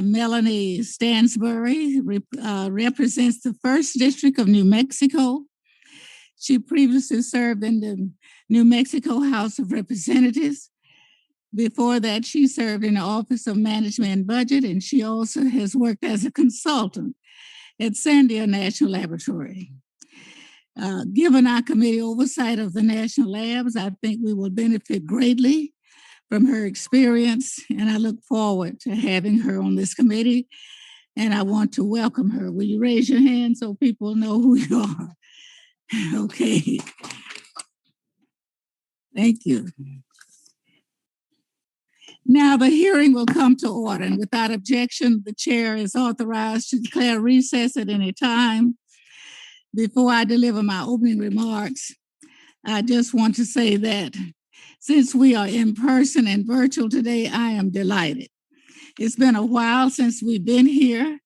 Melanie Stansbury represents the 1st District of New Mexico. She previously served in the New Mexico House of Representatives. Before that, she served in the Office of Management and Budget, and she also has worked as a consultant at Sandia National Laboratory. Given our committee oversight of the national labs, I think we will benefit greatly from her experience, and I look forward to having her on this committee, and I want to welcome her. Will you raise your hand so people know who you are? Okay. Thank you. Now the hearing will come to order, and without objection, the chair is authorized to declare recess at any time. Before I deliver my opening remarks, I just want to say that since we are in person and virtual today, I am delighted. It's been a while since we've been here,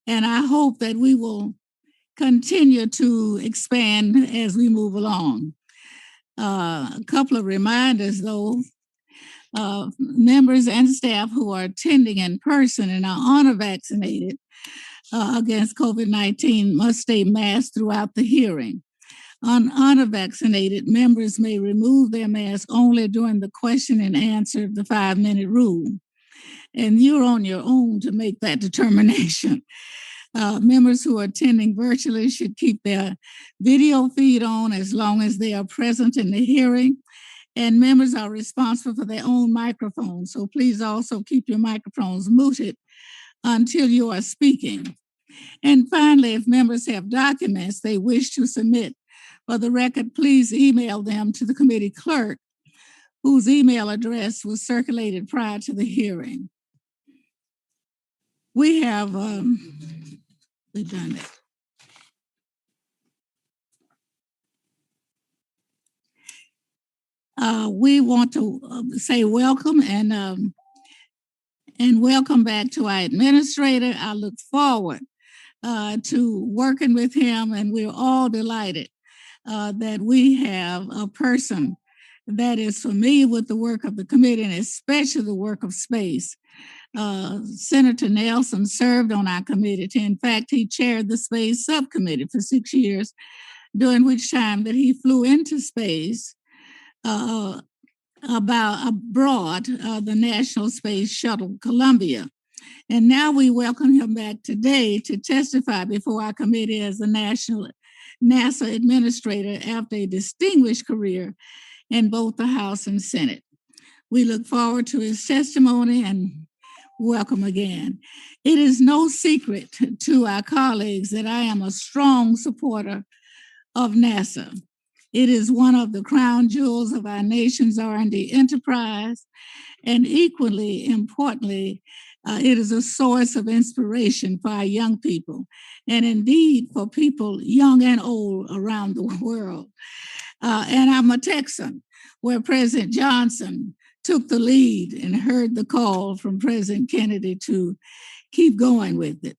and I hope that we will continue to expand as we move along. A couple of reminders, though. Members and staff who are attending in person and are honor vaccinated against COVID-19 must stay masked throughout the hearing. Unvaccinated members may remove their mask only during the question and answer of the 5-minute rule. And you're on your own to make that determination. Members who are attending virtually should keep their video feed on as long as they are present in the hearing. And members are responsible for their own microphones. So please also keep your microphones muted until you are speaking. And finally, if members have documents they wish to submit for the record, please email them to the committee clerk, whose email address was circulated prior to the hearing. We have, we've done it. We want to say welcome and welcome back to our administrator. I look forward to working with him, and we're all delighted that we have a person that is familiar with the work of the committee and especially the work of space. Senator Nelson served on our committee. In fact, he chaired the space subcommittee for 6 years, during which time that he flew into space abroad, the National Space Shuttle Columbia. And now we welcome him back today to testify before our committee as the National NASA Administrator after a distinguished career in both the House and Senate. We look forward to his testimony and welcome again. It is no secret to our colleagues that I am a strong supporter of NASA. It is one of the crown jewels of our nation's R&D enterprise, and equally importantly, it is a source of inspiration for our young people, and indeed for people young and old around the world. And I'm a Texan, where President Johnson took the lead and heard the call from President Kennedy to keep going with it.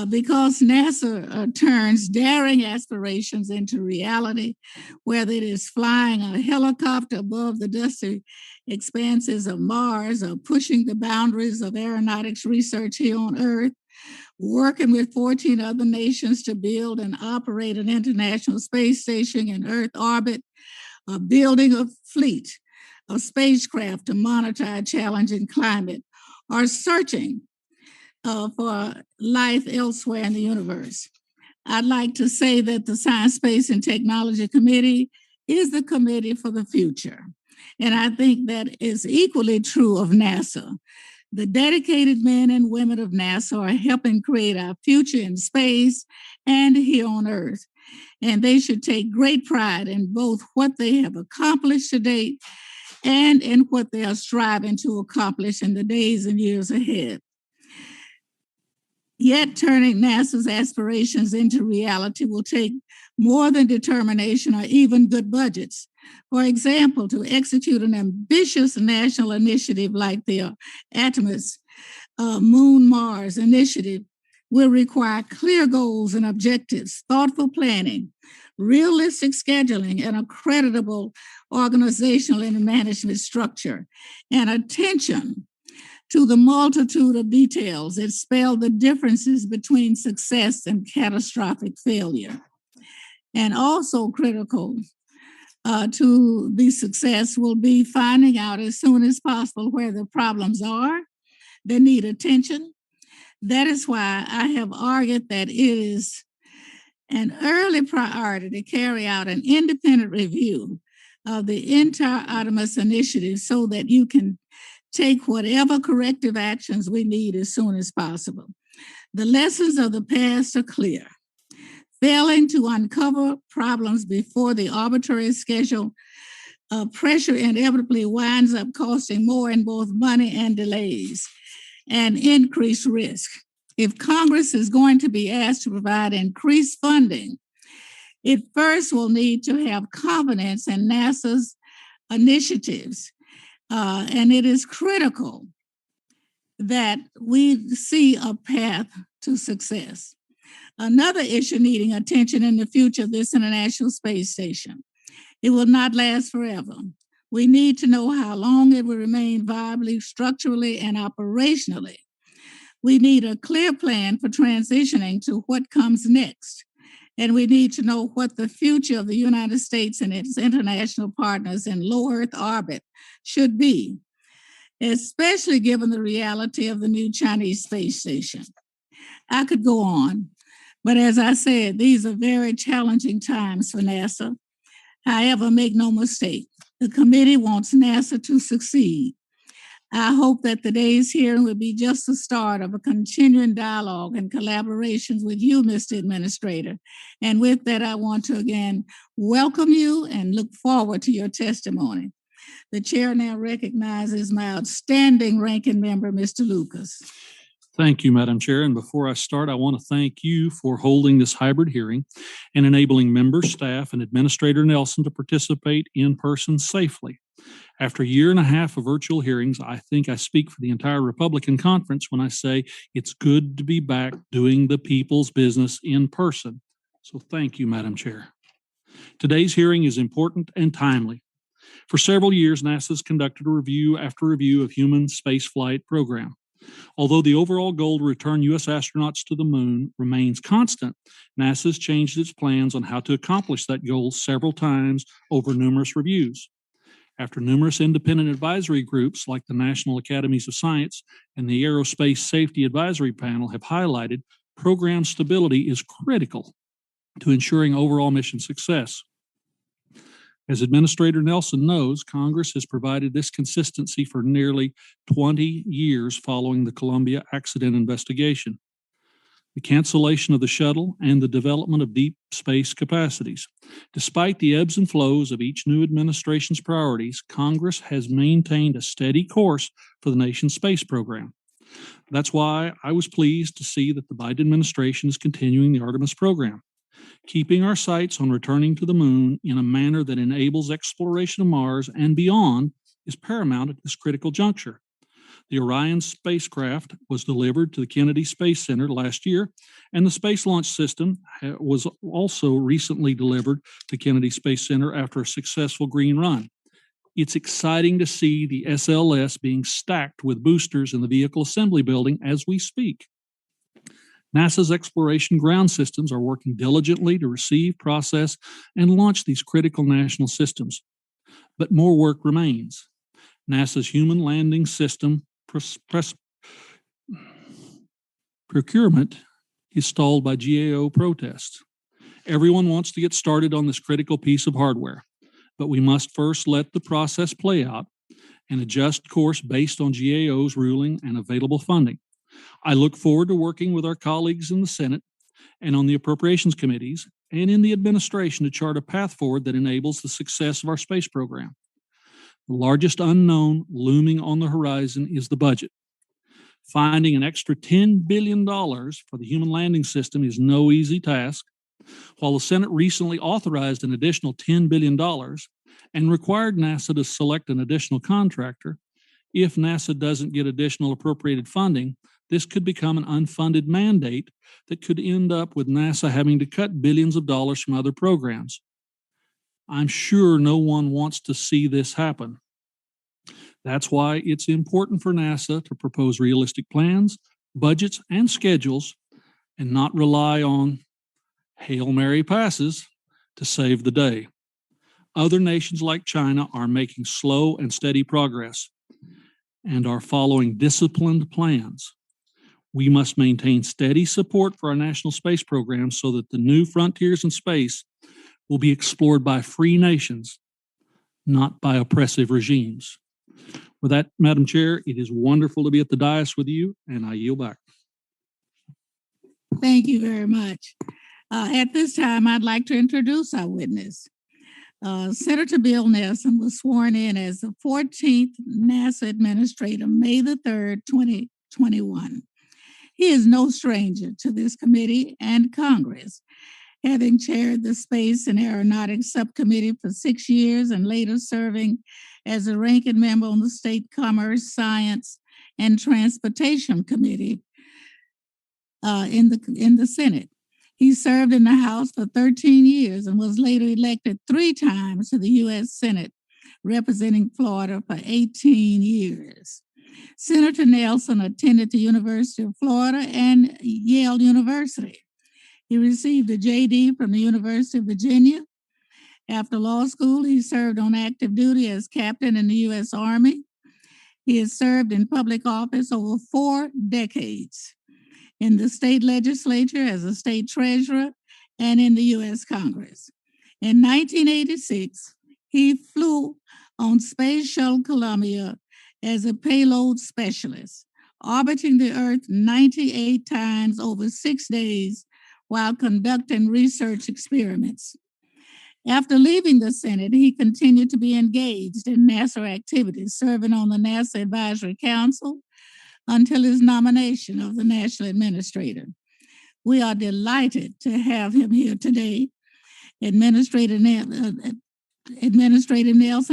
Because NASA turns daring aspirations into reality, whether it is flying a helicopter above the dusty expanses of Mars or pushing the boundaries of aeronautics research here on Earth, working with 14 other nations to build and operate an international space station in Earth orbit, building a fleet of spacecraft to monitor our challenging climate, or searching for life elsewhere in the universe. I'd like to say that the Science, Space, and Technology Committee is the committee for the future. And I think that is equally true of NASA. The dedicated men and women of NASA are helping create our future in space and here on Earth. And they should take great pride in both what they have accomplished to date and in what they are striving to accomplish in the days and years ahead. Yet turning NASA's aspirations into reality will take more than determination or even good budgets. For example, to execute an ambitious national initiative like the Artemis Moon Mars initiative will require clear goals and objectives, thoughtful planning, realistic scheduling, and a creditable organizational and management structure, and attention to the multitude of details that spell the differences between success and catastrophic failure. And also critical to the success will be finding out as soon as possible where the problems are that need attention. That is why I have argued that it is an early priority to carry out an independent review of the entire Artemis initiative so that you can take whatever corrective actions we need as soon as possible. The lessons of the past are clear. Failing to uncover problems before the arbitrary schedule pressure inevitably winds up costing more in both money and delays and increased risk. If Congress is going to be asked to provide increased funding, it first will need to have confidence in NASA's initiatives. And it is critical that we see a path to success. Another issue needing attention in the future of this International Space Station. It will not last forever. We need to know how long it will remain viably, structurally, and operationally. We need a clear plan for transitioning to what comes next. And we need to know what the future of the United States and its international partners in low Earth orbit should be, especially given the reality of the new Chinese space station. I could go on, but as I said, these are very challenging times for NASA. However, make no mistake, the committee wants NASA to succeed. I hope that today's hearing will be just the start of a continuing dialogue and collaborations with you, Mr. Administrator. And with that, I want to again welcome you and look forward to your testimony. The chair now recognizes my outstanding ranking member, Mr. Lucas. Thank you, Madam Chair. And before I start, I want to thank you for holding this hybrid hearing and enabling members, staff, and Administrator Nelson to participate in person safely. After a year and a half of virtual hearings, I think I speak for the entire Republican conference when I say it's good to be back doing the people's business in person. So thank you, Madam Chair. Today's hearing is important and timely. For several years, NASA has conducted a review after review of human spaceflight program. Although the overall goal to return U.S. astronauts to the moon remains constant, NASA has changed its plans on how to accomplish that goal several times over numerous reviews. After numerous independent advisory groups like the National Academies of Science and the Aerospace Safety Advisory Panel have highlighted, program stability is critical to ensuring overall mission success. As Administrator Nelson knows, Congress has provided this consistency for nearly 20 years following the Columbia accident investigation, the cancellation of the shuttle, and the development of deep space capacities. Despite the ebbs and flows of each new administration's priorities, Congress has maintained a steady course for the nation's space program. That's why I was pleased to see that the Biden administration is continuing the Artemis program. Keeping our sights on returning to the moon in a manner that enables exploration of Mars and beyond is paramount at this critical juncture. The Orion spacecraft was delivered to the Kennedy Space Center last year, and the Space Launch System was also recently delivered to Kennedy Space Center after a successful green run. It's exciting to see the SLS being stacked with boosters in the vehicle assembly building as we speak. NASA's exploration ground systems are working diligently to receive, process, and launch these critical national systems. But more work remains. NASA's Human Landing System procurement is stalled by GAO protests. Everyone wants to get started on this critical piece of hardware, but we must first let the process play out and adjust course based on GAO's ruling and available funding. I look forward to working with our colleagues in the Senate and on the appropriations committees and in the administration to chart a path forward that enables the success of our space program. The largest unknown looming on the horizon is the budget. Finding an extra $10 billion for the Human Landing System is no easy task. While the Senate recently authorized an additional $10 billion and required NASA to select an additional contractor, if NASA doesn't get additional appropriated funding, this could become an unfunded mandate that could end up with NASA having to cut billions of dollars from other programs. I'm sure no one wants to see this happen. That's why it's important for NASA to propose realistic plans, budgets, and schedules, and not rely on Hail Mary passes to save the day. Other nations like China are making slow and steady progress and are following disciplined plans. We must maintain steady support for our national space program so that the new frontiers in space will be explored by free nations, not by oppressive regimes. With that, Madam Chair, it is wonderful to be at the dais with you, and I yield back. Thank you very much. At this time, I'd like to introduce our witness. Senator Bill Nelson was sworn in as the 14th NASA Administrator, May the 3rd, 2021. He is no stranger to this committee and Congress, having chaired the Space and Aeronautics Subcommittee for 6 years and later serving as a ranking member on the State Commerce, Science, and Transportation Committee in the Senate. He served in the House for 13 years and was later elected 3 times to the U.S. Senate, representing Florida for 18 years. Senator Nelson attended the University of Florida and Yale University. He received a JD from the University of Virginia. After law school, he served on active duty as captain in the U.S. Army. He has served in public office over 4 decades, in the state legislature as a state treasurer, and in the U.S. Congress. In 1986, he flew on Space Shuttle Columbia as a payload specialist, orbiting the Earth 98 times over 6 days while conducting research experiments. After leaving the Senate, he continued to be engaged in NASA activities, serving on the NASA Advisory Council until his nomination of the National Administrator. We are delighted to have him here today, Administrator Nelson,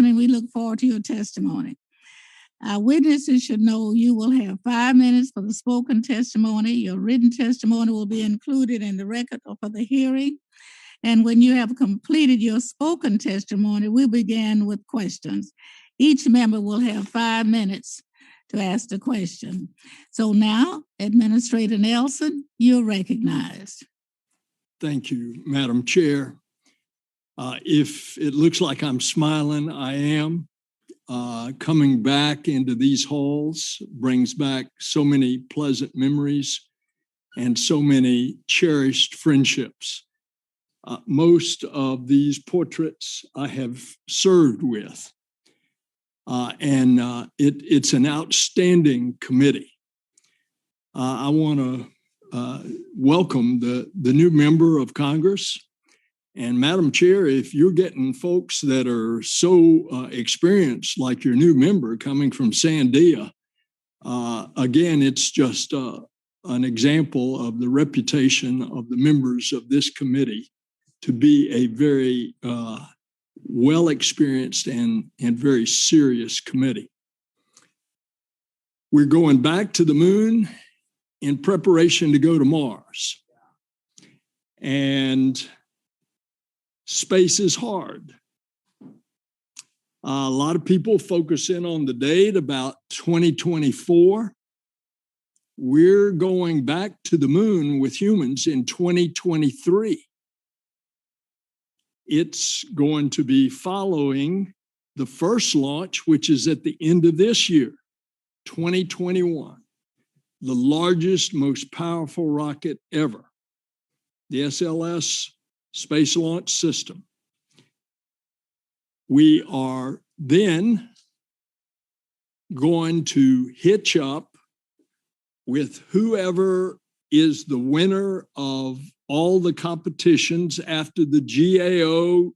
and we look forward to your testimony. Our witnesses should know you will have 5 minutes for the spoken testimony. Your written testimony will be included in the record for the hearing. And when you have completed your spoken testimony, we'll begin with questions. Each member will have 5 minutes to ask the question. So now, Administrator Nelson, you're recognized. Thank you, Madam Chair. If it looks like I'm smiling, I am. Coming back into these halls brings back so many pleasant memories and so many cherished friendships. Most of these portraits I have served with, and it's an outstanding committee. I want to welcome the new member of Congress. And Madam Chair, if you're getting folks that are so experienced like your new member coming from Sandia, again, it's just an example of the reputation of the members of this committee to be a very well-experienced and very serious committee. We're going back to the moon in preparation to go to Mars. And space is hard. A lot of people focus in on the date about 2024. We're going back to the moon with humans in 2023. It's going to be following the first launch, which is at the end of this year, 2021, the largest, most powerful rocket ever, the SLS Space Launch System. We are then going to hitch up with whoever is the winner of all the competitions after the GAO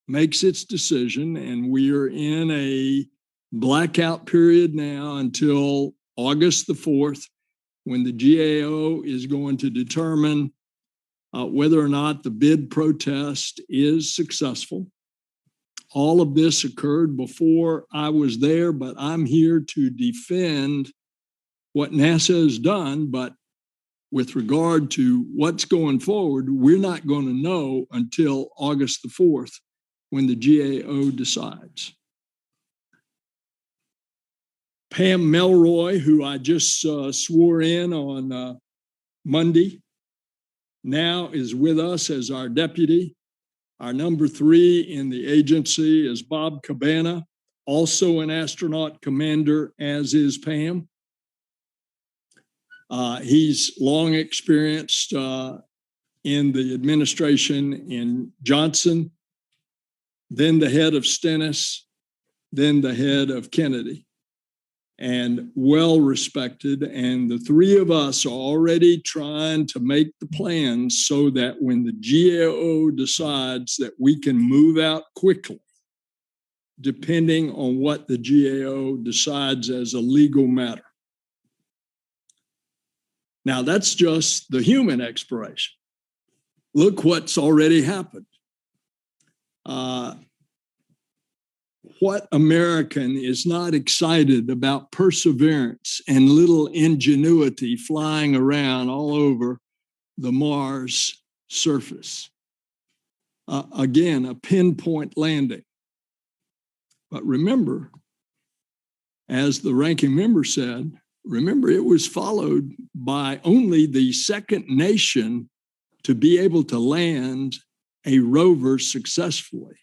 makes its decision, and we are in a blackout period now until August the 4th, when the GAO is going to determine whether or not the bid protest is successful. All of this occurred before I was there, but I'm here to defend what NASA has done. But with regard to what's going forward, we're not going to know until August the 4th when the GAO decides. Pam Melroy, who I just swore in on Monday, now is with us as our deputy. Our number 3 in the agency is Bob Cabana, also an astronaut commander, as is Pam. He's long experienced in the administration in Johnson, then the head of Stennis, then the head of Kennedy, and well respected. And the 3 of us are already trying to make the plans so that when the GAO decides that we can move out quickly, depending on what the GAO decides as a legal matter. Now, that's just the human exploration. Look what's already happened. What American is not excited about perseverance and little ingenuity flying around all over the Mars surface? Again, a pinpoint landing. But remember, as the ranking member said, remember, it was followed by only the second nation to be able to land a rover successfully.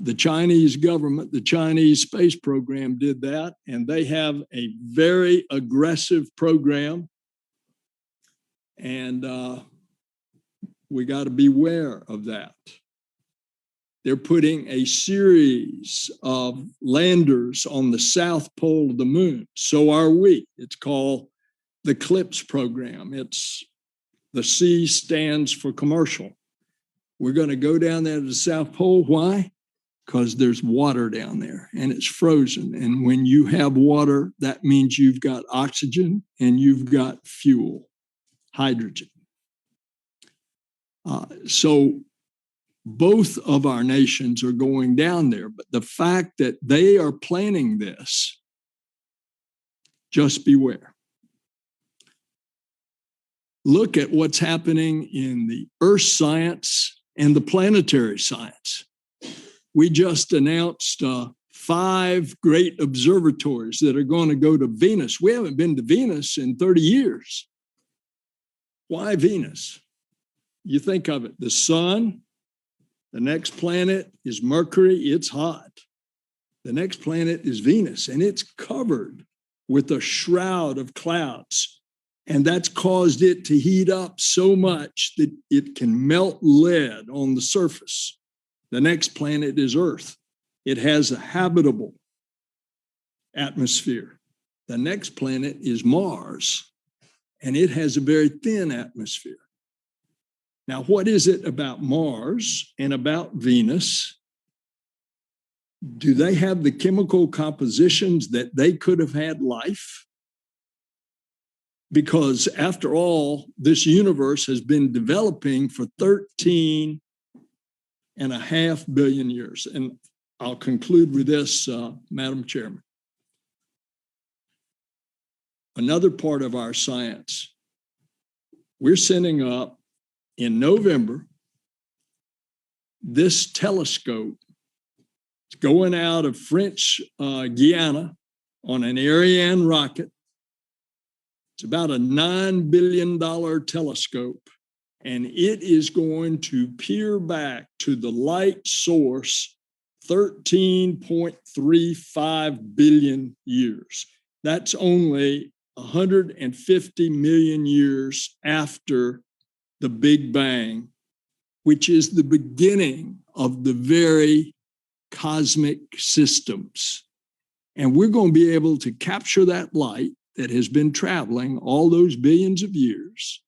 The Chinese government, the Chinese space program did that, and they have a very aggressive program. And we got to beware of that. They're putting a series of landers on the south pole of the moon. So are we. It's called the CLIPS program. The C stands for commercial. We're going to go down there to the South Pole. Why? Because there's water down there and it's frozen. And when you have water, that means you've got oxygen and you've got fuel, hydrogen. So both of our nations are going down there. But the fact that they are planning this, just beware. Look at what's happening in the earth science and the planetary science. We just announced 5 great observatories that are going to go to Venus. We haven't been to Venus in 30 years. Why Venus? You think of it, the sun, the next planet is Mercury, it's hot. The next planet is Venus, and it's covered with a shroud of clouds. And that's caused it to heat up so much that it can melt lead on the surface. The next planet is Earth. It has a habitable atmosphere. The next planet is Mars, and it has a very thin atmosphere. Now, what is it about Mars and about Venus? Do they have the chemical compositions that they could have had life? Because after all, this universe has been developing for 13.5 billion years. And I'll conclude with this, Madam Chairman. Another part of our science, we're sending up in November this telescope. It's going out of French Guiana on an Ariane rocket. It's about a $9 billion telescope, and it is going to peer back to the light source 13.35 billion years. That's only 150 million years after the Big Bang, which is the beginning of the very cosmic systems. And we're going to be able to capture that light that has been traveling all those billions of years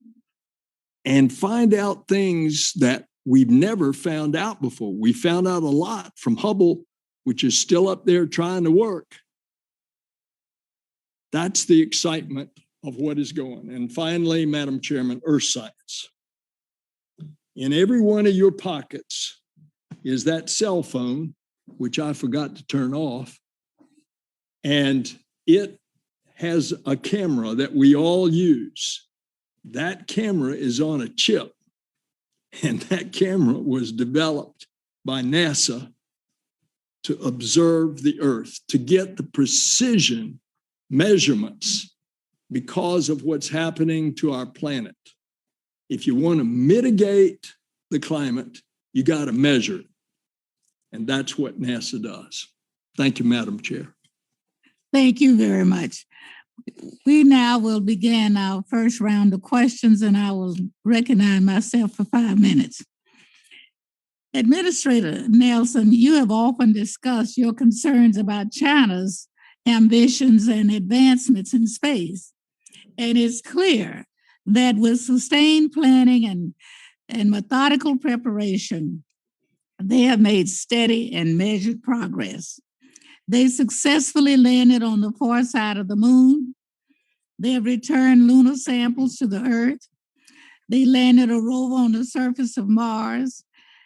and find out things that we've never found out before. We found out a lot from Hubble, which is still up there trying to work. That's the excitement of what is going. And finally, Madam Chairman, earth science. In every one of your pockets is that cell phone, which I forgot to turn off, and it has a camera that we all use. That camera is on a chip, and that camera was developed by NASA to observe the Earth, to get the precision measurements because of what's happening to our planet. If you want to mitigate the climate, you got to measure it. And that's what NASA does. Thank you, Madam Chair. Thank you very much. We now will begin our first round of questions, and I will recognize myself for 5 minutes. Administrator Nelson, you have often discussed your concerns about China's ambitions and advancements in space. And it's clear that with sustained planning and methodical preparation, they have made steady and measured progress. They successfully landed on the far side of the moon. They have returned lunar samples to the Earth. They landed a rover on the surface of Mars,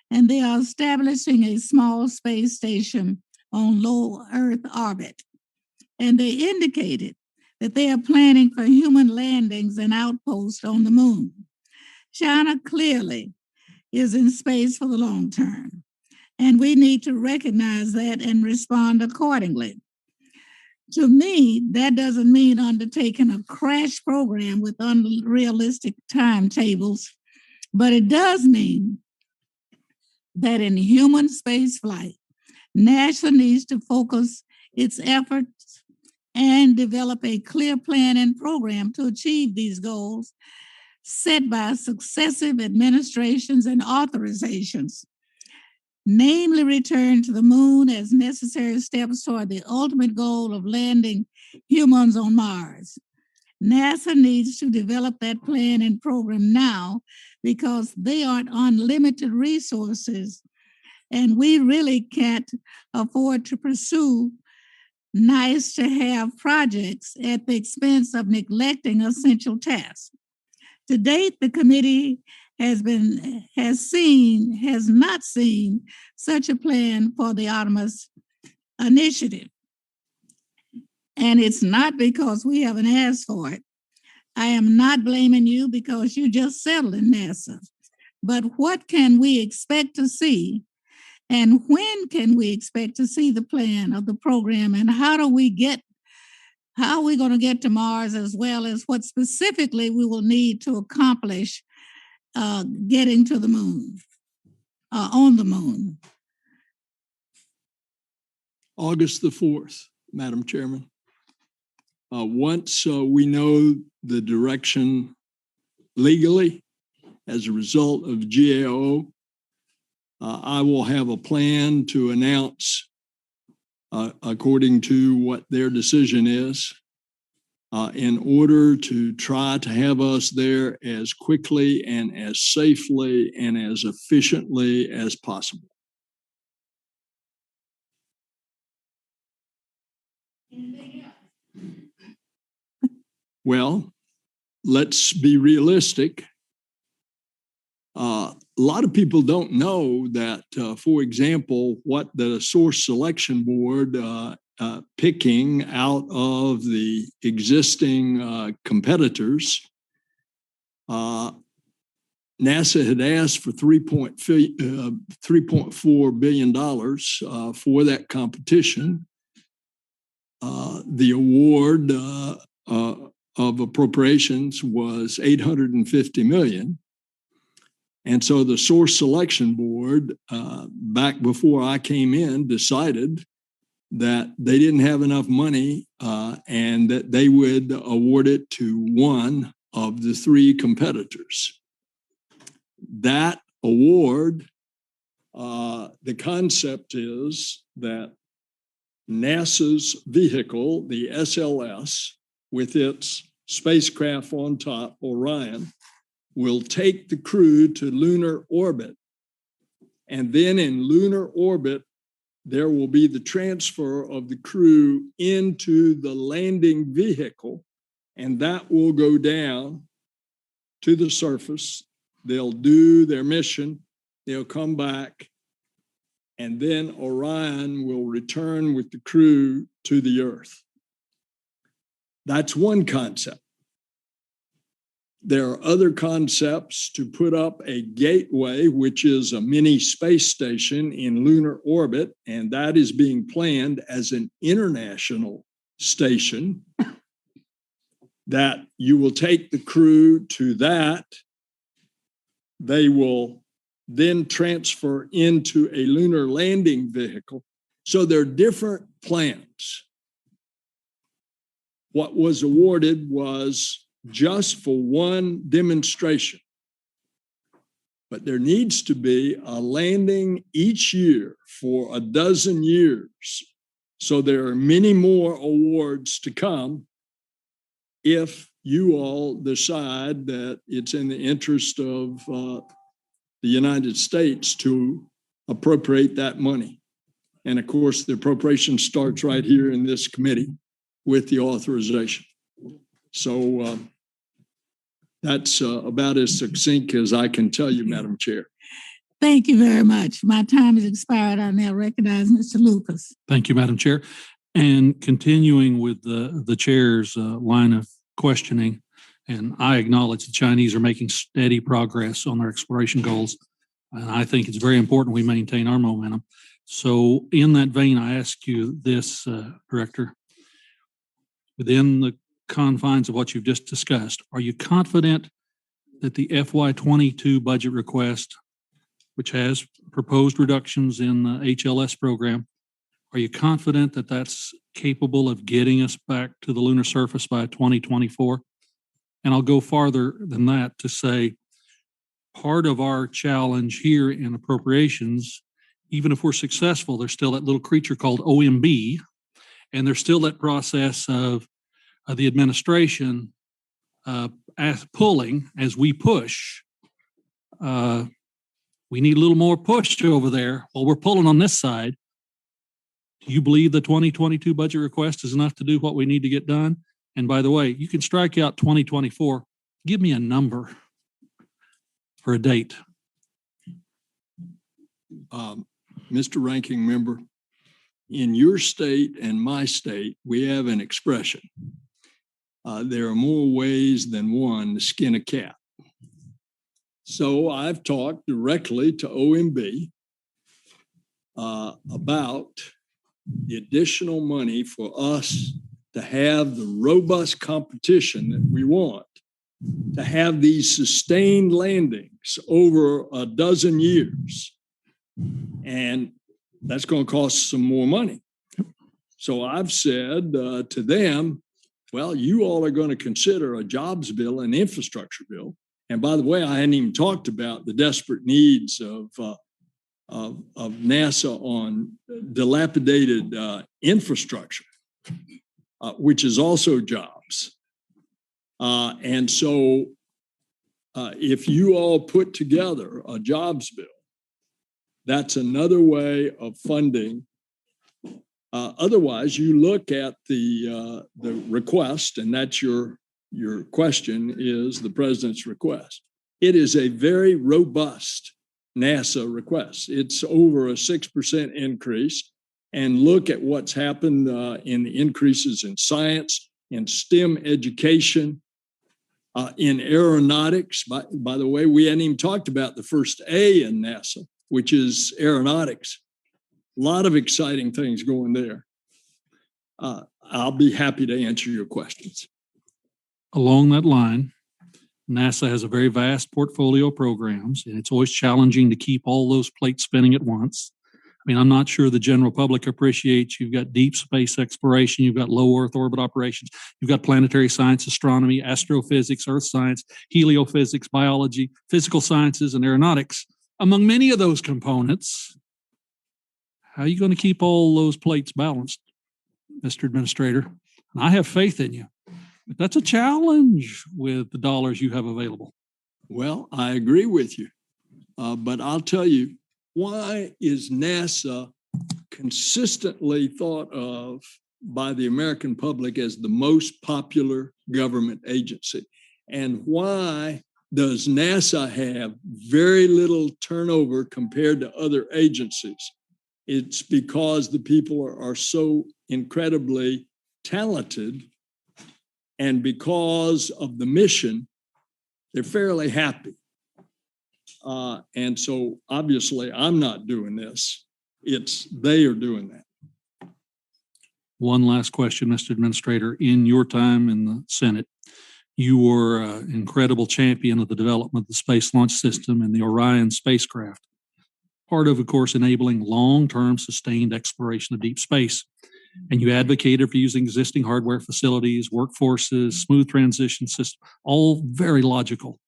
and they are establishing a small space station on low Earth orbit. And they indicated that they are planning for human landings and outposts on the moon. China clearly is in space for the long term, and we need to recognize that and respond accordingly. To me, that doesn't mean undertaking a crash program with unrealistic timetables, but it does mean that in human space flight, NASA needs to focus its efforts and develop a clear plan and program to achieve these goals set by successive administrations and authorizations, namely return to the moon as necessary steps toward the ultimate goal of landing humans on Mars. NASA needs to develop that plan and program now because they aren't unlimited resources, and we really can't afford to pursue nice to have projects at the expense of neglecting essential tasks. To date, the committee has not seen such a plan for the Artemis initiative. And it's not because we haven't asked for it. I am not blaming you because you just settled in NASA. But what can we expect to see? And when can we expect to see the plan of the program? And how are we going to get to Mars, as well as what specifically we will need to accomplish getting to the moon, on the moon? August the 4th, Madam Chairman. Once we know the direction legally as a result of GAO, I will have a plan to announce according to what their decision is in order to try to have us there as quickly and as safely and as efficiently as possible. Well, let's be realistic. A lot of people don't know that, for example, what the source selection board picking out of the existing competitors, NASA had asked for $3.4 billion for that competition. The award of appropriations was $850 million. And so the source selection board, back before I came in, decided that they didn't have enough money and that they would award it to one of the three competitors. That award, the concept is that NASA's vehicle, the SLS, with its spacecraft on top, Orion, will take the crew to lunar orbit. And then in lunar orbit, there will be the transfer of the crew into the landing vehicle, and that will go down to the surface. They'll do their mission, they'll come back, and then Orion will return with the crew to the Earth. That's one concept. There are other concepts to put up a gateway, which is a mini space station in lunar orbit, and that is being planned as an international station that you will take the crew to that. They will then transfer into a lunar landing vehicle. So there are different plans. What was awarded was just for one demonstration. But there needs to be a landing each year for a dozen years. So there are many more awards to come if you all decide that it's in the interest of the United States to appropriate that money. And of course, the appropriation starts right here in this committee with the authorization. So that's about as succinct as I can tell you, Madam Chair. Thank you very much. My time has expired. I now recognize Mr. Lucas. Thank you, Madam Chair. And continuing with the chair's line of questioning, and I acknowledge the Chinese are making steady progress on their exploration goals. And I think it's very important we maintain our momentum. So in that vein, I ask you this, Director, within the confines of what you've just discussed, are you confident that the FY22 budget request, which has proposed reductions in the HLS program, are you confident that that's capable of getting us back to the lunar surface by 2024? And I'll go farther than that to say part of our challenge here in appropriations, even if we're successful, there's still that little creature called OMB, and there's still that process of the administration pulling as we push. We need a little more push over there while we're pulling on this side. Do you believe the 2022 budget request is enough to do what we need to get done? And by the way, you can strike out 2024. Give me a number for a date. Mr. Ranking Member, in your state and my state, we have an expression. There are more ways than one to skin a cat. So I've talked directly to OMB about the additional money for us to have the robust competition that we want, to have these sustained landings over a dozen years. And that's going to cost some more money. So I've said to them, well, you all are going to consider a jobs bill, an infrastructure bill. And by the way, I hadn't even talked about the desperate needs of NASA on dilapidated infrastructure, which is also jobs. And so if you all put together a jobs bill, that's another way of funding. Otherwise, you look at the request, and that's your question is the president's request. It is a very robust NASA request. It's over a 6% increase. And look at what's happened in the increases in science, in STEM education, in aeronautics. By the way, we hadn't even talked about the first A in NASA, which is aeronautics. A lot of exciting things going there. I'll be happy to answer your questions. Along that line, NASA has a very vast portfolio of programs, and it's always challenging to keep all those plates spinning at once. I mean, I'm not sure the general public appreciates you've got deep space exploration, you've got low Earth orbit operations, you've got planetary science, astronomy, astrophysics, earth science, heliophysics, biology, physical sciences, and aeronautics. Among many of those components, how are you going to keep all those plates balanced, Mr. Administrator? And I have faith in you, but that's a challenge with the dollars you have available. Well, I agree with you, but I'll tell you, why is NASA consistently thought of by the American public as the most popular government agency? And why does NASA have very little turnover compared to other agencies? It's because the people are so incredibly talented, and because of the mission They're fairly happy. And so obviously I'm not doing this. They are doing that. One last question, Mr. Administrator. In your time in the Senate, you were an incredible champion of the development of the Space Launch System and the Orion spacecraft. Part of course, enabling long-term sustained exploration of deep space. And you advocated for using existing hardware facilities, workforces, smooth transition systems, all very logical.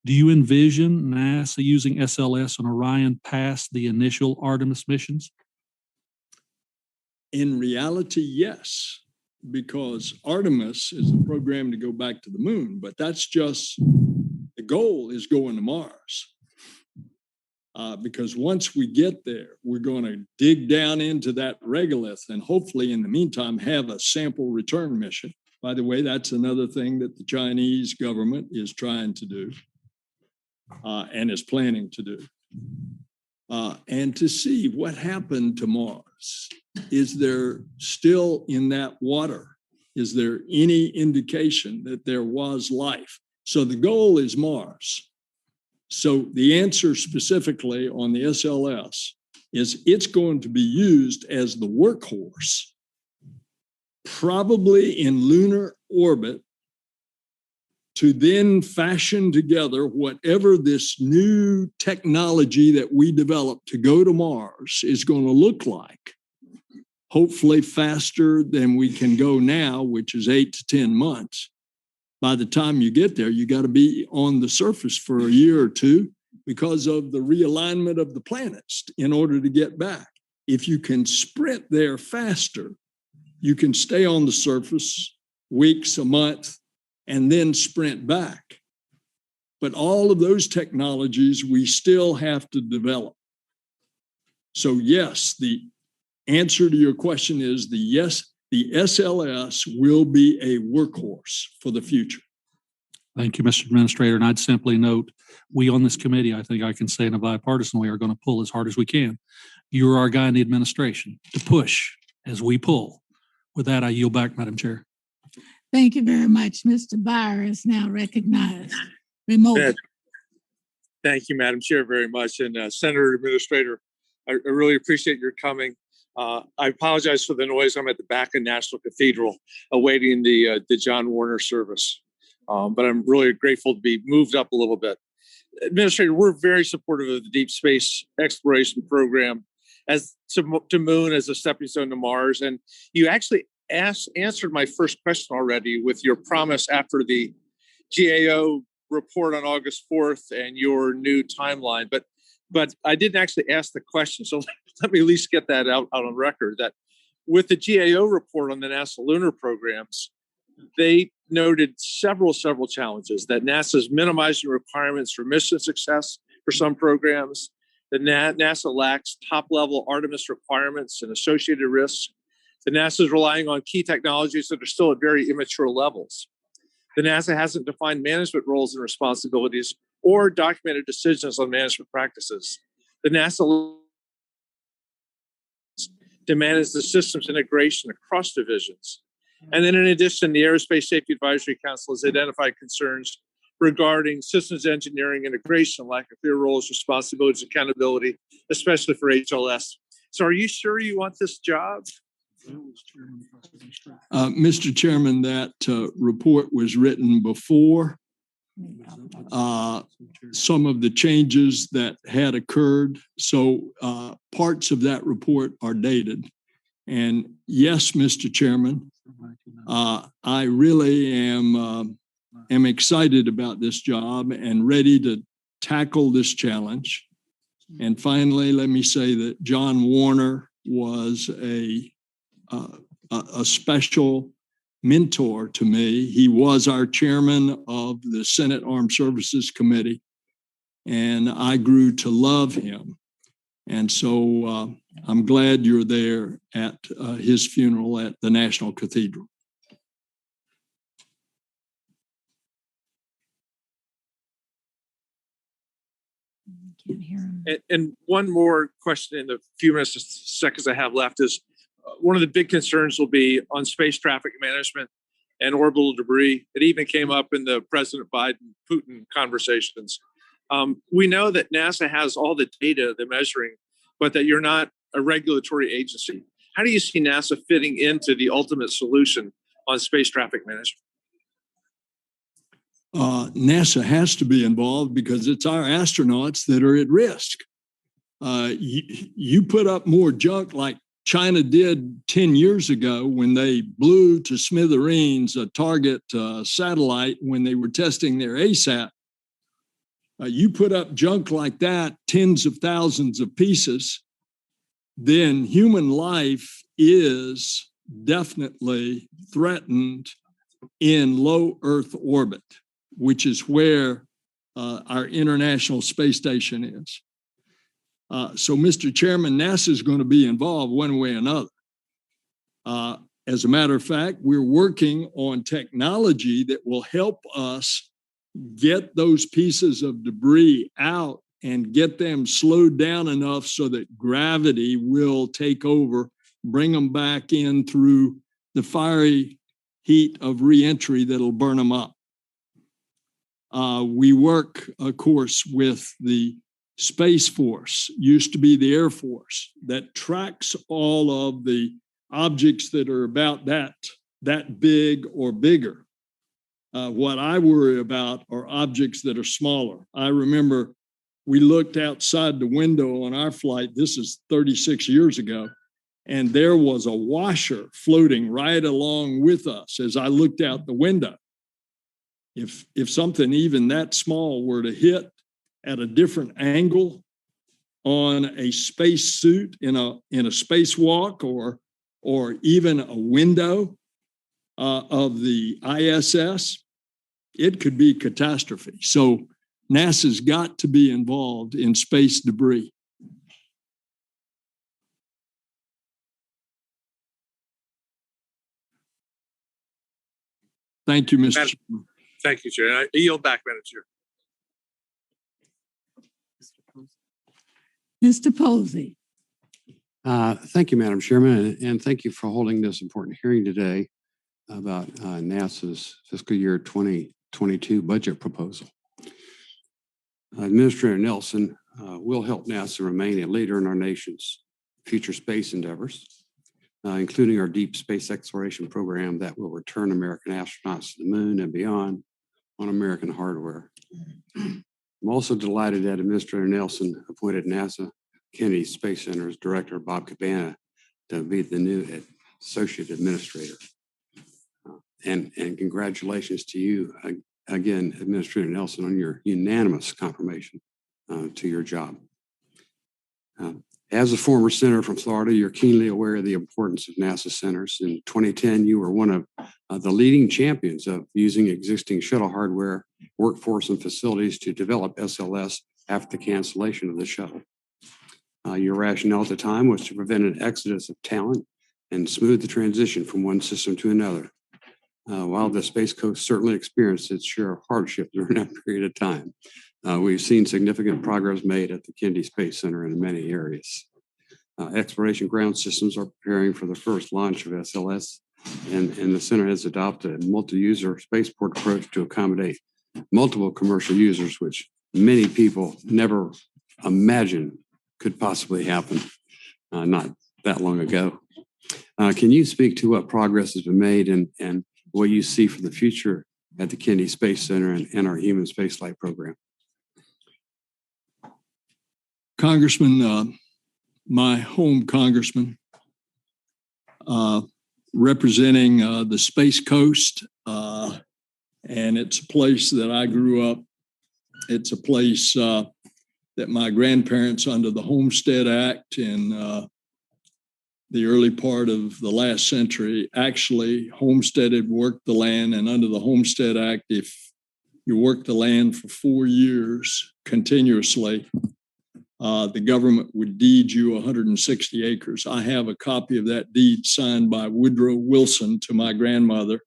Do you envision NASA using SLS and Orion past the initial Artemis missions? In reality, yes, because Artemis is a program to go back to the moon, but that's just, the goal is going to Mars. Because once we get there, we're going to dig down into that regolith and hopefully in the meantime have a sample return mission. By the way, that's another thing that the Chinese government is trying to do and is planning to do. And to see what happened to Mars. Is there still in that water? Is there any indication that there was life? So the goal is Mars. So the answer specifically on the SLS is it's going to be used as the workhorse, probably in lunar orbit, to then fashion together whatever this new technology that we develop to go to Mars is going to look like. Hopefully faster than we can go now, which is 8 to 10 months. By the time you get there, you got to be on the surface for a year or two because of the realignment of the planets in order to get back. If you can sprint there faster, you can stay on the surface weeks, a month, and then sprint back. But all of those technologies we still have to develop. So yes, the answer to your question is yes, the SLS will be a workhorse for the future. Thank you, Mr. Administrator. And I'd simply note, we on this committee, I think I can say in a bipartisan way, are going to pull as hard as we can. You're our guy in the administration to push as we pull. With that, I yield back, Madam Chair. Thank you very much. Mr. Byer is now recognized remotely. Thank you, Madam Chair, very much. And Senator Administrator, I really appreciate your coming. I apologize for the noise. I'm at the back of National Cathedral awaiting the John Warner service. But I'm really grateful to be moved up a little bit. Administrator, we're very supportive of the deep space exploration program as to Moon as a stepping stone to Mars. And you actually answered my first question already with your promise after the GAO report on August 4th and your new timeline. But I didn't actually ask the question. So let me at least get that out on record, that with the GAO report on the NASA lunar programs, they noted several challenges, that NASA's minimizing requirements for mission success for some programs, that NASA lacks top-level Artemis requirements and associated risks, that NASA is relying on key technologies that are still at very immature levels. The NASA hasn't defined management roles and responsibilities or documented decisions on management practices. The NASA demands the systems integration across divisions. And then in addition, the Aerospace Safety Advisory Council has identified concerns regarding systems engineering integration, lack of clear roles, responsibilities, accountability, especially for HLS. So are you sure you want this job? Mr. Chairman, that report was written before some of the changes that had occurred. So parts of that report are dated. And yes, Mr. Chairman, I really am excited about this job and ready to tackle this challenge. And finally, let me say that John Warner was a special mentor to me. He was our chairman of the Senate Armed Services Committee, and I grew to love him. And so I'm glad you're there at his funeral at the National Cathedral. Can't hear him. And one more question in the few seconds I have left is, one of the big concerns will be on space traffic management. and orbital debris. It even came up in the President Biden-Putin conversations. We know that NASA has all the data, the measuring, but that you're not a regulatory agency. How do you see NASA fitting into the ultimate solution on space traffic management? NASA has to be involved because it's our astronauts that are at risk. You put up more junk like China did 10 years ago when they blew to smithereens a target satellite when they were testing their ASAT. You put up junk like that, tens of thousands of pieces, then human life is definitely threatened in low Earth orbit, which is where our International Space Station is. So, Mr. Chairman, NASA is going to be involved one way or another. As a matter of fact, we're working on technology that will help us get those pieces of debris out and get them slowed down enough so that gravity will take over, bring them back in through the fiery heat of reentry that'll burn them up. We work, of course, with the Space Force, used to be the Air Force, that tracks all of the objects that are about that big or bigger. What I worry about are objects that are smaller. I remember we looked outside the window on our flight, this is 36 years ago, and there was a washer floating right along with us as I looked out the window. If something even that small were to hit at a different angle on a space suit in a spacewalk or even a window of the ISS, it could be catastrophe. So NASA's got to be involved in space debris. Thank you, Mr. Chairman. Thank you, Chair. I yield back, Madam Chair. Mr. Posey. Thank you, Madam Chairman, and thank you for holding this important hearing today about NASA's fiscal year 2022 budget proposal. Administrator Nelson will help NASA remain a leader in our nation's future space endeavors, including our deep space exploration program that will return American astronauts to the moon and beyond on American hardware. I'm also delighted that Administrator Nelson appointed NASA Kennedy Space Center's Director, Bob Cabana, to be the new Associate Administrator. And congratulations to you again, Administrator Nelson, on your unanimous confirmation to your job. As a former senator from Florida, you're keenly aware of the importance of NASA centers. In 2010, you were one of the leading champions of using existing shuttle hardware, workforce, and facilities to develop SLS after the cancellation of the shuttle. Your rationale at the time was to prevent an exodus of talent and smooth the transition from one system to another. While the Space Coast certainly experienced its share of hardship during that period of time, we've seen significant progress made at the Kennedy Space Center in many areas. Exploration ground systems are preparing for the first launch of SLS, and the center has adopted a multi-user spaceport approach to accommodate multiple commercial users, which many people never imagined could possibly happen not that long ago. Can you speak to what progress has been made and what you see for the future at the Kennedy Space Center and our human spaceflight program? Congressman, my home congressman, representing the Space Coast, and it's a place that I grew up. It's a place that my grandparents, under the Homestead Act in the early part of the last century, actually homesteaded, worked the land, and under the Homestead Act, if you worked the land for 4 years continuously, the government would deed you 160 acres. I have a copy of that deed signed by Woodrow Wilson to my grandmother,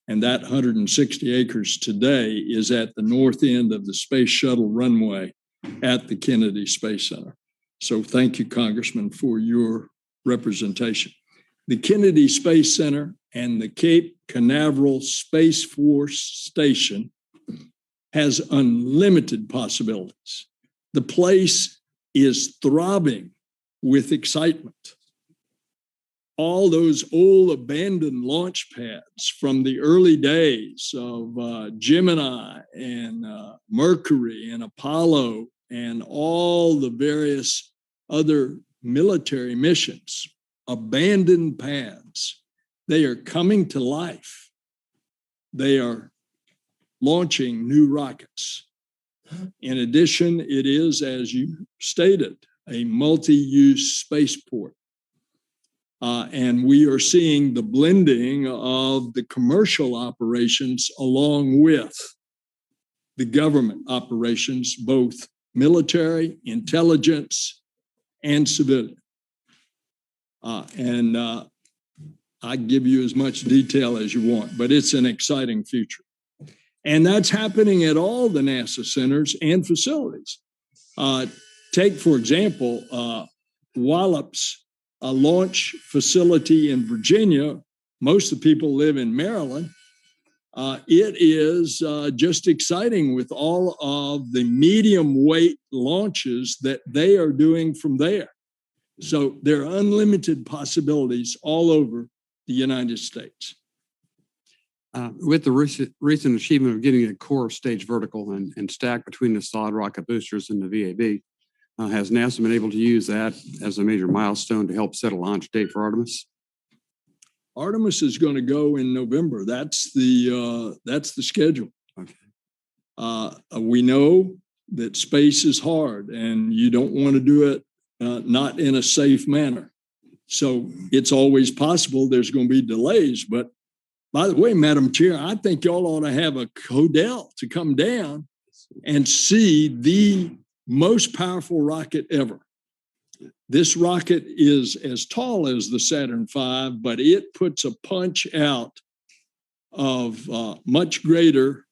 and that 160 acres today is at the north end of the Space Shuttle runway at the Kennedy Space Center. So thank you, Congressman, for your representation. The Kennedy Space Center and the Cape Canaveral Space Force Station has unlimited possibilities. The place is throbbing with excitement. All those old abandoned launch pads from the early days of Gemini and Mercury and Apollo and all the various other military missions, abandoned pads, they are coming to life. They are launching new rockets. In addition, it is, as you stated, a multi-use spaceport. And we are seeing the blending of the commercial operations along with the government operations, both military, intelligence, and civilian. I give you as much detail as you want, but it's an exciting future. And that's happening at all the NASA centers and facilities. Take, for example, Wallops, a launch facility in Virginia. Most of the people live in Maryland. It is just exciting with all of the medium weight launches that they are doing from there. So there are unlimited possibilities all over the United States. With the recent achievement of getting a core stage vertical and stacked between the solid rocket boosters and the VAB, has NASA been able to use that as a major milestone to help set a launch date for Artemis? Artemis is going to go in November. That's the schedule. Okay. We know that space is hard, and you don't want to do it not in a safe manner. So it's always possible there's going to be delays. But by the way, Madam Chair, I think y'all ought to have a Codell to come down and see the most powerful rocket ever. This rocket is as tall as the Saturn V, but it puts a punch out of much greater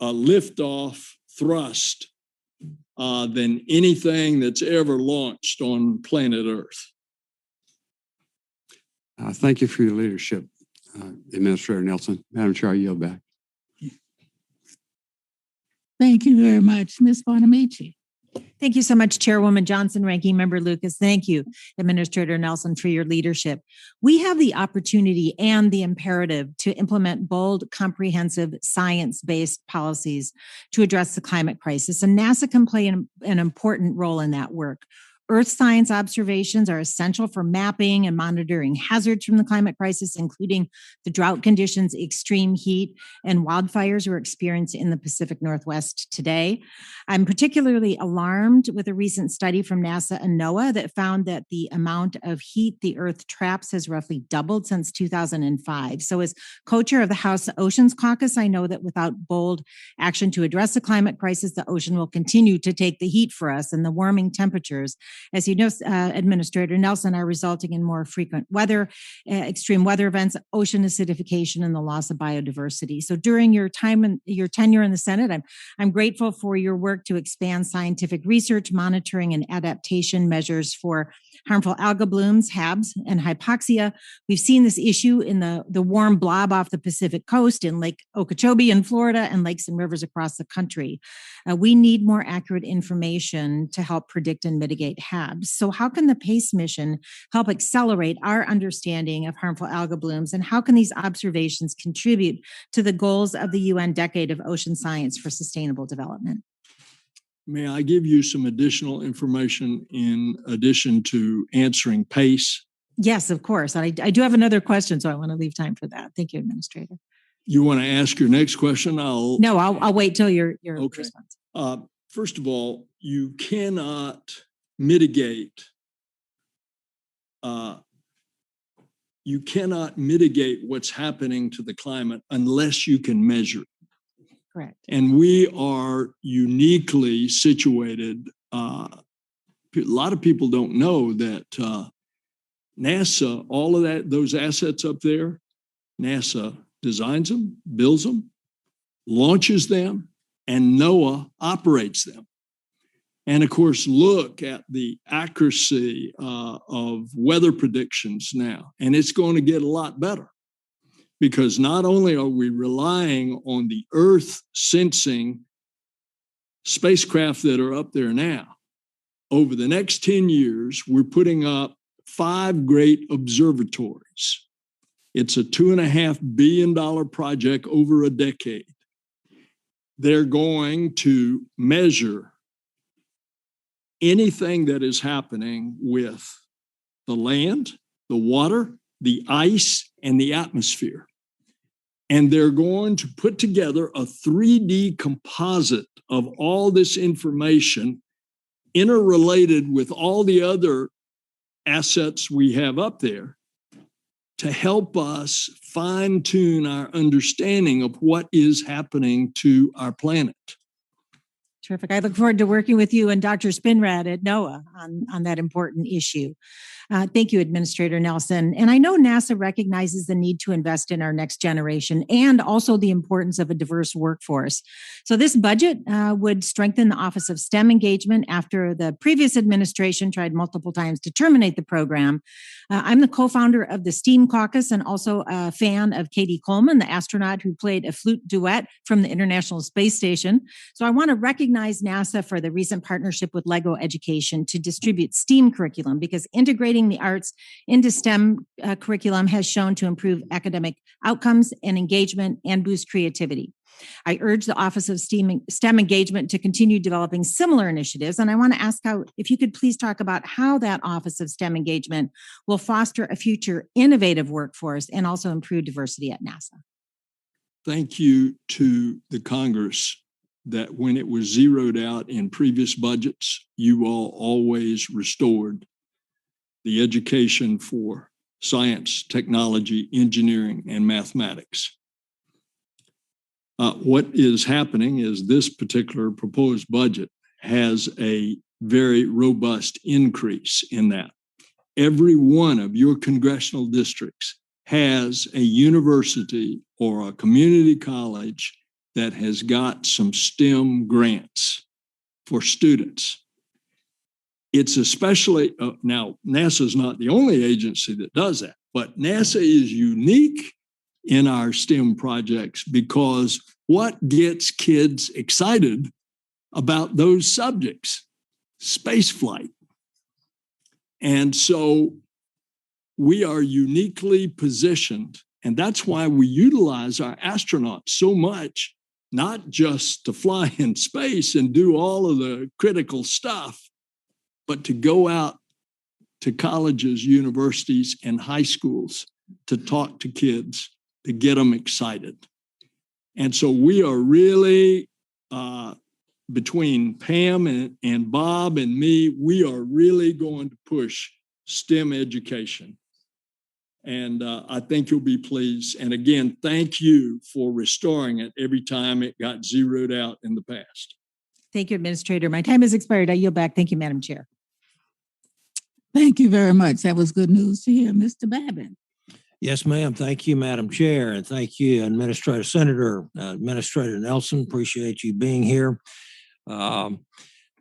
liftoff thrust than anything that's ever launched on planet Earth. Thank you for your leadership, Administrator Nelson. Madam Chair, I yield back. Thank you very much, Ms. Bonamici. Thank you so much, Chairwoman Johnson, Ranking Member Lucas. Thank you, Administrator Nelson, for your leadership. We have the opportunity and the imperative to implement bold, comprehensive, science-based policies to address the climate crisis, and NASA can play an important role in that work. Earth science observations are essential for mapping and monitoring hazards from the climate crisis, including the drought conditions, extreme heat, and wildfires we're experiencing in the Pacific Northwest today. I'm particularly alarmed with a recent study from NASA and NOAA that found that the amount of heat the Earth traps has roughly doubled since 2005. So as co-chair of the House Oceans Caucus, I know that without bold action to address the climate crisis, the ocean will continue to take the heat for us, and the warming temperatures, as you know, Administrator Nelson, are resulting in more frequent weather, extreme weather events, ocean acidification, and the loss of biodiversity. So during your time and your tenure in the Senate, I'm grateful for your work to expand scientific research, monitoring, and adaptation measures for harmful algal blooms, HABs, and hypoxia. We've seen this issue in the warm blob off the Pacific coast, in Lake Okeechobee in Florida, and lakes and rivers across the country. We need more accurate information to help predict and mitigate HABs. So how can the PACE mission help accelerate our understanding of harmful algal blooms, and how can these observations contribute to the goals of the UN Decade of Ocean Science for Sustainable Development? May I give you some additional information in addition to answering PACE? Yes, of course. I do have another question, so I want to leave time for that. Thank you, Administrator. You want to ask your next question? I'll wait till your okay. response. First of all, you cannot mitigate what's happening to the climate unless you can measure it. Correct. And we are uniquely situated. A lot of people don't know that NASA, all of those assets up there, NASA designs them, builds them, launches them, and NOAA operates them. And of course, look at the accuracy of weather predictions now. And it's going to get a lot better, because not only are we relying on the Earth sensing spacecraft that are up there now, over the next 10 years, we're putting up 5 great observatories. It's a $2.5 billion project over a decade. They're going to measure anything that is happening with the land, the water, the ice, and the atmosphere. And they're going to put together a 3D composite of all this information, interrelated with all the other assets we have up there, to help us fine-tune our understanding of what is happening to our planet. Terrific. I look forward to working with you and Dr. Spinrad at NOAA on that important issue. Thank you, Administrator Nelson. And I know NASA recognizes the need to invest in our next generation and also the importance of a diverse workforce. So this budget would strengthen the Office of STEM Engagement after the previous administration tried multiple times to terminate the program. I'm the co-founder of the STEAM Caucus and also a fan of Katie Coleman, the astronaut who played a flute duet from the International Space Station. So I want to recognize NASA for the recent partnership with LEGO Education to distribute STEAM curriculum, because integrating the arts into STEM curriculum has shown to improve academic outcomes and engagement and boost creativity. I urge the Office of STEM Engagement to continue developing similar initiatives. And I want to ask if you could please talk about how that Office of STEM Engagement will foster a future innovative workforce and also improve diversity at NASA. Thank you to the Congress that when it was zeroed out in previous budgets, you all always restored the education for science, technology, engineering, and mathematics. What is happening is this particular proposed budget has a very robust increase in that. Every one of your congressional districts has a university or a community college that has got some STEM grants for students. It's especially, now NASA is not the only agency that does that, but NASA is unique in our STEM projects, because what gets kids excited about those subjects? Space flight. And so we are uniquely positioned, and that's why we utilize our astronauts so much, not just to fly in space and do all of the critical stuff, but to go out to colleges, universities, and high schools to talk to kids, to get them excited. And so we are really, between Pam and Bob and me, we are really going to push STEM education. And I think you'll be pleased. And again, thank you for restoring it every time it got zeroed out in the past. Thank you, Administrator. My time has expired. I yield back. Thank you, Madam Chair. Thank you very much. That was good news to hear, Mr. Babin. Yes, ma'am. Thank you, Madam Chair, and thank you, Administrator Nelson. Appreciate you being here.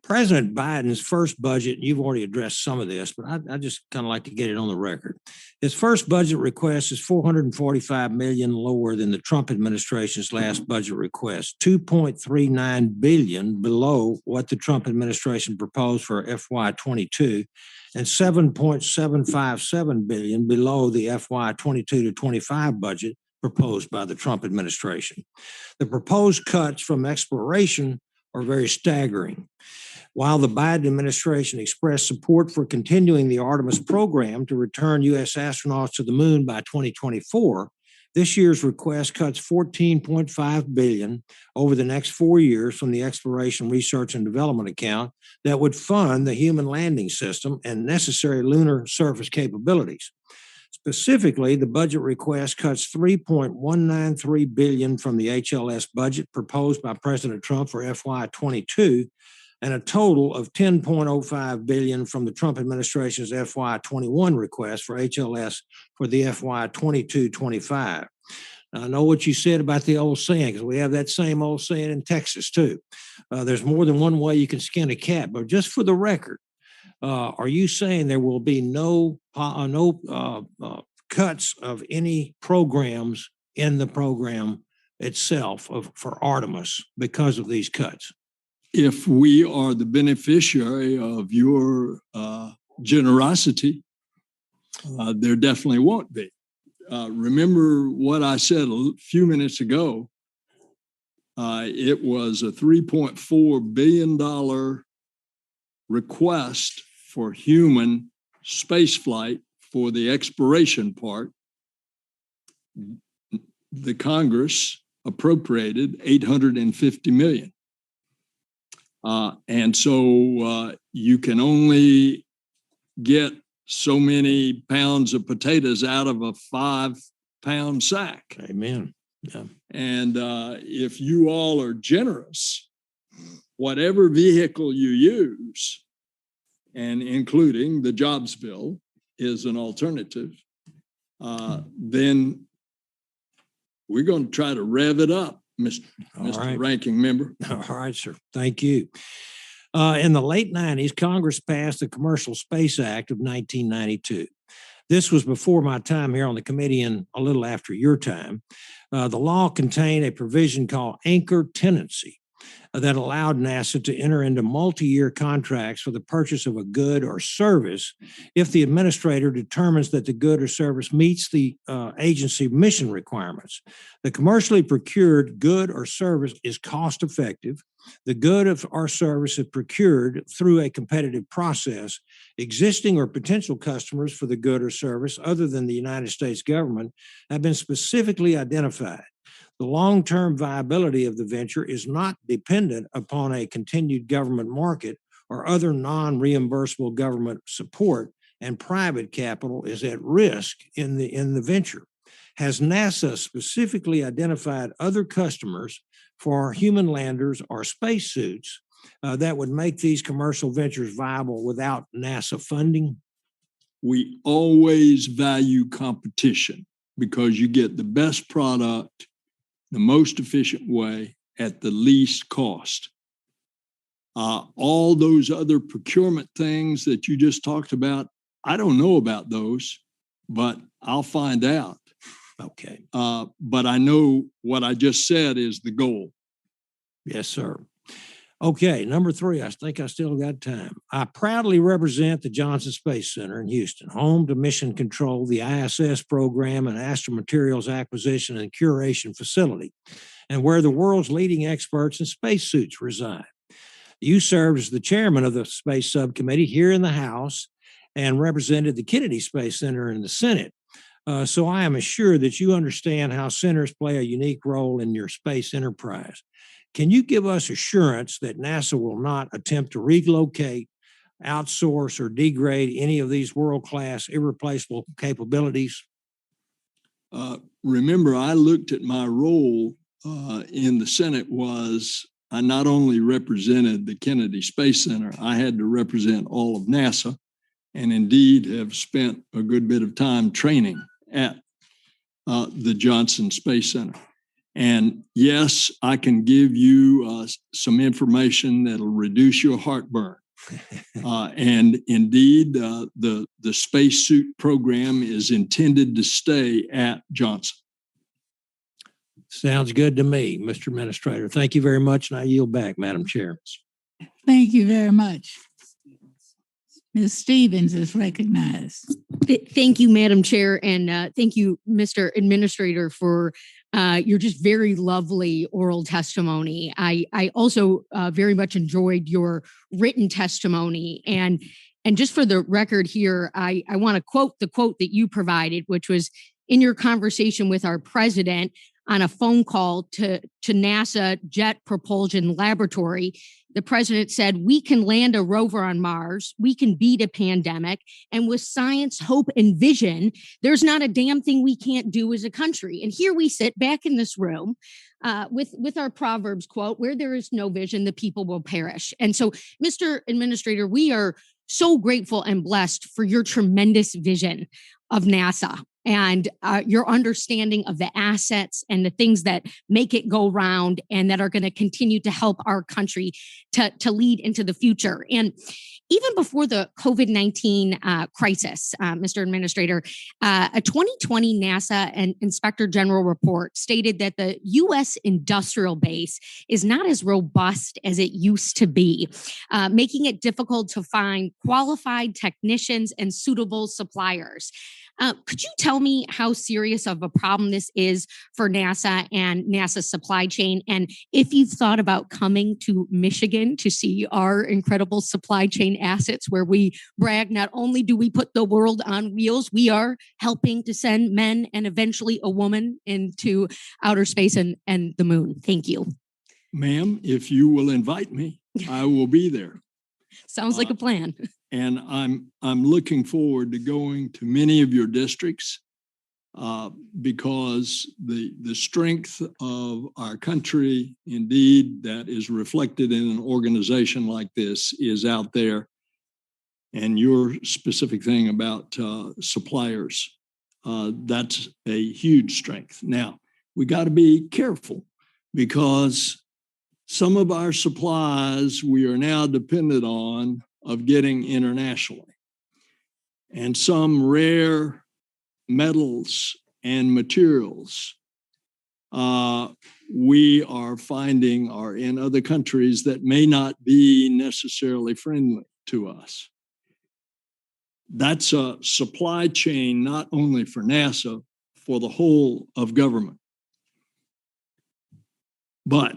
President Biden's first budget, you've already addressed some of this, but I just kind of like to get it on the record. His first budget request is $445 million lower than the Trump administration's last budget request, $2.39 billion below what the Trump administration proposed for FY22, and $7.757 billion below the FY22 to 25 budget proposed by the Trump administration. The proposed cuts from exploration are very staggering. While the Biden administration expressed support for continuing the Artemis program to return U.S. astronauts to the moon by 2024, this year's request cuts $14.5 billion over the next 4 years from the Exploration Research and Development account that would fund the human landing system and necessary lunar surface capabilities. Specifically, the budget request cuts $3.193 billion from the HLS budget proposed by President Trump for FY22, and a total of $10.05 billion from the Trump administration's FY21 request for HLS for the FY22-25. I know what you said about the old saying, because we have that same old saying in Texas too. There's more than one way you can skin a cat, but just for the record, are you saying there will be no cuts of any programs in the program itself for Artemis because of these cuts? If we are the beneficiary of your generosity, there definitely won't be. Remember what I said a few minutes ago. It was a $3.4 billion request for human spaceflight for the exploration part. The Congress appropriated $850 million. And so you can only get so many pounds of potatoes out of a 5-pound sack. Amen. Yeah. And if you all are generous, whatever vehicle you use, and including the jobs bill is an alternative, then we're going to try to rev it up, Mr. Right. Ranking Member. All right, sir. Thank you. In the late 90s, Congress passed the Commercial Space Act of 1992. This was before my time here on the committee and a little after your time. The law contained a provision called anchor tenancy that allowed NASA to enter into multi-year contracts for the purchase of a good or service if the administrator determines that the good or service meets the agency mission requirements. The commercially procured good or service is cost-effective. The good or service is procured through a competitive process. Existing or potential customers for the good or service other than the United States government have been specifically identified. The long-term viability of the venture is not dependent upon a continued government market or other non-reimbursable government support, and private capital is at risk in the venture. Has NASA specifically identified other customers for human landers or spacesuits that would make these commercial ventures viable without NASA funding? We always value competition because you get the best product the most efficient way at the least cost. All those other procurement things that you just talked about, I don't know about those, but I'll find out. Okay. But I know what I just said is the goal. Yes, sir. Okay, number 3, I think I still got time. I proudly represent the Johnson Space Center in Houston, home to Mission Control, the ISS program, and Astromaterials Acquisition and Curation Facility, and where the world's leading experts in spacesuits reside. You served as the chairman of the Space Subcommittee here in the House and represented the Kennedy Space Center in the Senate. So I am assured that you understand how centers play a unique role in your space enterprise. Can you give us assurance that NASA will not attempt to relocate, outsource, or degrade any of these world-class, irreplaceable capabilities? Remember, I looked at my role in the Senate was I not only represented the Kennedy Space Center, I had to represent all of NASA, and indeed have spent a good bit of time training at the Johnson Space Center. And yes, I can give you some information that'll reduce your heartburn. And indeed, the spacesuit program is intended to stay at Johnson. Sounds good to me, Mr. Administrator. Thank you very much, and I yield back, Madam Chair. Thank you very much. Ms. Stevens is recognized. Thank you, Madam Chair, and thank you, Mr. Administrator, for your just very lovely oral testimony. I also very much enjoyed your written testimony, and just for the record here, I want to quote the quote that you provided, which was in your conversation with our president on a phone call to NASA Jet Propulsion Laboratory. The president said, "We can land a rover on Mars. We can beat a pandemic. And with science, hope, and vision, there's not a damn thing we can't do as a country." And here we sit back in this room with our Proverbs quote, "Where there is no vision, the people will perish." And so, Mr. Administrator, we are so grateful and blessed for your tremendous vision of NASA. and your understanding of the assets and the things that make it go round and that are going to continue to help our country to lead into the future. And even before the COVID-19 crisis, Mr. Administrator, a 2020 NASA and Inspector General report stated that the U.S. industrial base is not as robust as it used to be, making it difficult to find qualified technicians and suitable suppliers. Could you tell me how serious of a problem this is for NASA and NASA's supply chain? And if you've thought about coming to Michigan to see our incredible supply chain assets, where we brag, not only do we put the world on wheels, we are helping to send men and eventually a woman into outer space and the moon. Thank you. Ma'am, if you will invite me, I will be there. Sounds like a plan. And I'm looking forward to going to many of your districts because the strength of our country, indeed, that is reflected in an organization like this is out there. And your specific thing about suppliers, that's a huge strength. Now, we got to be careful because some of our supplies we are now dependent on of getting internationally. And some rare metals and materials we are finding are in other countries that may not be necessarily friendly to us. That's a supply chain not only for NASA, for the whole of government. But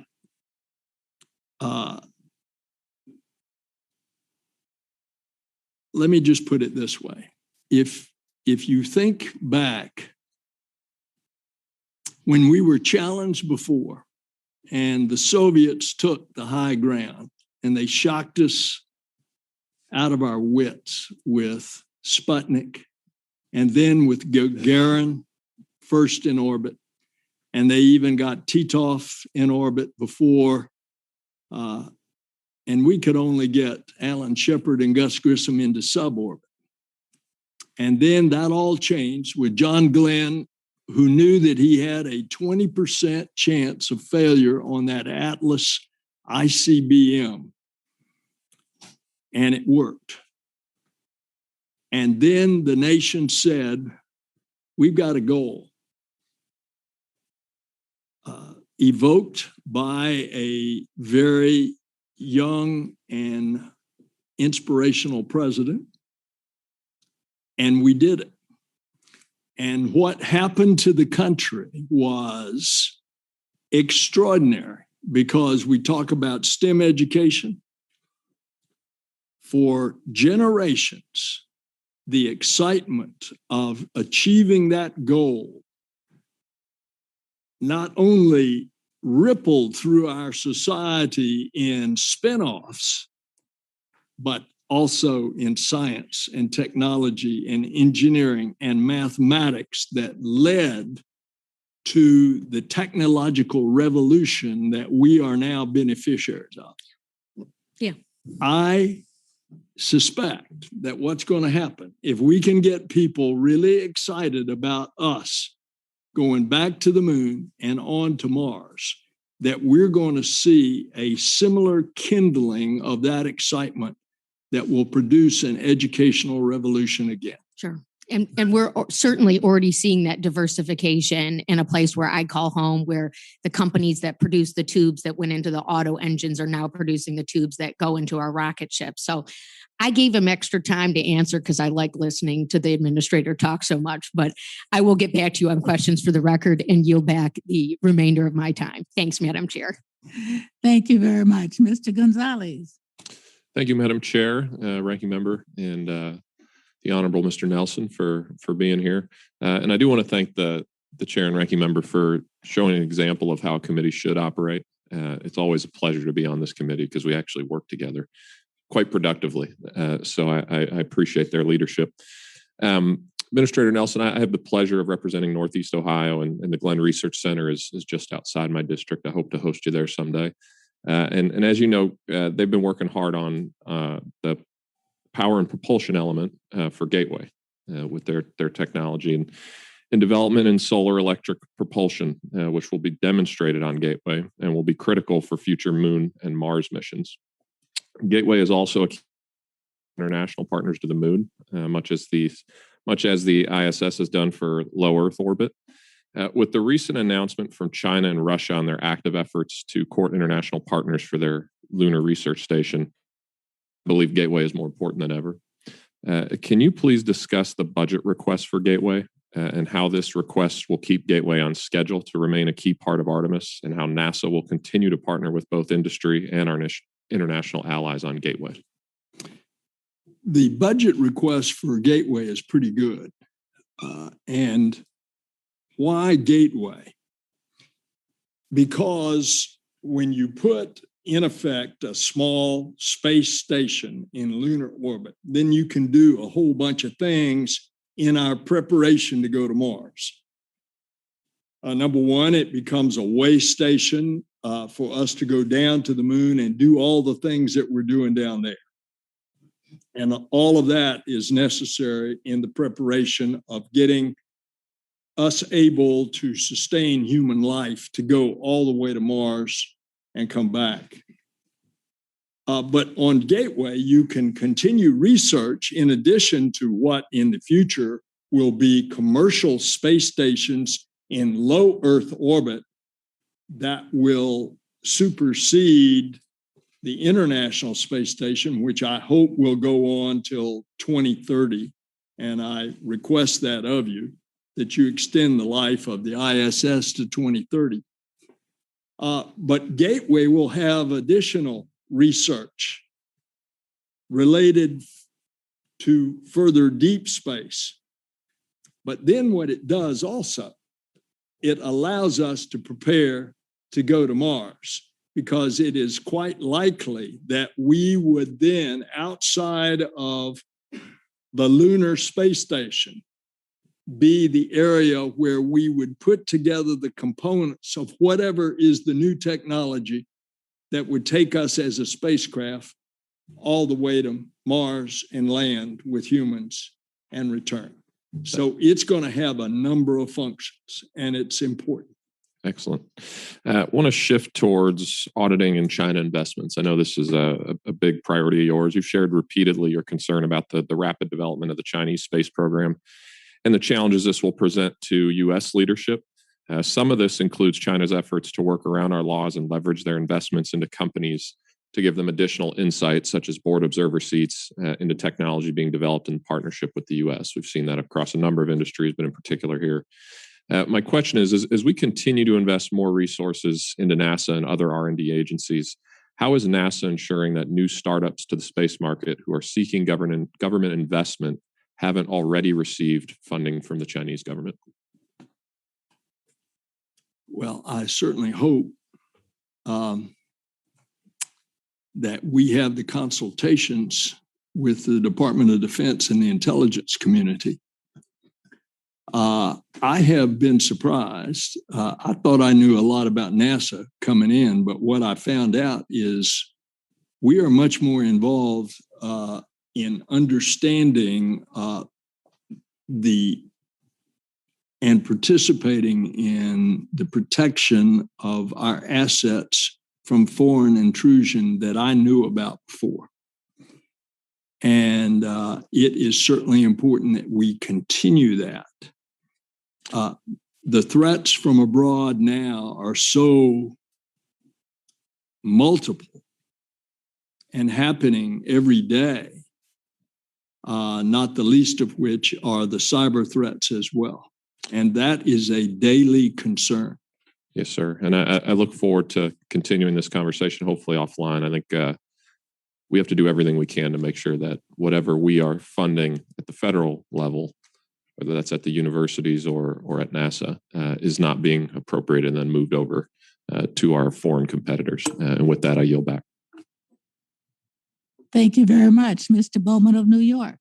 let me just put it this way. If you think back when we were challenged before and the Soviets took the high ground and they shocked us out of our wits with Sputnik and then with Gagarin first in orbit, and they even got Titov in orbit before, and we could only get Alan Shepard and Gus Grissom into suborbit. And then that all changed with John Glenn, who knew that he had a 20% chance of failure on that Atlas ICBM. And it worked. And then the nation said, we've got a goal. Evoked by a very young and inspirational president. And we did it. And what happened to the country was extraordinary because we talk about STEM education. For generations, the excitement of achieving that goal not only rippled through our society in spinoffs, but also in science and technology and engineering and mathematics that led to the technological revolution that we are now beneficiaries of. Yeah. I suspect that what's going to happen, if we can get people really excited about us going back to the moon and on to Mars, that we're going to see a similar kindling of that excitement that will produce an educational revolution again. Sure. And we're certainly already seeing that diversification in a place where I call home, where the companies that produce the tubes that went into the auto engines are now producing the tubes that go into our rocket ships. So I gave him extra time to answer because I like listening to the administrator talk so much, but I will get back to you on questions for the record and yield back the remainder of my time. Thanks, Madam Chair. Thank you very much. Mr. Gonzalez. Thank you, Madam Chair, Ranking Member, and the Honorable Mr. Nelson for being here. And I do want to thank the Chair and Ranking Member for showing an example of how a committee should operate. It's always a pleasure to be on this committee because we actually work together quite productively. So I appreciate their leadership. Administrator Nelson, I have the pleasure of representing Northeast Ohio, and the Glenn Research Center is just outside my district. I hope to host you there someday. And as you know, they've been working hard on the power and propulsion element for Gateway with their technology. in development in solar electric propulsion, which will be demonstrated on Gateway and will be critical for future Moon and Mars missions. Gateway is also a key international partners to the Moon, much as the ISS has done for low Earth orbit. With the recent announcement from China and Russia on their active efforts to court international partners for their lunar research station, I believe Gateway is more important than ever. Can you please discuss the budget request for Gateway and how this request will keep Gateway on schedule to remain a key part of Artemis, and how NASA will continue to partner with both industry and our international allies on Gateway? The budget request for Gateway is pretty good. And why Gateway? Because when you put, in effect, a small space station in lunar orbit, then you can do a whole bunch of things in our preparation to go to Mars. Number one, it becomes a way station for us to go down to the Moon and do all the things that we're doing down there. And all of that is necessary in the preparation of getting us able to sustain human life to go all the way to Mars and come back. But on Gateway, you can continue research in addition to what in the future will be commercial space stations in low Earth orbit that will supersede the International Space Station, which I hope will go on till 2030. And I request that of you, that you extend the life of the ISS to 2030. But Gateway will have additional research related to further deep space. But then what it does also, it allows us to prepare to go to Mars, because it is quite likely that we would then, outside of the lunar space station, be the area where we would put together the components of whatever is the new technology that would take us as a spacecraft all the way to Mars and land with humans and return. So it's going to have a number of functions, and it's important. Excellent. I want to shift towards auditing and China investments. I know this is a big priority of yours. You've shared repeatedly your concern about the rapid development of the Chinese space program and the challenges this will present to U.S. leadership. Some of this includes China's efforts to work around our laws and leverage their investments into companies to give them additional insights, such as board observer seats, into technology being developed in partnership with the U.S. We've seen that across a number of industries, but in particular here. My question is, as we continue to invest more resources into NASA and other R&D agencies, how is NASA ensuring that new startups to the space market who are seeking government investment haven't already received funding from the Chinese government? Well, I certainly hope that we have the consultations with the Department of Defense and the intelligence community. I have been surprised. I thought I knew a lot about NASA coming in, but what I found out is we are much more involved in understanding and participating in the protection of our assets from foreign intrusion that I knew about before. And it is certainly important that we continue that. The threats from abroad now are so multiple and happening every day, not the least of which are the cyber threats as well. And that is a daily concern. Yes, sir. And I look forward to continuing this conversation, hopefully offline. I think we have to do everything we can to make sure that whatever we are funding at the federal level, whether that's at the universities or at NASA, is not being appropriated and then moved over to our foreign competitors. And with that, I yield back. Thank you very much, Mr. Bowman of New York.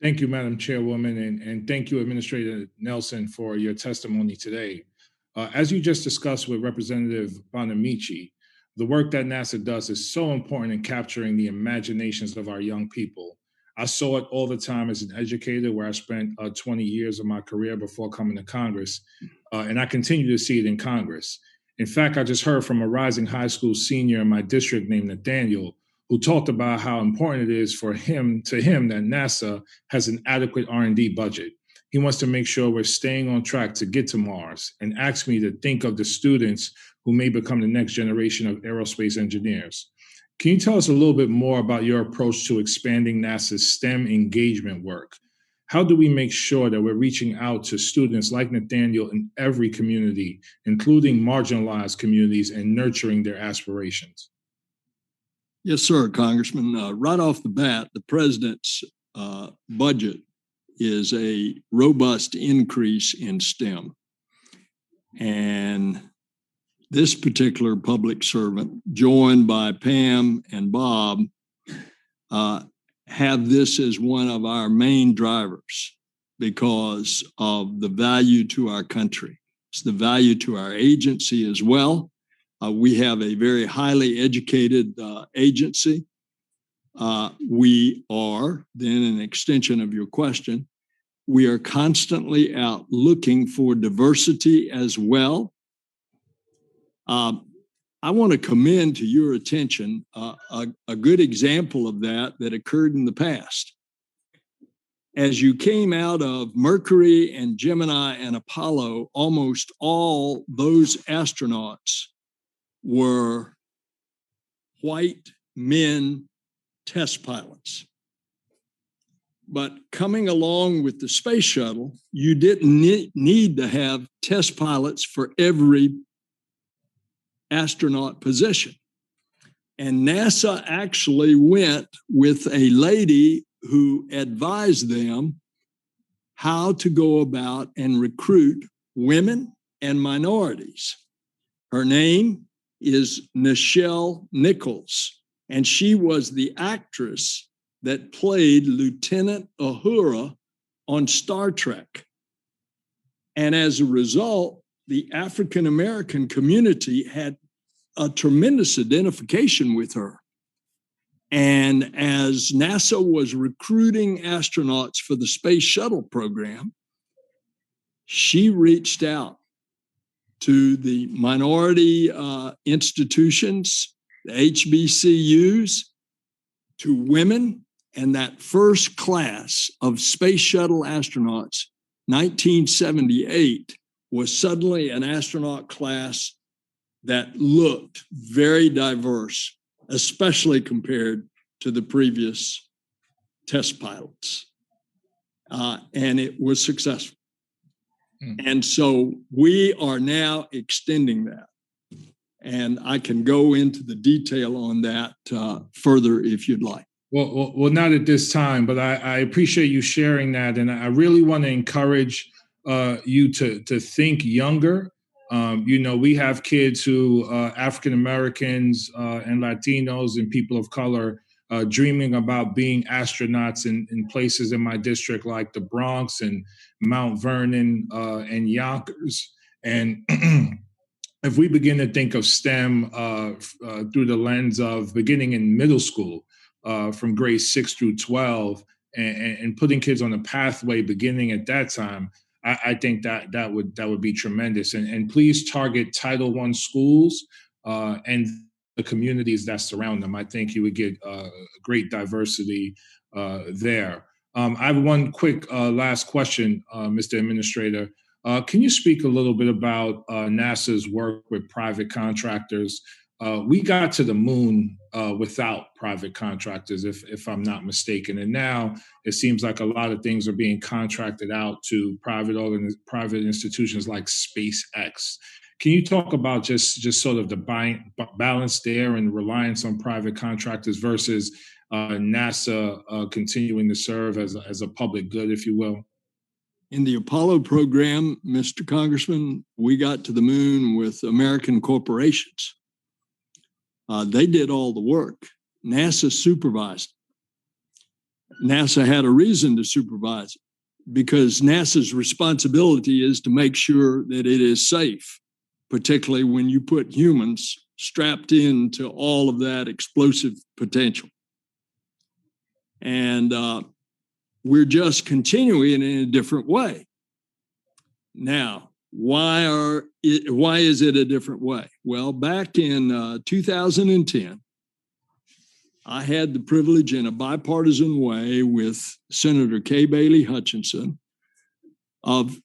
Thank you, Madam Chairwoman, and thank you, Administrator Nelson, for your testimony today. As you just discussed with Representative Bonamici, the work that NASA does is so important in capturing the imaginations of our young people. I saw it all the time as an educator, where I spent 20 years of my career before coming to Congress. And I continue to see it in Congress. In fact, I just heard from a rising high school senior in my district named Nathaniel, who talked about how important it is for him that NASA has an adequate R&D budget. He wants to make sure we're staying on track to get to Mars, and asked me to think of the students who may become the next generation of aerospace engineers. Can you tell us a little bit more about your approach to expanding NASA's STEM engagement work? How do we make sure that we're reaching out to students like Nathaniel in every community, including marginalized communities, and nurturing their aspirations? Yes, sir, Congressman. Right off the bat, the president's budget is a robust increase in STEM. And this particular public servant, joined by Pam and Bob, have this as one of our main drivers because of the value to our country. It's the value to our agency as well. We have a very highly educated agency. We are, then an extension of your question, we are constantly out looking for diversity as well. I want to commend to your attention a good example of that occurred in the past. As you came out of Mercury and Gemini and Apollo, almost all those astronauts were white men test pilots. But coming along with the space shuttle, you didn't need to have test pilots for every astronaut position. And NASA actually went with a lady who advised them how to go about and recruit women and minorities. Her name is Nichelle Nichols, and she was the actress that played Lieutenant Uhura on Star Trek. And as a result, the African American community had a tremendous identification with her. And as NASA was recruiting astronauts for the space shuttle program, she reached out to the minority institutions, the HBCUs, to women, and that first class of space shuttle astronauts, 1978, was suddenly an astronaut class that looked very diverse, especially compared to the previous test pilots. And it was successful. And so we are now extending that. And I can go into the detail on that further if you'd like. Well, not at this time, but I appreciate you sharing that. And I really want to encourage you to think younger. We have kids who, African Americans and Latinos and people of color, dreaming about being astronauts in places in my district like the Bronx and Mount Vernon and Yonkers. And if we begin to think of STEM through the lens of beginning in middle school, from grades 6 through 12, and putting kids on a pathway beginning at that time, I think that would be tremendous. And please target Title I schools and the communities that surround them. I think you would get great diversity there. I have one quick last question, Mr. Administrator. Can you speak a little bit about NASA's work with private contractors? We got to the moon without private contractors, if I'm not mistaken. And now it seems like a lot of things are being contracted out to private institutions like SpaceX. Can you talk about just sort of the balance there and reliance on private contractors versus NASA continuing to serve as a public good, if you will? In the Apollo program, Mr. Congressman, we got to the moon with American corporations. They did all the work. NASA supervised. NASA had a reason to supervise it because NASA's responsibility is to make sure that it is safe, particularly when you put humans strapped into all of that explosive potential. And we're just continuing in a different way. Now, why is it a different way? Well, back in 2010, I had the privilege in a bipartisan way with Senator Kay Bailey Hutchinson of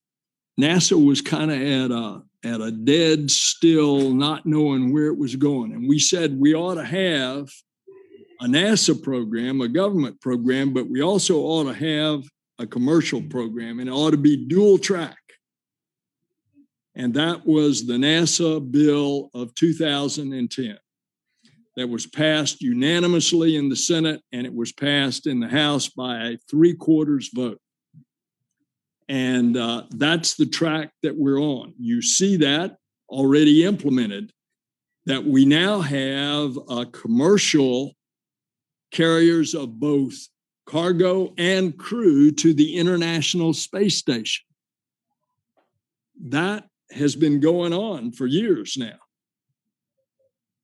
NASA was kind of at a dead still, not knowing where it was going. And we said we ought to have a NASA program, a government program, but we also ought to have a commercial program, and it ought to be dual track. And that was the NASA bill of 2010 that was passed unanimously in the Senate, and it was passed in the House by a 3/4 vote. And that's the track that we're on. You see that already implemented, that we now have commercial carriers of both cargo and crew to the International Space Station. That has been going on for years now.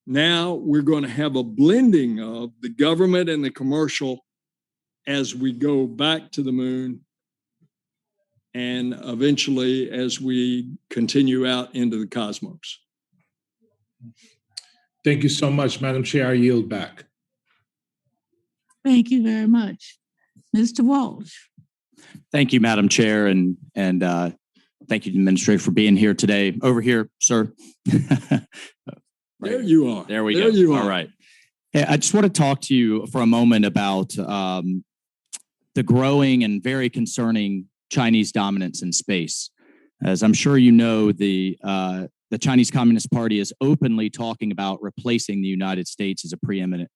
Now we're going to have a blending of the government and the commercial as we go back to the moon and eventually as we continue out into the cosmos. Thank you so much, Madam Chair. I yield back. Thank you very much. Mr. Walsh. Thank you, Madam Chair, and thank you, Administrator, for being here today. Over here, sir. There you are. There we go. You are. All right. Hey, I just want to talk to you for a moment about the growing and very concerning Chinese dominance in space. As I'm sure you know, the Chinese Communist Party is openly talking about replacing the United States as a preeminent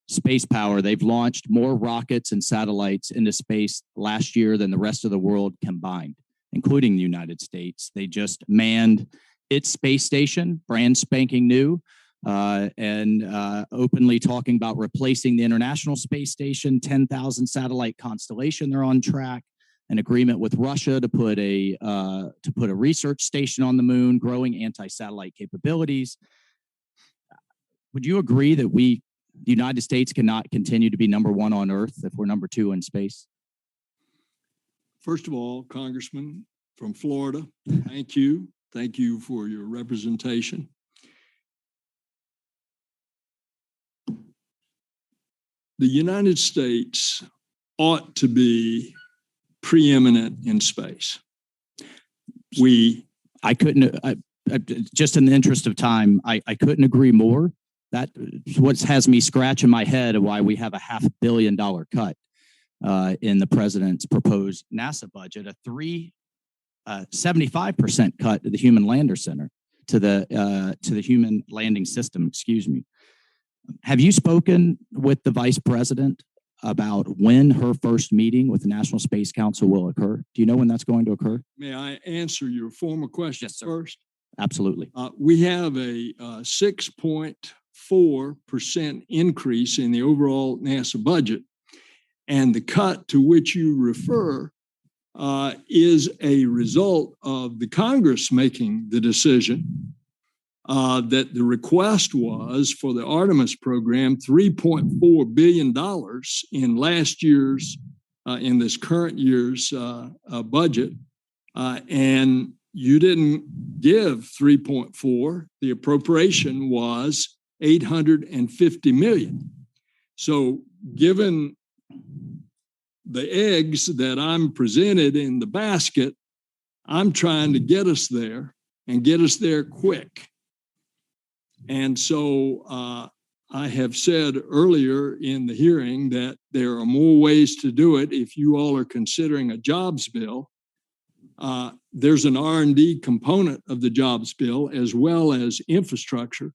space power. They've launched more rockets and satellites into space last year than the rest of the world combined, including the United States. They just manned its space station, brand spanking new, and openly talking about replacing the International Space Station, 10,000 satellite constellation. They're on track. An agreement with Russia to put a research station on the moon, growing anti-satellite capabilities. Would you agree that the United States cannot continue to be number one on Earth if we're number two in space? First of all, Congressman from Florida, thank you. Thank you for your representation. The United States ought to be preeminent in space. Just in the interest of time, I couldn't agree more. That's what has me scratching my head of why we have a $500 million cut in the president's proposed NASA budget, a 75% cut to the Human Lander Center, to the Human Landing System, excuse me. Have you spoken with the Vice President about when her first meeting with the National Space Council will occur? Do you know when that's going to occur? May I answer your former question first? Absolutely. We have a 6.4% increase in the overall NASA budget, and the cut to which you refer is a result of the Congress making the decision that the request was for the Artemis program $3.4 billion in last year's, in this current year's budget. And you didn't give 3.4. The appropriation was 850 million. So given the eggs that I'm presented in the basket, I'm trying to get us there and get us there quick. And so I have said earlier in the hearing that there are more ways to do it. If you all are considering a jobs bill, there's an R&D component of the jobs bill as well as infrastructure.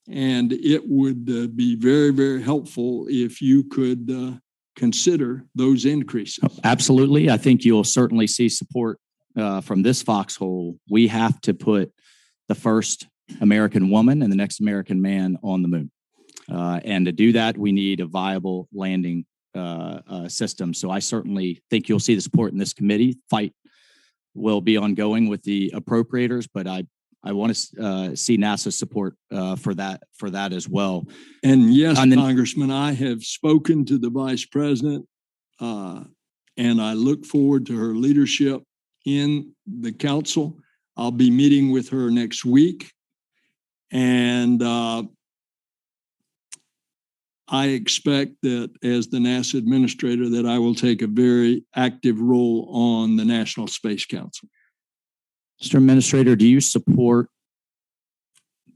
And it would be very, very helpful if you could consider those increases. Absolutely. I think you'll certainly see support from this foxhole. We have to put the first American woman and the next American man on the moon. And to do that, we need a viable landing system. So I certainly think you'll see the support in this committee. Fight will be ongoing with the appropriators, but I want to see NASA support for that as well. And yes, Congressman, I have spoken to the Vice President and I look forward to her leadership in the council. I'll be meeting with her next week, and I expect that as the NASA administrator that I will take a very active role on the National Space Council. Mr. Administrator, do you support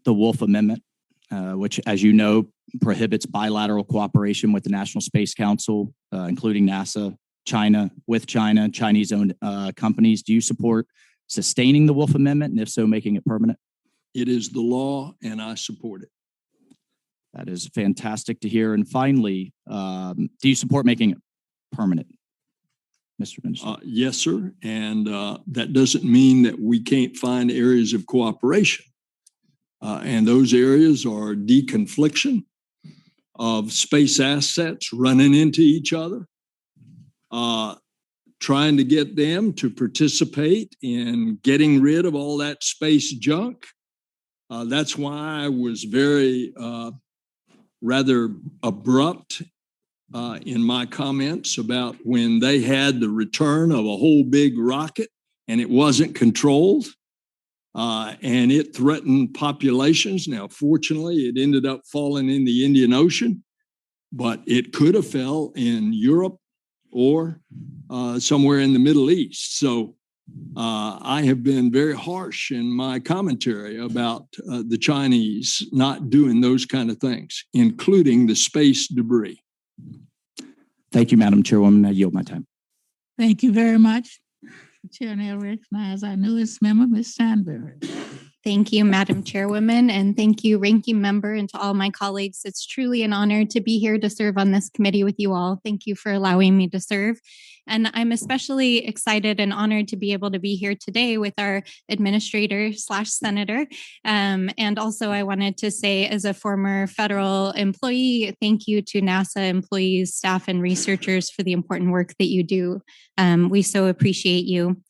the Wolf Amendment, which, as you know, prohibits bilateral cooperation with the National Space Council, including NASA, China, with China, Chinese-owned companies? Do you support sustaining the Wolf Amendment, and if so, making it permanent? It is the law, and I support it. That is fantastic to hear. And finally, do you support making it permanent, Mr. Minister? Yes, sir. And that doesn't mean that we can't find areas of cooperation. And those areas are deconfliction of space assets running into each other, trying to get them to participate in getting rid of all that space junk. That's why I was very rather abrupt in my comments about when they had the return of a whole big rocket and it wasn't controlled and it threatened populations. Now, fortunately, it ended up falling in the Indian Ocean, but it could have fell in Europe or somewhere in the Middle East. So I have been very harsh in my commentary about the Chinese not doing those kind of things, including the space debris. Thank you, Madam Chairwoman. I yield my time. Thank you very much. The chair now recognizes our newest member, Ms. Sandberg. Thank you, Madam Chairwoman, and thank you, Ranking Member, and to all my colleagues. It's truly an honor to be here to serve on this committee with you all. Thank you for allowing me to serve. And I'm especially excited and honored to be able to be here today with our administrator/senator. And also, I wanted to say, as a former federal employee, thank you to NASA employees, staff, and researchers for the important work that you do. We so appreciate you.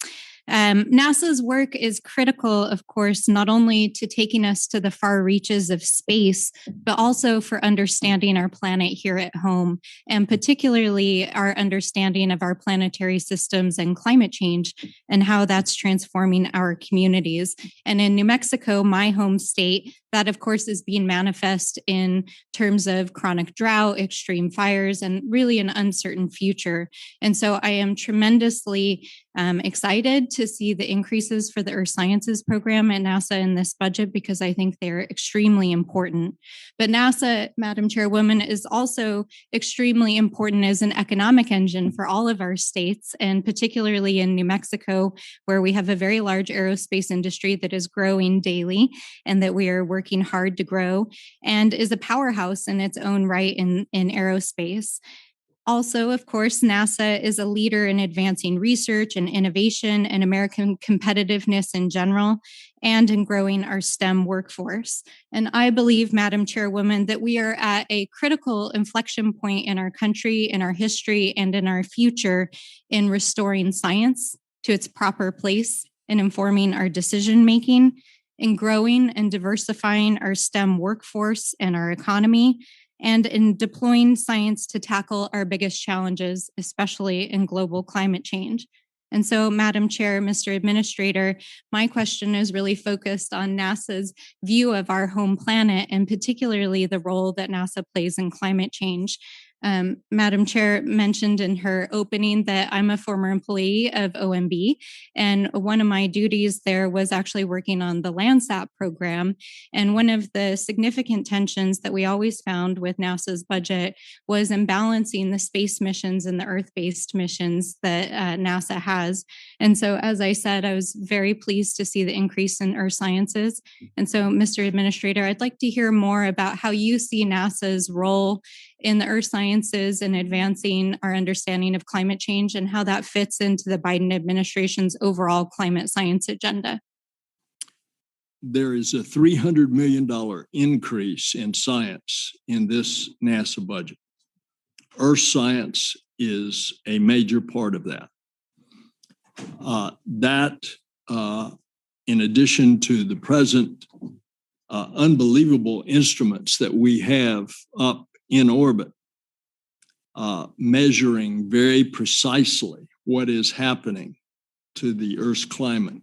NASA's work is critical, of course, not only to taking us to the far reaches of space, but also for understanding our planet here at home, and particularly our understanding of our planetary systems and climate change and how that's transforming our communities. And in New Mexico, my home state, that, of course, is being manifest in terms of chronic drought, extreme fires, and really an uncertain future. And so I am tremendously excited to see the increases for the Earth Sciences program at NASA in this budget, because I think they're extremely important. But NASA, Madam Chairwoman, is also extremely important as an economic engine for all of our states, and particularly in New Mexico, where we have a very large aerospace industry that is growing daily and that we are working hard to grow, and is a powerhouse in its own right in aerospace. Also, of course, NASA is a leader in advancing research and innovation and American competitiveness in general, and in growing our STEM workforce. And I believe, Madam Chairwoman, that we are at a critical inflection point in our country, in our history, and in our future in restoring science to its proper place, in informing our decision-making, in growing and diversifying our STEM workforce and our economy, and in deploying science to tackle our biggest challenges, especially in global climate change. And so, Madam Chair, Mr. Administrator, my question is really focused on NASA's view of our home planet, and particularly the role that NASA plays in climate change. Madam Chair mentioned in her opening that I'm a former employee of OMB, and one of my duties there was actually working on the Landsat program. And one of the significant tensions that we always found with NASA's budget was in balancing the space missions and the Earth-based missions that NASA has. And so, as I said, I was very pleased to see the increase in Earth Sciences. And so, Mr. Administrator, I'd like to hear more about how you see NASA's role in the Earth Sciences and advancing our understanding of climate change, and how that fits into the Biden administration's overall climate science agenda. There is a $300 million increase in science in this NASA budget. Earth science is a major part of that. In addition to the present unbelievable instruments that we have up in orbit, measuring very precisely what is happening to the Earth's climate.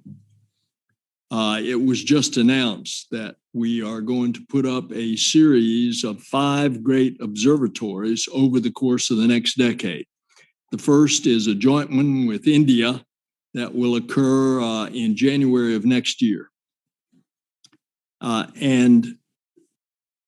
It was just announced that we are going to put up a series of 5 great observatories over the course of the next decade. The first is a joint one with India that will occur in January of next year. And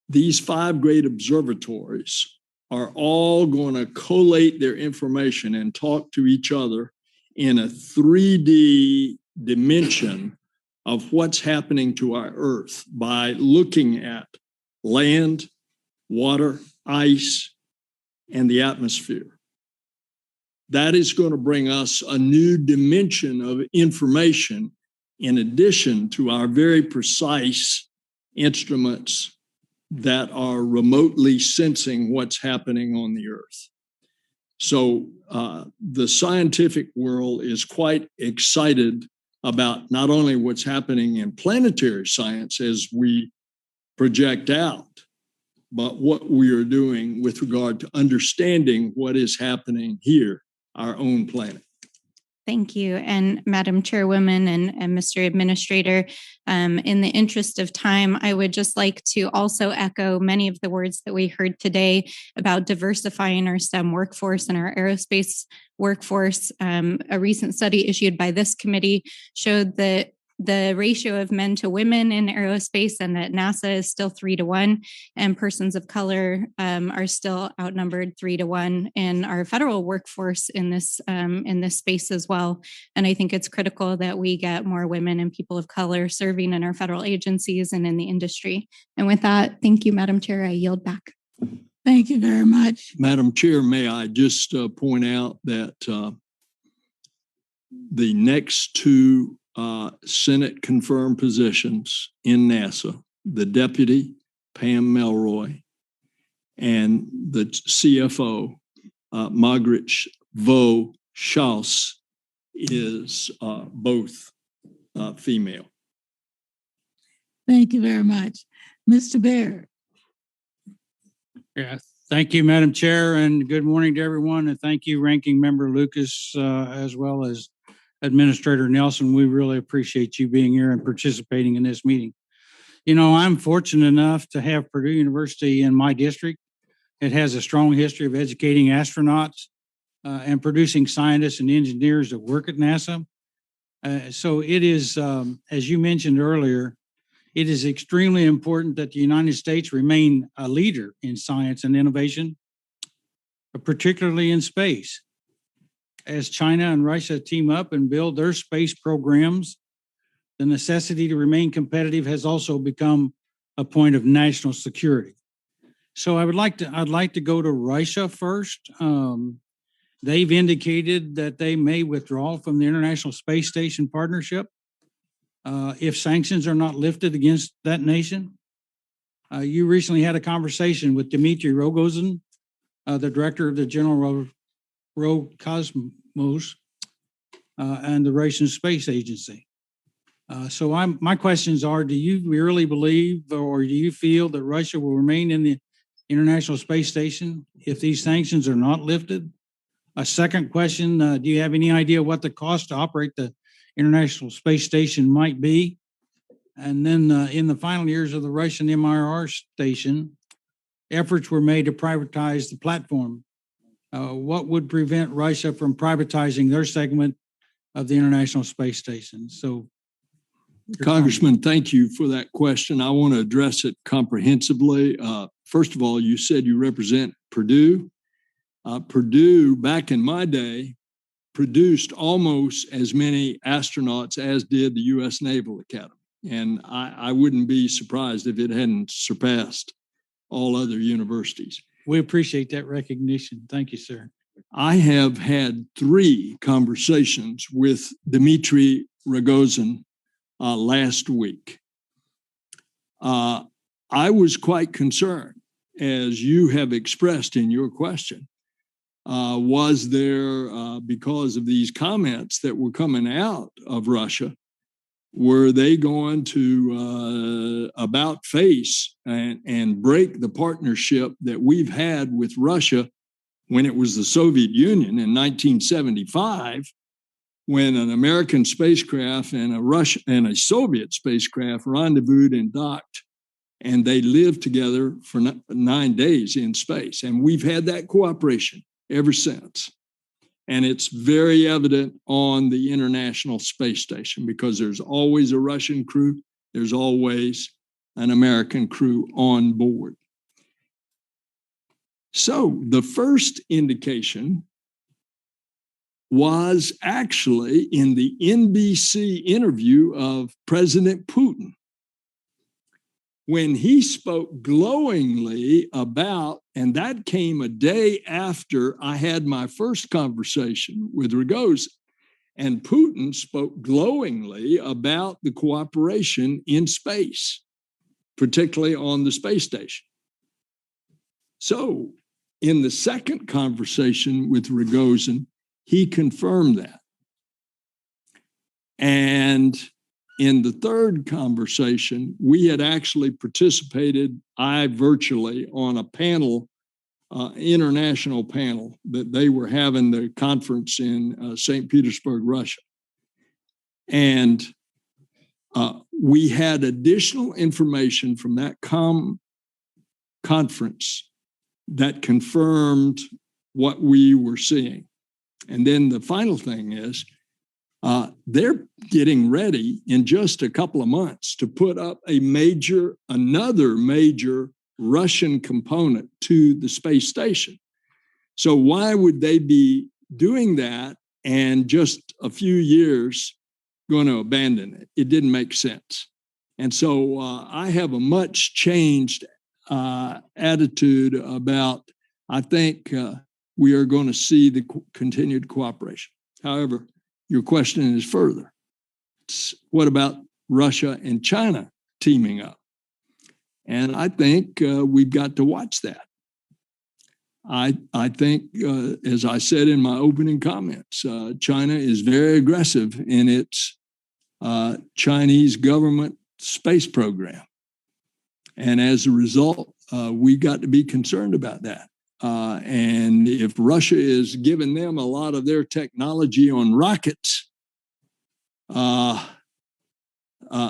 these 5 great observatories are all going to collate their information and talk to each other in a 3D dimension of what's happening to our Earth by looking at land, water, ice, and the atmosphere. That is going to bring us a new dimension of information in addition to our very precise instruments that are remotely sensing what's happening on the Earth. So the scientific world is quite excited about not only what's happening in planetary science as we project out, but what we are doing with regard to understanding what is happening here, our own planet. Thank you. And Madam Chairwoman and Mr. Administrator, in the interest of time, I would just like to also echo many of the words that we heard today about diversifying our STEM workforce and our aerospace workforce. A recent study issued by this committee showed that the ratio of men to women in aerospace and that NASA is still 3-1, and persons of color are still outnumbered 3-1 in our federal workforce in this space as well. And I think it's critical that we get more women and people of color serving in our federal agencies and in the industry. And with that, thank you, Madam Chair. I yield back. Thank you very much. Madam Chair, may I just point out that the next 2 Senate confirmed positions in NASA, the deputy, Pam Melroy, and the CFO, Margaret Vo Schaus, is both female. Thank you very much. Mr. Baird. Yeah, thank you, Madam Chair, and good morning to everyone. And thank you, Ranking Member Lucas, as well as Administrator Nelson. We really appreciate you being here and participating in this meeting. You know, I'm fortunate enough to have Purdue University in my district. It has a strong history of educating astronauts and producing scientists and engineers that work at NASA. So it is, as you mentioned earlier, it is extremely important that the United States remain a leader in science and innovation, particularly in space. As China and Russia team up and build their space programs, the necessity to remain competitive has also become a point of national security. So I'd like to go to Russia first. They've indicated that they may withdraw from the International Space Station partnership if sanctions are not lifted against that nation. You recently had a conversation with Dmitry Rogozin, the director of the General Roscosmos and the Russian Space Agency. So my questions are, do you really believe or do you feel that Russia will remain in the International Space Station if these sanctions are not lifted? A second question, do you have any idea what the cost to operate the International Space Station might be? And then in the final years of the Russian MIR station, efforts were made to privatize the platform. What would prevent Russia from privatizing their segment of the International Space Station? So, Congressman, thank you for that question. I want to address it comprehensively. First of all, you said you represent Purdue. Purdue, back in my day, produced almost as many astronauts as did the U.S. Naval Academy. And I wouldn't be surprised if it hadn't surpassed all other universities. We appreciate that recognition. Thank you, sir. I have had 3 conversations with Dmitry Rogozin last week. I was quite concerned, as you have expressed in your question. Was there, because of these comments that were coming out of Russia, were they going to about face and break the partnership that we've had with Russia when it was the Soviet Union in 1975, when an American spacecraft and a Soviet spacecraft rendezvoused and docked, and they lived together for 9 days in space. And we've had that cooperation ever since. And it's very evident on the International Space Station because there's always a Russian crew, there's always an American crew on board. So the first indication was actually in the NBC interview of President Putin, when he spoke glowingly about, and that came a day after I had my first conversation with Rogozin, and Putin spoke glowingly about the cooperation in space, particularly on the space station. So in the second conversation with Rogozin, he confirmed that. And in the third conversation, we had actually participated, virtually, on a panel, international panel, that they were having the conference in St. Petersburg, Russia. And we had additional information from that conference that confirmed what we were seeing. And then the final thing is, they're getting ready in just a couple of months to put up another major Russian component to the space station. So why would they be doing that and just a few years going to abandon it? It didn't make sense. And so I have a much changed attitude about, I think we are going to see the continued cooperation. However, your question is further. What about Russia and China teaming up? And I think we've got to watch that. I think, as I said in my opening comments, China is very aggressive in its Chinese government space program. And as a result, we've got to be concerned about that. And if Russia is giving them a lot of their technology on rockets,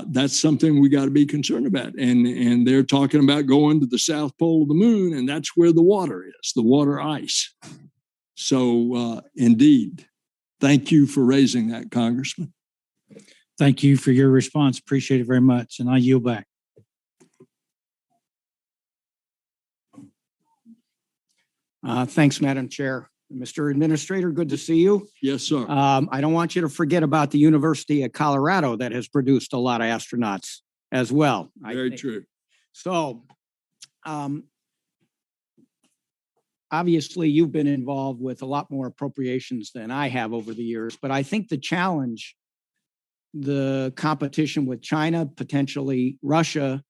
that's something we got to be concerned about. And they're talking about going to the South Pole of the moon, and that's where the water is, the water ice. So indeed, thank you for raising that, Congressman. Thank you for your response. Appreciate it very much. And I yield back. Thanks, Madam Chair. Mr. Administrator, good to see you. Yes, sir. I don't want you to forget about the University of Colorado that has produced a lot of astronauts as well. Very true. So, obviously, you've been involved with a lot more appropriations than I have over the years, but I think the challenge, the competition with China, potentially Russia,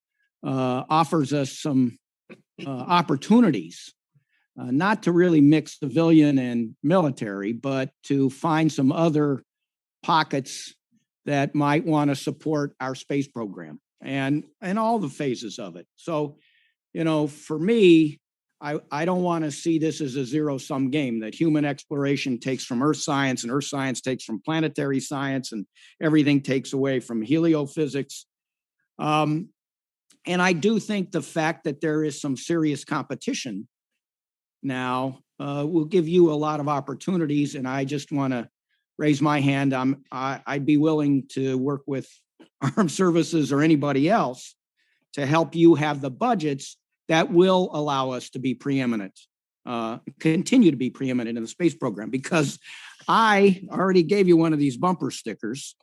offers us some opportunities. Not to really mix civilian and military, but to find some other pockets that might want to support our space program and all the phases of it. So, for me, I don't want to see this as a zero-sum game, that human exploration takes from Earth science and Earth science takes from planetary science and everything takes away from heliophysics. And I do think the fact that there is some serious competition now will give you a lot of opportunities, and I just want to raise my hand. I'd be willing to work with armed services or anybody else to help you have the budgets that will allow us to be preeminent, continue to be preeminent in the space program, because I already gave you one of these bumper stickers,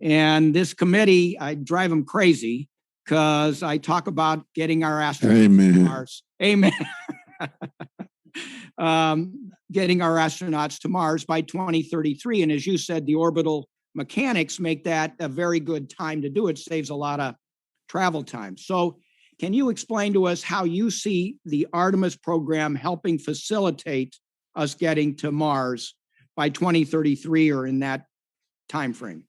and this committee, I drive them crazy because I talk about getting our astronauts to Mars. Amen. Getting our astronauts to Mars by 2033. And as you said, the orbital mechanics make that a very good time to do it. Saves a lot of travel time. So can you explain to us how you see the Artemis program helping facilitate us getting to Mars by 2033 or in that time frame?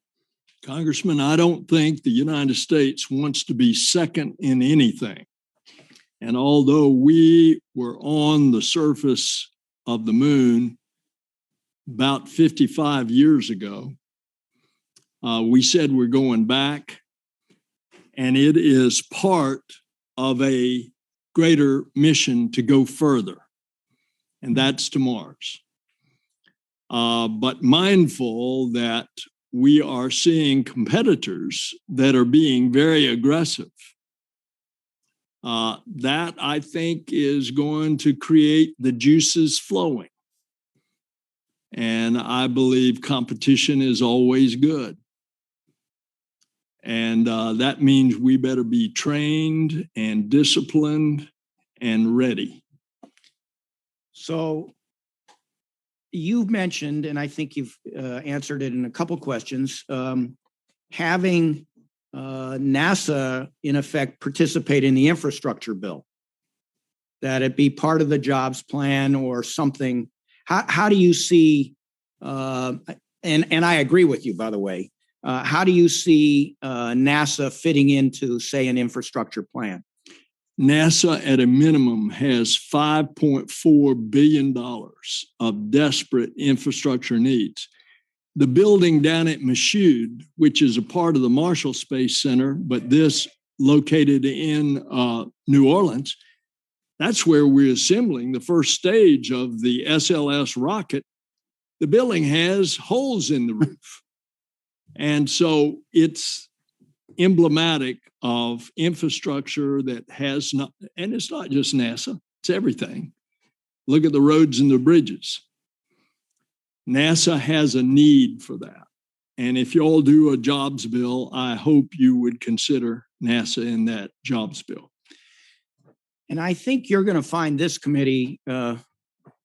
Congressman, I don't think the United States wants to be second in anything. And although we were on the surface of the moon about 55 years ago. We said we're going back, and it is part of a greater mission to go further, and that's to Mars. But mindful that we are seeing competitors that are being very aggressive. That, I think, is going to create the juices flowing. And I believe competition is always good. And that means we better be trained and disciplined and ready. So you've mentioned, and I think you've answered it in a couple questions, having NASA, in effect, participate in the infrastructure bill, that it be part of the jobs plan or something. How do you see, and I agree with you, by the way, how do you see NASA fitting into, say, an infrastructure plan? NASA, at a minimum, has $5.4 billion of desperate infrastructure needs. The building down at Michoud, which is a part of the Marshall Space Center, but this located in New Orleans, that's where we're assembling the first stage of the SLS rocket. The building has holes in the roof. And so it's emblematic of infrastructure that has not, and it's not just NASA, it's everything. Look at the roads and the bridges. NASA has a need for that. And if you all do a jobs bill, I hope you would consider NASA in that jobs bill. And I think you're going to find this committee,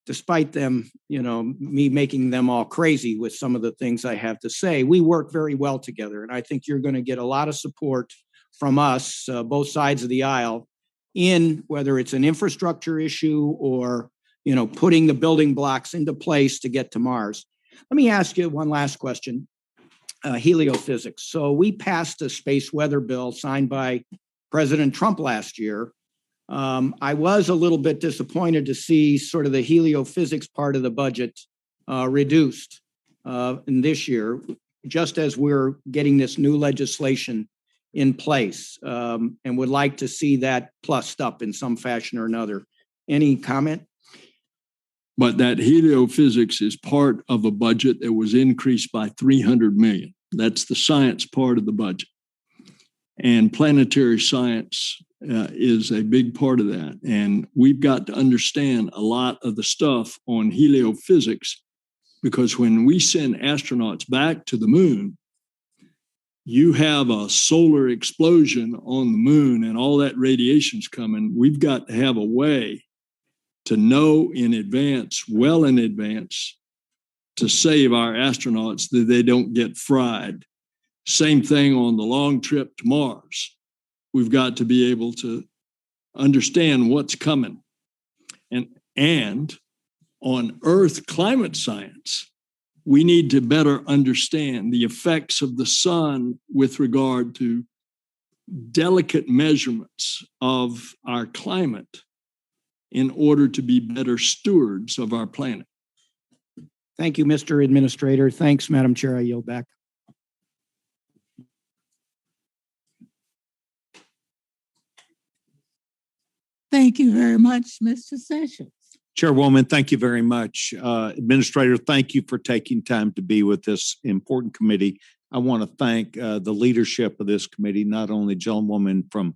despite them, me making them all crazy with some of the things I have to say, we work very well together. And I think you're going to get a lot of support from us, both sides of the aisle, in whether it's an infrastructure issue or, putting the building blocks into place to get to Mars. Let me ask you one last question. Heliophysics. So we passed a space weather bill signed by President Trump last year. I was a little bit disappointed to see sort of the heliophysics part of the budget reduced in this year, just as we're getting this new legislation in place, and would like to see that plussed up in some fashion or another. Any comment? But that heliophysics is part of a budget that was increased by $300 million. That's the science part of the budget. And planetary science is a big part of that. And we've got to understand a lot of the stuff on heliophysics, because when we send astronauts back to the moon, you have a solar explosion on the moon and all that radiation's coming. We've got to have a way to know in advance, well in advance, to save our astronauts that they don't get fried. Same thing on the long trip to Mars. We've got to be able to understand what's coming. And on Earth climate science, we need to better understand the effects of the sun with regard to delicate measurements of our climate in order to be better stewards of our planet. Thank you, Mr. Administrator. Thanks, Madam Chair. I yield back. Thank you very much, Mr. Sessions. Chairwoman, thank you very much. Administrator, thank you for taking time to be with this important committee. I want to thank the leadership of this committee, not only gentlewoman from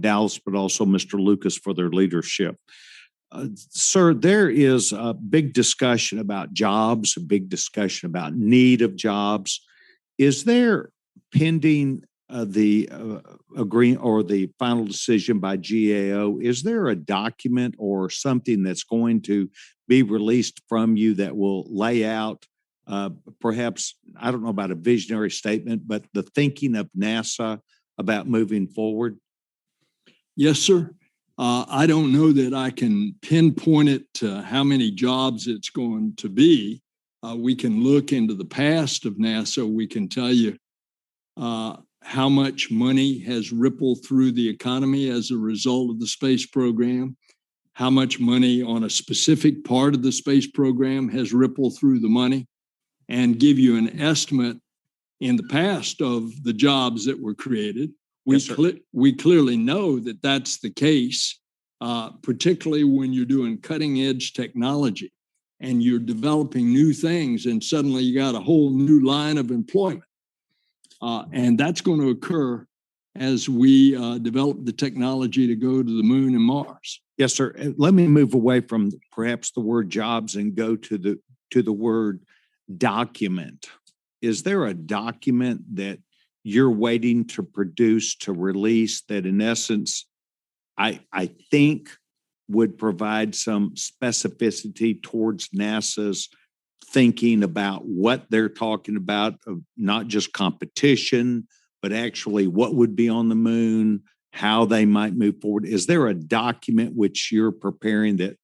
Dallas, but also Mr. Lucas for their leadership. Sir, there is a big discussion about jobs, a big discussion about need of jobs. Is there pending the agreement or the final decision by GAO, is there a document or something that's going to be released from you that will lay out perhaps, I don't know about a visionary statement, but the thinking of NASA about moving forward? Yes, sir. I don't know that I can pinpoint it to how many jobs it's going to be. We can look into the past of NASA. We can tell you how much money has rippled through the economy as a result of the space program, how much money on a specific part of the space program has rippled through the money, and give you an estimate in the past of the jobs that were created. We clearly know that that's the case, particularly when you're doing cutting edge technology and you're developing new things, and suddenly you got a whole new line of employment. And that's going to occur as we develop the technology to go to the moon and Mars. Yes, sir. Let me move away from perhaps the word jobs and go to the word document. Is there a document that you're waiting to produce, to release, that in essence, I think would provide some specificity towards NASA's thinking about what they're talking about, of not just competition, but actually what would be on the moon, how they might move forward? Is there a document which you're preparing that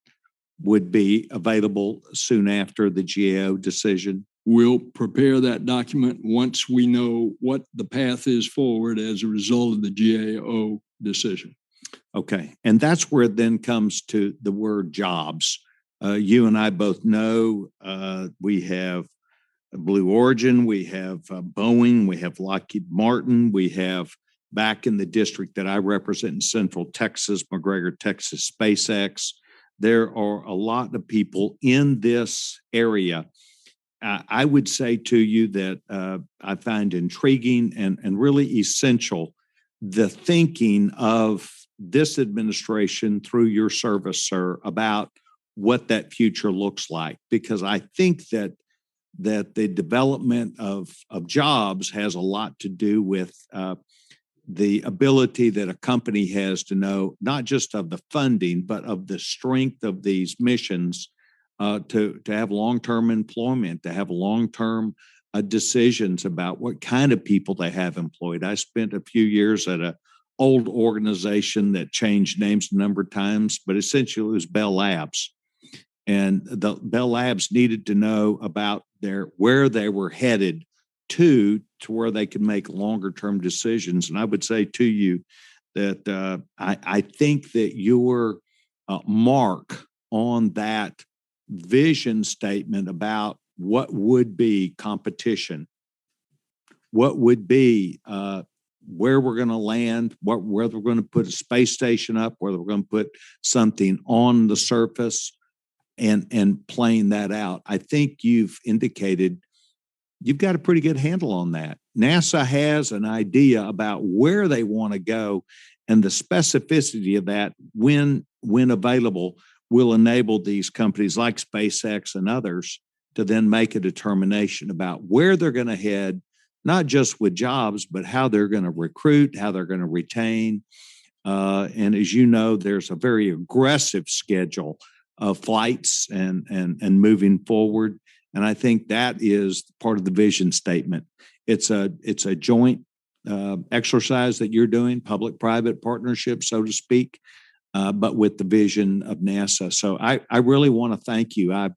would be available soon after the GAO decision? We'll prepare that document once we know what the path is forward as a result of the GAO decision. Okay. And that's where it then comes to the word jobs. You and I both know we have Blue Origin, we have Boeing, we have Lockheed Martin, we have back in the district that I represent in Central Texas, McGregor, Texas, SpaceX. There are a lot of people in this area. I would say to you that I find intriguing and really essential the thinking of this administration through your service, sir, about what that future looks like. Because I think that the development of jobs has a lot to do with the ability that a company has to know not just of the funding, but of the strength of these missions to have long-term employment, to have long-term decisions about what kind of people they have employed. I spent a few years at an old organization that changed names a number of times, but essentially it was Bell Labs. And the Bell Labs needed to know about where they were headed to where they could make longer term decisions. And I would say to you that I think that your mark on that vision statement about what would be competition, what would be where we're going to land, whether we're going to put a space station up, whether we're going to put something on the surface, and playing that out. I think you've indicated you've got a pretty good handle on that. NASA has an idea about where they want to go, and the specificity of that, when available, will enable these companies like SpaceX and others to then make a determination about where they're going to head, not just with jobs, but how they're going to recruit, how they're going to retain. And as you know, there's a very aggressive schedule of flights and moving forward. And I think that is part of the vision statement. It's a joint exercise that you're doing, public-private partnership, so to speak, but with the vision of NASA. So I really want to thank you. I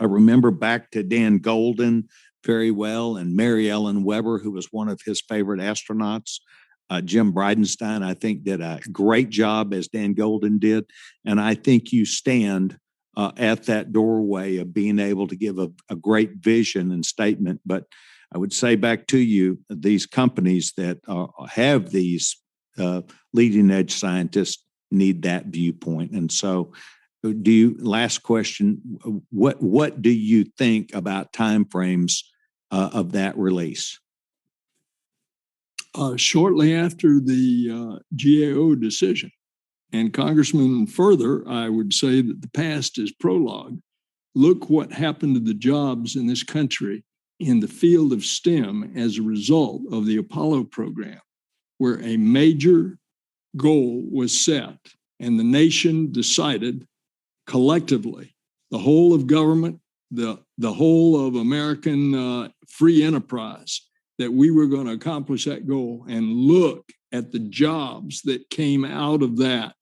remember back to Dan Golden very well, and Mary Ellen Weber, who was one of his favorite astronauts. Jim Bridenstine, I think, did a great job, as Dan Golden did. And I think you stand at that doorway of being able to give a great vision and statement. But I would say back to you, these companies that have these leading edge scientists need that viewpoint. And so last question, what do you think about timeframes of that release? Shortly after the GAO decision. And Congressman, further, I would say that the past is prologue. Look what happened to the jobs in this country in the field of STEM as a result of the Apollo program, where a major goal was set and the nation decided collectively, the whole of government, the whole of American free enterprise, that we were going to accomplish that goal. And look at the jobs that came out of that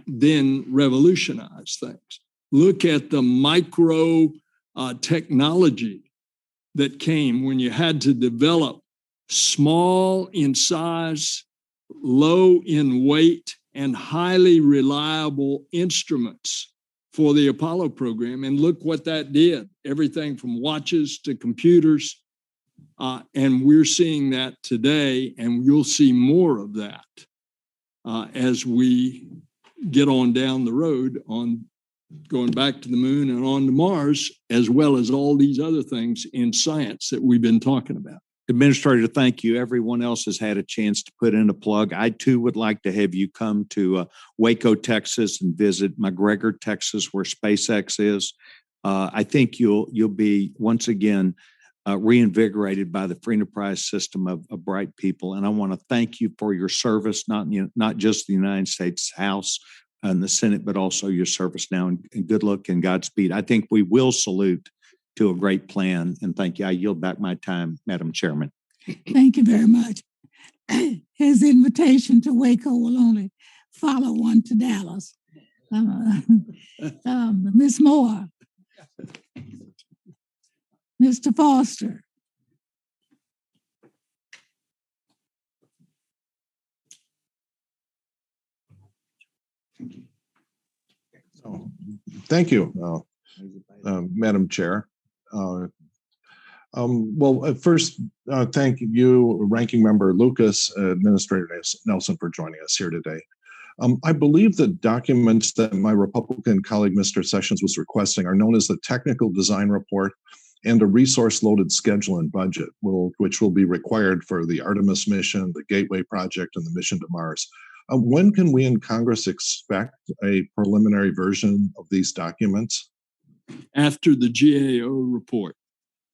then revolutionized things. Look at the micro technology that came when you had to develop small in size, low in weight and highly reliable instruments for the Apollo program. And look what that did. Everything from watches to computers. And we're seeing that today, and you'll see more of that as we get on down the road on going back to the moon and on to Mars, as well as all these other things in science that we've been talking about. Administrator, thank you. Everyone else has had a chance to put in a plug. I too would like to have you come to Waco, Texas, and visit McGregor, Texas, where SpaceX is. I think you'll be once again reinvigorated by the free enterprise system of bright people. And I want to thank you for your service, not just the United States House and the Senate, but also your service now. And good luck and Godspeed. I think we will salute to a great plan. And thank you. I yield back my time, Madam Chairman. Thank you very much. His invitation to Waco will only follow one to Dallas. Ms. Moore, Mr. Foster. Thank you, Madam Chair. First, thank you, Ranking Member Lucas, Administrator Nelson, for joining us here today. I believe the documents that my Republican colleague, Mr. Sessions, was requesting are known as the Technical Design Report and a resource-loaded schedule and budget, which will be required for the Artemis mission, the Gateway project, and the mission to Mars. When can we in Congress expect a preliminary version of these documents? After the GAO report.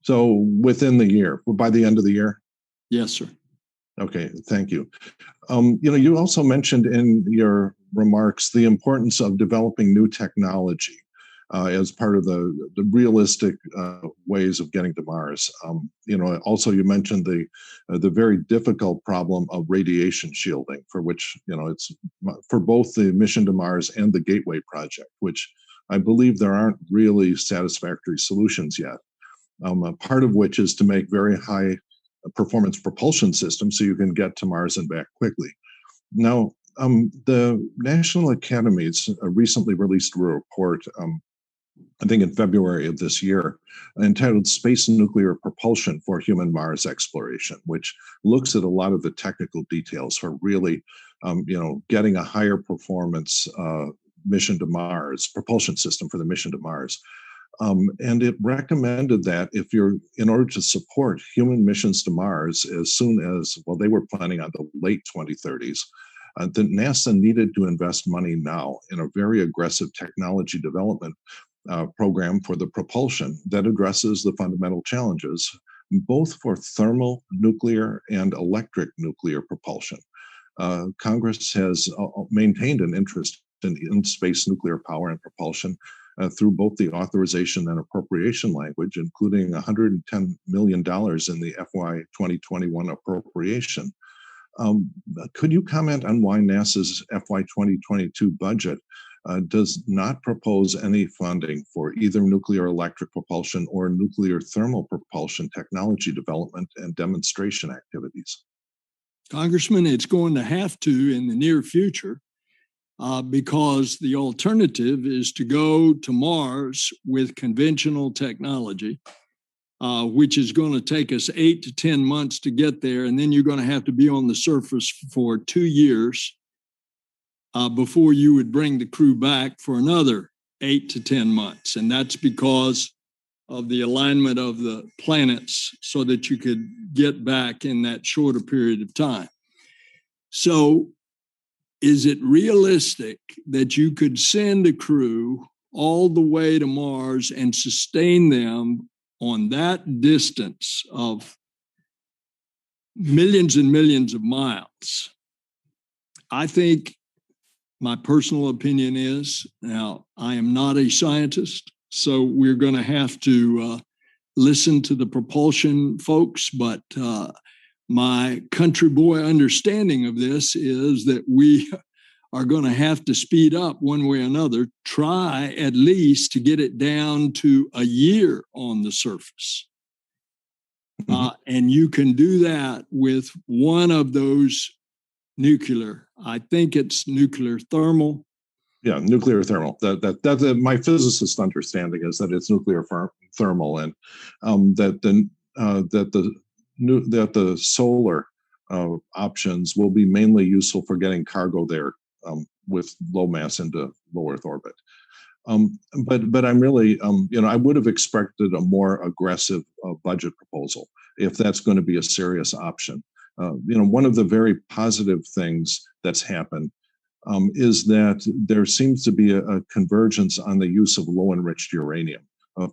So within the year, by the end of the year? Yes, sir. Okay, thank you. You also mentioned in your remarks the importance of developing new technology as part of the realistic ways of getting to Mars. Also you mentioned the very difficult problem of radiation shielding, for which it's for both the mission to Mars and the Gateway project, which I believe there aren't really satisfactory solutions yet. Part of which is to make very high performance propulsion systems so you can get to Mars and back quickly. Now, the National Academies recently released a report, I think in February of this year, entitled Space Nuclear Propulsion for Human Mars Exploration, which looks at a lot of the technical details for really, getting a higher performance mission to Mars, propulsion system for the mission to Mars. And it recommended that in order to support human missions to Mars as soon as, they were planning on the late 2030s, that NASA needed to invest money now in a very aggressive technology development program for the propulsion that addresses the fundamental challenges, both for thermal, nuclear, and electric nuclear propulsion. Congress has maintained an interest in space nuclear power and propulsion through both the authorization and appropriation language, including $110 million in the FY 2021 appropriation. Could you comment on why NASA's FY 2022 budget does not propose any funding for either nuclear electric propulsion or nuclear thermal propulsion technology development and demonstration activities? Congressman, it's going to have to in the near future. Because the alternative is to go to Mars with conventional technology, which is going to take us 8 to 10 months to get there. And then you're going to have to be on the surface for 2 years before you would bring the crew back for another 8 to 10 months. And that's because of the alignment of the planets so that you could get back in that shorter period of time. So, is it realistic that you could send a crew all the way to Mars and sustain them on that distance of millions and millions of miles? I think my personal opinion is, now I am not a scientist, so we're going to have to listen to the propulsion folks, but my country boy understanding of this is that we are going to have to speed up one way or another, try at least to get it down to a year on the surface. And you can do that with one of those nuclear. I think it's nuclear thermal. Yeah, nuclear thermal. That my physicist understanding is that it's nuclear thermal, and that the solar options will be mainly useful for getting cargo there with low mass into low Earth orbit. But I'm really, I would have expected a more aggressive budget proposal if that's going to be a serious option. One of the very positive things that's happened is that there seems to be a convergence on the use of low enriched uranium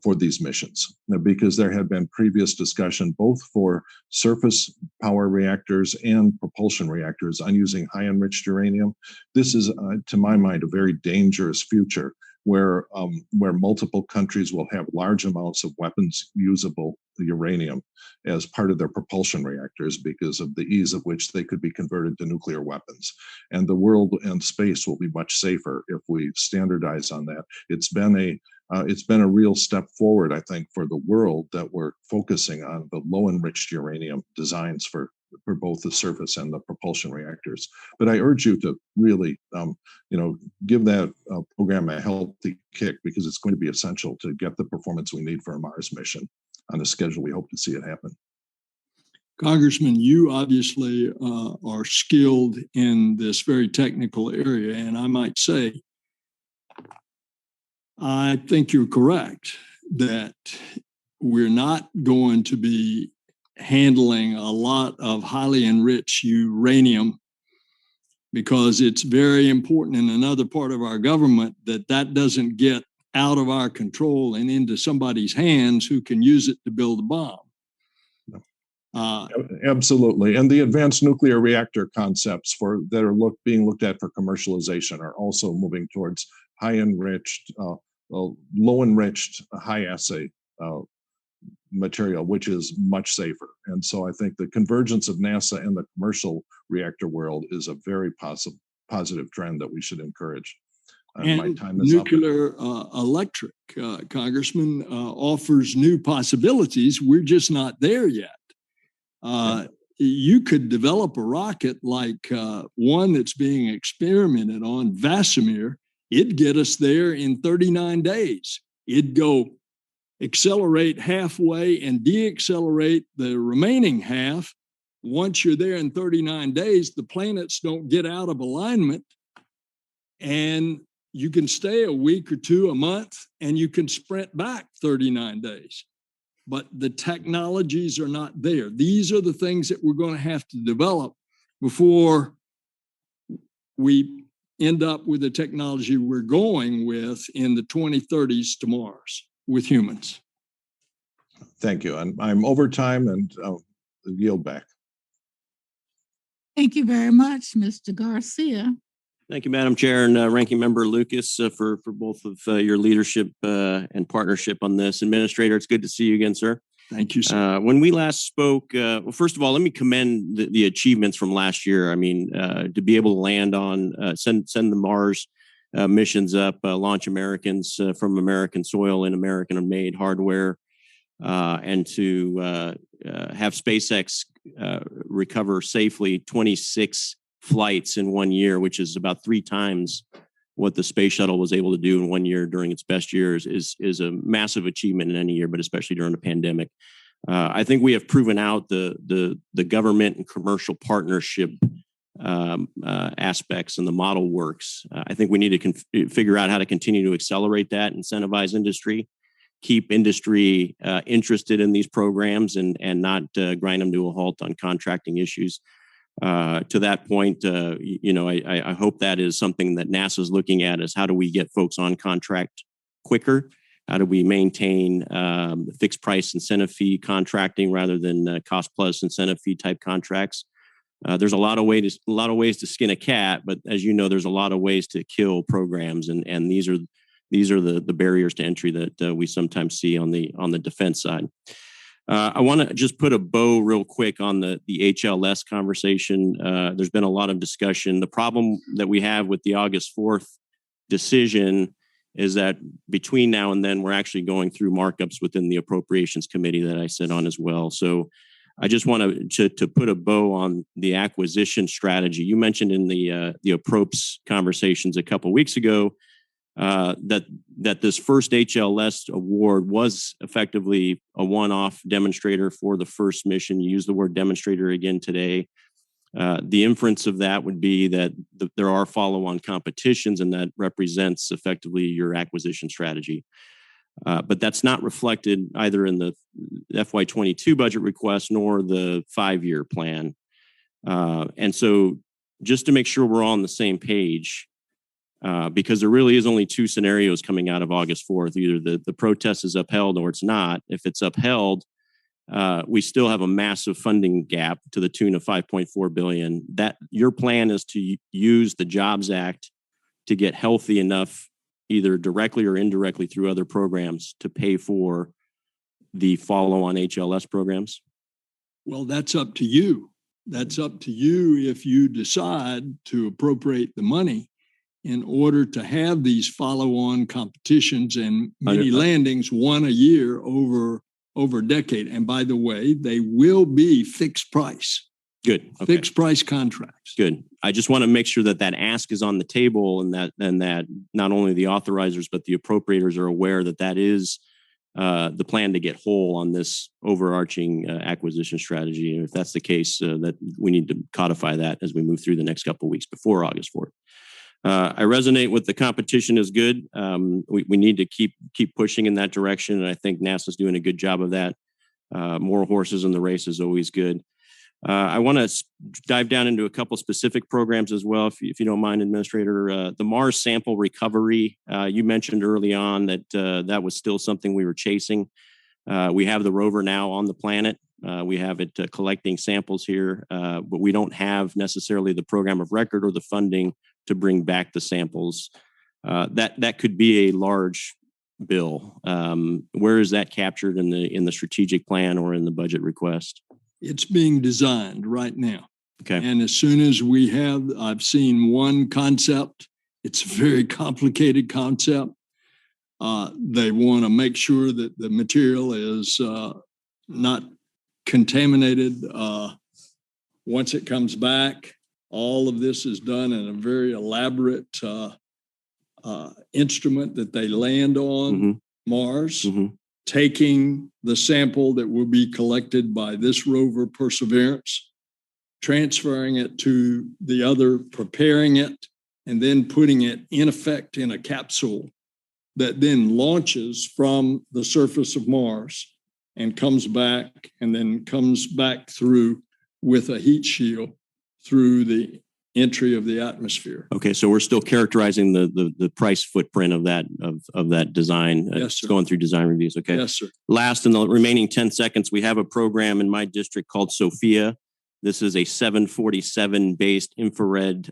for these missions, because there had been previous discussion both for surface power reactors and propulsion reactors on using high enriched uranium. This is, to my mind, a very dangerous future where multiple countries will have large amounts of weapons usable uranium as part of their propulsion reactors because of the ease of which they could be converted to nuclear weapons. And the world and space will be much safer if we standardize on that. It's been a real step forward, I think, for the world that we're focusing on the low enriched uranium designs for both the surface and the propulsion reactors. But I urge you to really, give that program a healthy kick, because it's going to be essential to get the performance we need for a Mars mission on the schedule we hope to see it happen. Congressman, you obviously are skilled in this very technical area, and I might say, I think you're correct that we're not going to be handling a lot of highly enriched uranium, because it's very important in another part of our government that doesn't get out of our control and into somebody's hands who can use it to build a bomb. Absolutely. And the advanced nuclear reactor concepts that are being looked at for commercialization are also moving towards high enriched, low enriched, high assay material, which is much safer. And so I think the convergence of NASA and the commercial reactor world is a very positive trend that we should encourage. And my time is nuclear electric, Congressman, offers new possibilities. We're just not there yet. You could develop a rocket like one that's being experimented on, Vasimir. It'd get us there in 39 days. It'd go accelerate halfway and deaccelerate the remaining half. Once you're there in 39 days, the planets don't get out of alignment, and you can stay a week or two, a month, and you can sprint back 39 days. But the technologies are not there. These are the things that we're going to have to develop before we end up with the technology we're going with in the 2030s to Mars with humans. Thank you. I'm over time, and I'll yield back. Thank you very much, Mr. Garcia. Thank you, Madam Chair, and Ranking Member Lucas for both of your leadership and partnership on this. Administrator, it's good to see you again, sir. Thank you, sir. When we last spoke, well, first of all, let me commend the achievements from last year. I mean, to be able to land on, send the Mars missions up, launch Americans from American soil in American-made hardware, and to have SpaceX recover safely 26 flights in 1 year, which is about 3 times what the space shuttle was able to do in 1 year during its best years, is a massive achievement in any year, but especially during a pandemic. I think we have proven out the government and commercial partnership aspects, and the model works. I think we need to figure out how to continue to accelerate that, incentivize industry, keep industry interested in these programs, and not grind them to a halt on contracting issues. To that point, I hope that is something that NASA is looking at, is how do we get folks on contract quicker? How do we maintain fixed price incentive fee contracting rather than cost plus incentive fee type contracts? There's a lot of ways to skin a cat, but as you know, there's a lot of ways to kill programs, and these are the barriers to entry that we sometimes see on the defense side. I want to just put a bow real quick on the HLS conversation. There's been a lot of discussion. The problem that we have with the August 4th decision is that between now and then, we're actually going through markups within the Appropriations Committee that I sit on as well. So I just want to put a bow on the acquisition strategy. You mentioned in the approps conversations a couple of weeks ago that this first HLS award was effectively a one-off demonstrator for the first mission. You used the word demonstrator again today. The inference of that would be that there are follow-on competitions, and that represents effectively your acquisition strategy. But that's not reflected either in the FY22 budget request nor the 5-year plan. And so just to make sure we're all on the same page, because there really is only 2 scenarios coming out of August 4th. Either the protest is upheld or it's not. If it's upheld, we still have a massive funding gap to the tune of $5.4 billion. That your plan is to use the Jobs Act to get healthy enough, either directly or indirectly through other programs, to pay for the follow-on HLS programs? Well, that's up to you. That's up to you if you decide to appropriate the money in order to have these follow-on competitions and many landings, one a year over a decade. And by the way, they will be fixed price. Good. Okay. Fixed price contracts. Good. I just want to make sure that ask is on the table, and that not only the authorizers but the appropriators are aware that is the plan to get whole on this overarching acquisition strategy. And if that's the case, that we need to codify that as we move through the next couple of weeks before August 4th. I resonate with the competition is good. We need to keep pushing in that direction, and I think NASA's doing a good job of that. More horses in the race is always good. I want to dive down into a couple specific programs as well, if you don't mind, Administrator. The Mars sample recovery, you mentioned early on that that was still something we were chasing. We have the rover now on the planet. We have it collecting samples here, but we don't have necessarily the program of record or the funding to bring back the samples. That could be a large bill. Where is that captured in the strategic plan or in the budget request? It's being designed right now. Okay. And as soon as I've seen one concept. It's a very complicated concept. They want to make sure that the material is not contaminated once it comes back. All of this is done in a very elaborate instrument that they land on Mars. Taking the sample that will be collected by this rover Perseverance, transferring it to the other, preparing it, and then putting it in effect in a capsule that then launches from the surface of Mars and comes back through with a heat shield through the entry of the atmosphere. Okay, so we're still characterizing the price footprint of that design. Yes, sir. Going through design reviews. Okay. Yes, sir. Last, in the remaining 10 seconds, we have a program in my district called SOFIA. This is a 747-based infrared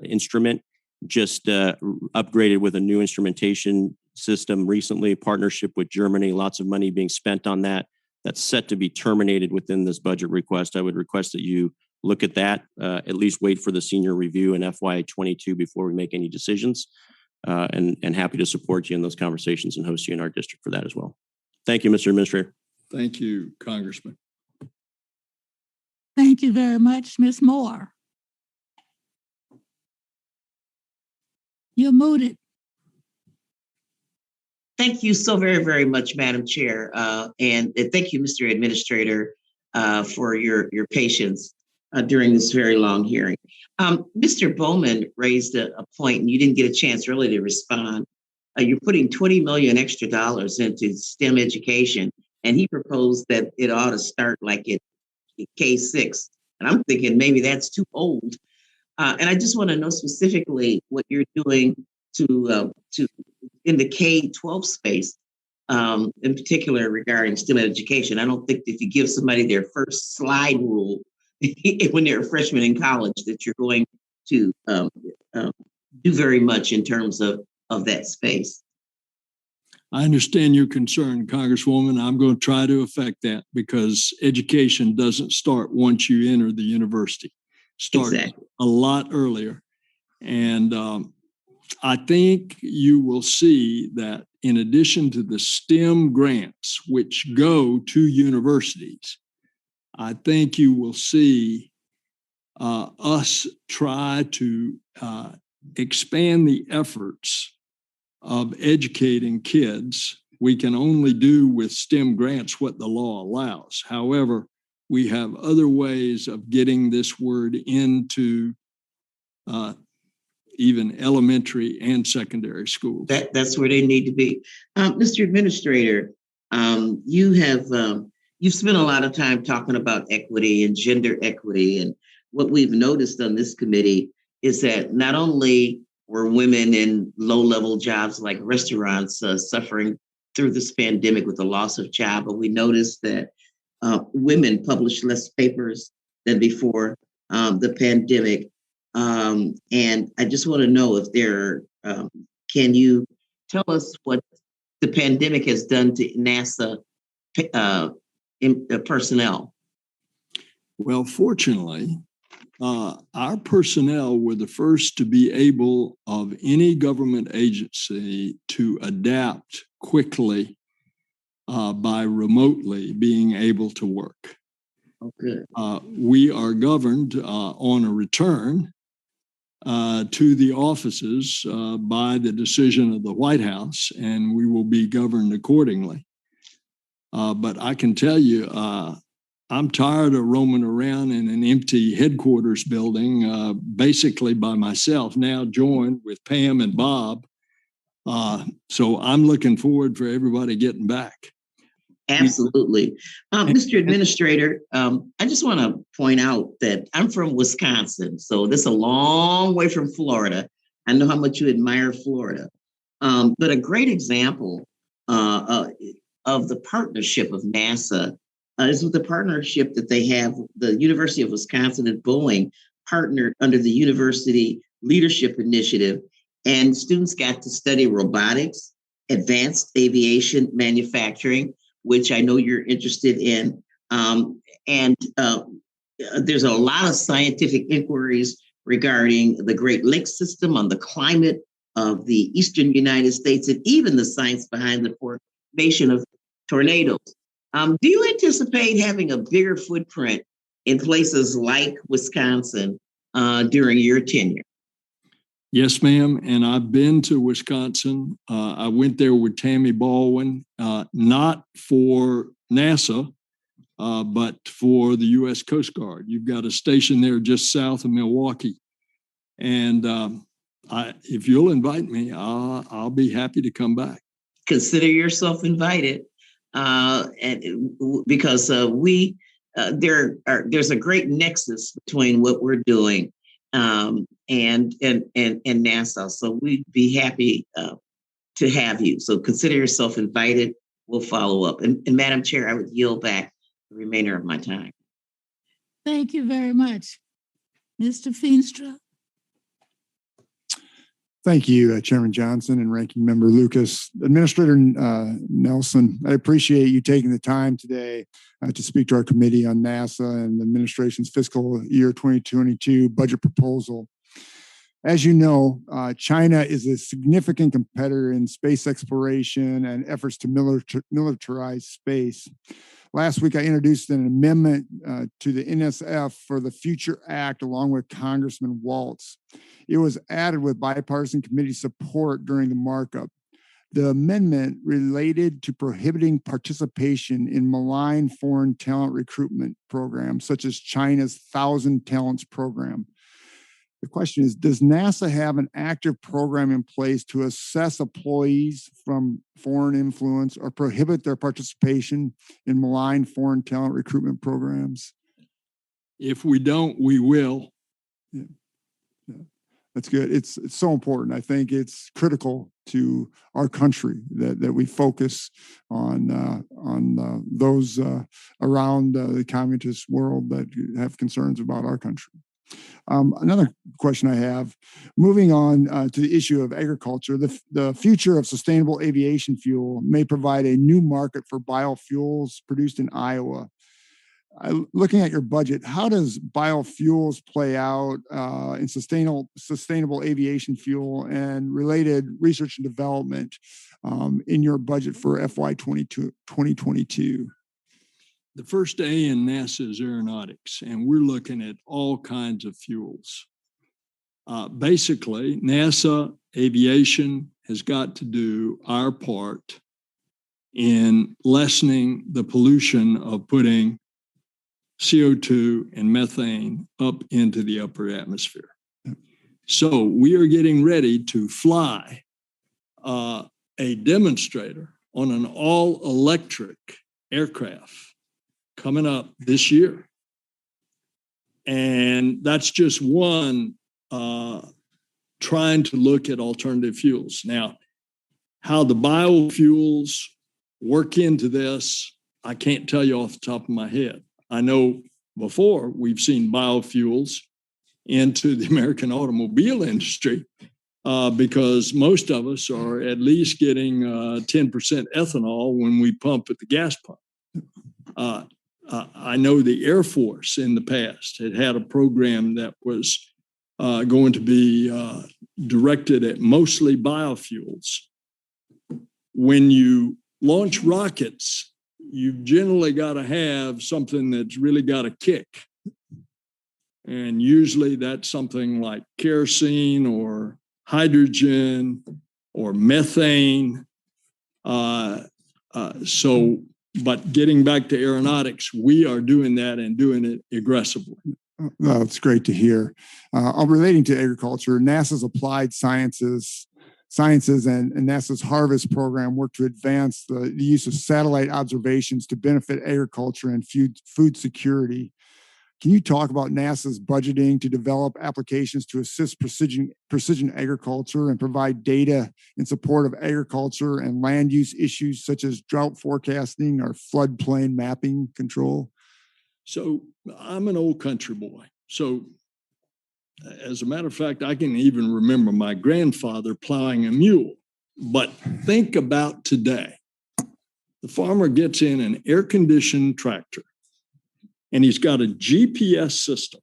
instrument, just upgraded with a new instrumentation system recently. Partnership with Germany, lots of money being spent on that. That's set to be terminated within this budget request. I would request that you look at that, at least wait for the senior review in FY22 before we make any decisions, and happy to support you in those conversations and host you in our district for that as well. Thank you, Mr. Administrator. Thank you, Congressman. Thank you very much, Ms. Moore. You're muted. Thank you so very, very much, Madam Chair. And thank you, Mr. Administrator, for your patience during this very long hearing. Mr. Bowman raised a point, and you didn't get a chance really to respond. You're putting $20 million extra dollars into STEM education, and he proposed that it ought to start like at K-6. And I'm thinking maybe that's too old. And I just want to know specifically what you're doing to in the K-12 space, in particular regarding STEM education. I don't think if you give somebody their first slide rule when they're a freshman in college, that you're going to do very much in terms of that space. I understand your concern, Congresswoman. I'm going to try to affect that because education doesn't start once you enter the university. Start a lot earlier. And I think you will see that in addition to the STEM grants, which go to universities, I think you will see us try to expand the efforts of educating kids. We can only do with STEM grants what the law allows. However, we have other ways of getting this word into even elementary and secondary schools. That's where they need to be. Mr. Administrator, you've spent a lot of time talking about equity and gender equity. And what we've noticed on this committee is that not only were women in low-level jobs like restaurants suffering through this pandemic with the loss of job, but we noticed that women published less papers than before the pandemic. And I just want to know if can you tell us what the pandemic has done to NASA personnel? Well, fortunately, our personnel were the first to be able of any government agency to adapt quickly by remotely being able to work. Okay. We are governed on a return to the offices by the decision of the White House, and we will be governed accordingly. But I can tell you, I'm tired of roaming around in an empty headquarters building, basically by myself, now joined with Pam and Bob. So I'm looking forward for everybody getting back. Absolutely. Mr. Administrator, I just want to point out that I'm from Wisconsin, so this is a long way from Florida. I know how much you admire Florida. But a great example of the partnership of NASA is with the partnership that they have. The University of Wisconsin and Boeing partnered under the University Leadership Initiative, and students got to study robotics, advanced aviation manufacturing, which I know you're interested in. There's a lot of scientific inquiries regarding the Great Lakes system, on the climate of the eastern United States, and even the science behind the formation of tornadoes. Do you anticipate having a bigger footprint in places like Wisconsin during your tenure? Yes, ma'am. And I've been to Wisconsin. I went there with Tammy Baldwin, not for NASA, but for the U.S. Coast Guard. You've got a station there just south of Milwaukee. And if you'll invite me, I'll be happy to come back. Consider yourself invited, because there's a great nexus between what we're doing and NASA. So we'd be happy to have you. So consider yourself invited. We'll follow up. And Madam Chair, I would yield back the remainder of my time. Thank you very much. Mr. Feenstra. Thank you, Chairman Johnson and Ranking Member Lucas. Administrator Nelson, I appreciate you taking the time today to speak to our committee on NASA and the administration's fiscal year 2022 budget proposal. As you know, China is a significant competitor in space exploration and efforts to militarize space. Last week, I introduced an amendment to the NSF for the Future Act along with Congressman Waltz. It was added with bipartisan committee support during the markup. The amendment related to prohibiting participation in malign foreign talent recruitment programs, such as China's 1,000 Talents program. The question is, does NASA have an active program in place to assess employees from foreign influence or prohibit their participation in malign foreign talent recruitment programs? If we don't, we will. Yeah. That's good. It's so important. I think it's critical to our country that we focus on those around the communist world that have concerns about our country. Another question I have, moving on to the issue of agriculture, the future of sustainable aviation fuel may provide a new market for biofuels produced in Iowa. Looking at your budget, how does biofuels play out in sustainable aviation fuel and related research and development in your budget for FY 2022? the first A in NASA is aeronautics, and we're looking at all kinds of fuels. Basically, NASA aviation has got to do our part in lessening the pollution of putting CO2 and methane up into the upper atmosphere. So we are getting ready to fly a demonstrator on an all-electric aircraft coming up this year. And that's just one trying to look at alternative fuels. Now, how the biofuels work into this, I can't tell you off the top of my head. I know before we've seen biofuels into the American automobile industry because most of us are at least getting 10% ethanol when we pump at the gas pump. I know the Air Force in the past had a program that was going to be directed at mostly biofuels. When you launch rockets, you've generally got to have something that's really got a kick. And usually that's something like kerosene or hydrogen or methane. But getting back to aeronautics, we are doing that and doing it aggressively. That's great to hear. Relating to agriculture, NASA's applied sciences and NASA's Harvest program work to advance the use of satellite observations to benefit agriculture and food security. Can you talk about NASA's budgeting to develop applications to assist precision agriculture and provide data in support of agriculture and land use issues such as drought forecasting or floodplain mapping control? So I'm an old country boy. So as a matter of fact, I can even remember my grandfather plowing a mule. But think about today. The farmer gets in an air-conditioned tractor, and he's got a GPS system,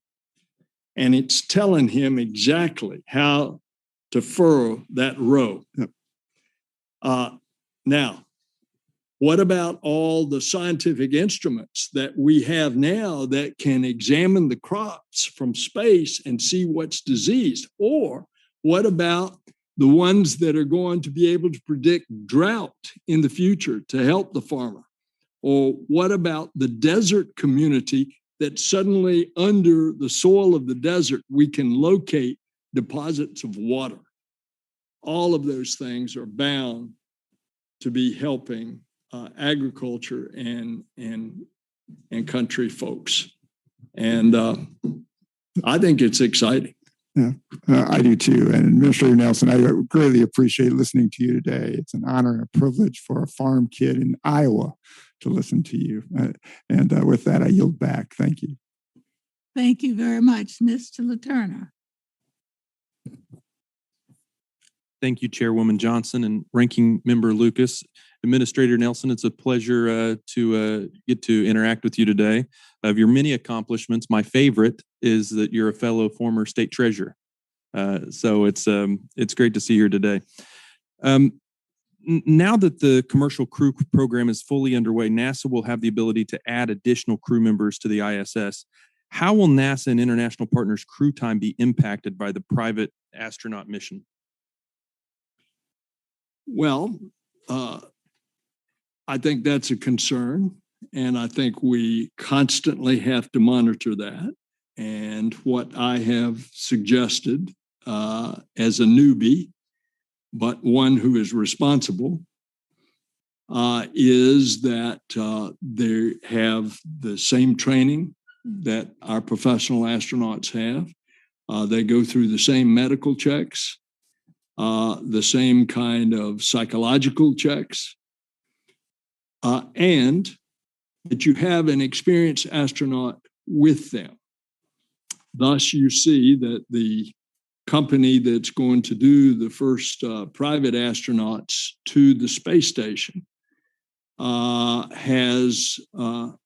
and it's telling him exactly how to furrow that row. Now, what about all the scientific instruments that we have now that can examine the crops from space and see what's diseased? Or what about the ones that are going to be able to predict drought in the future to help the farmer? Or what about the desert community that suddenly under the soil of the desert, we can locate deposits of water? All of those things are bound to be helping agriculture and country folks. And I think it's exciting. Yeah, I do too. And Administrator Nelson, I greatly appreciate listening to you today. It's an honor and a privilege for a farm kid in Iowa to listen to you. And with that, I yield back. Thank you. Thank you very much, Mr. LaTurner. Thank you, Chairwoman Johnson and Ranking Member Lucas. Administrator Nelson, it's a pleasure to get to interact with you today. Of your many accomplishments, my favorite is that you're a fellow former state treasurer. So it's great to see you here today. Now that the commercial crew program is fully underway, NASA will have the ability to add additional crew members to the ISS. How will NASA and international partners' crew time be impacted by the private astronaut mission? Well, I think that's a concern, and I think we constantly have to monitor that. And what I have suggested as a newbie, but one who is responsible, is that they have the same training that our professional astronauts have. They go through the same medical checks, the same kind of psychological checks, and that you have an experienced astronaut with them. Thus, you see that the company that's going to do the first private astronauts to the space station has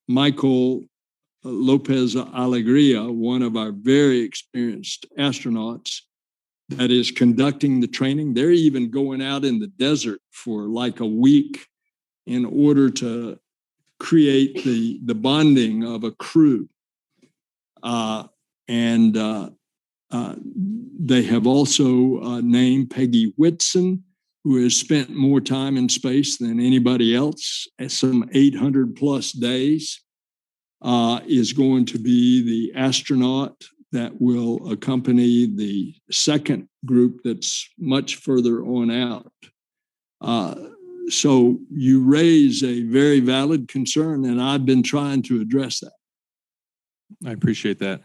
Michael Lopez Alegria, one of our very experienced astronauts, that is conducting the training. They're even going out in the desert for like a week in order to create the bonding of a crew. And they have also named Peggy Whitson, who has spent more time in space than anybody else, at some 800 plus days, is going to be the astronaut that will accompany the second group that's much further on out. So you raise a very valid concern, and I've been trying to address that. I appreciate that.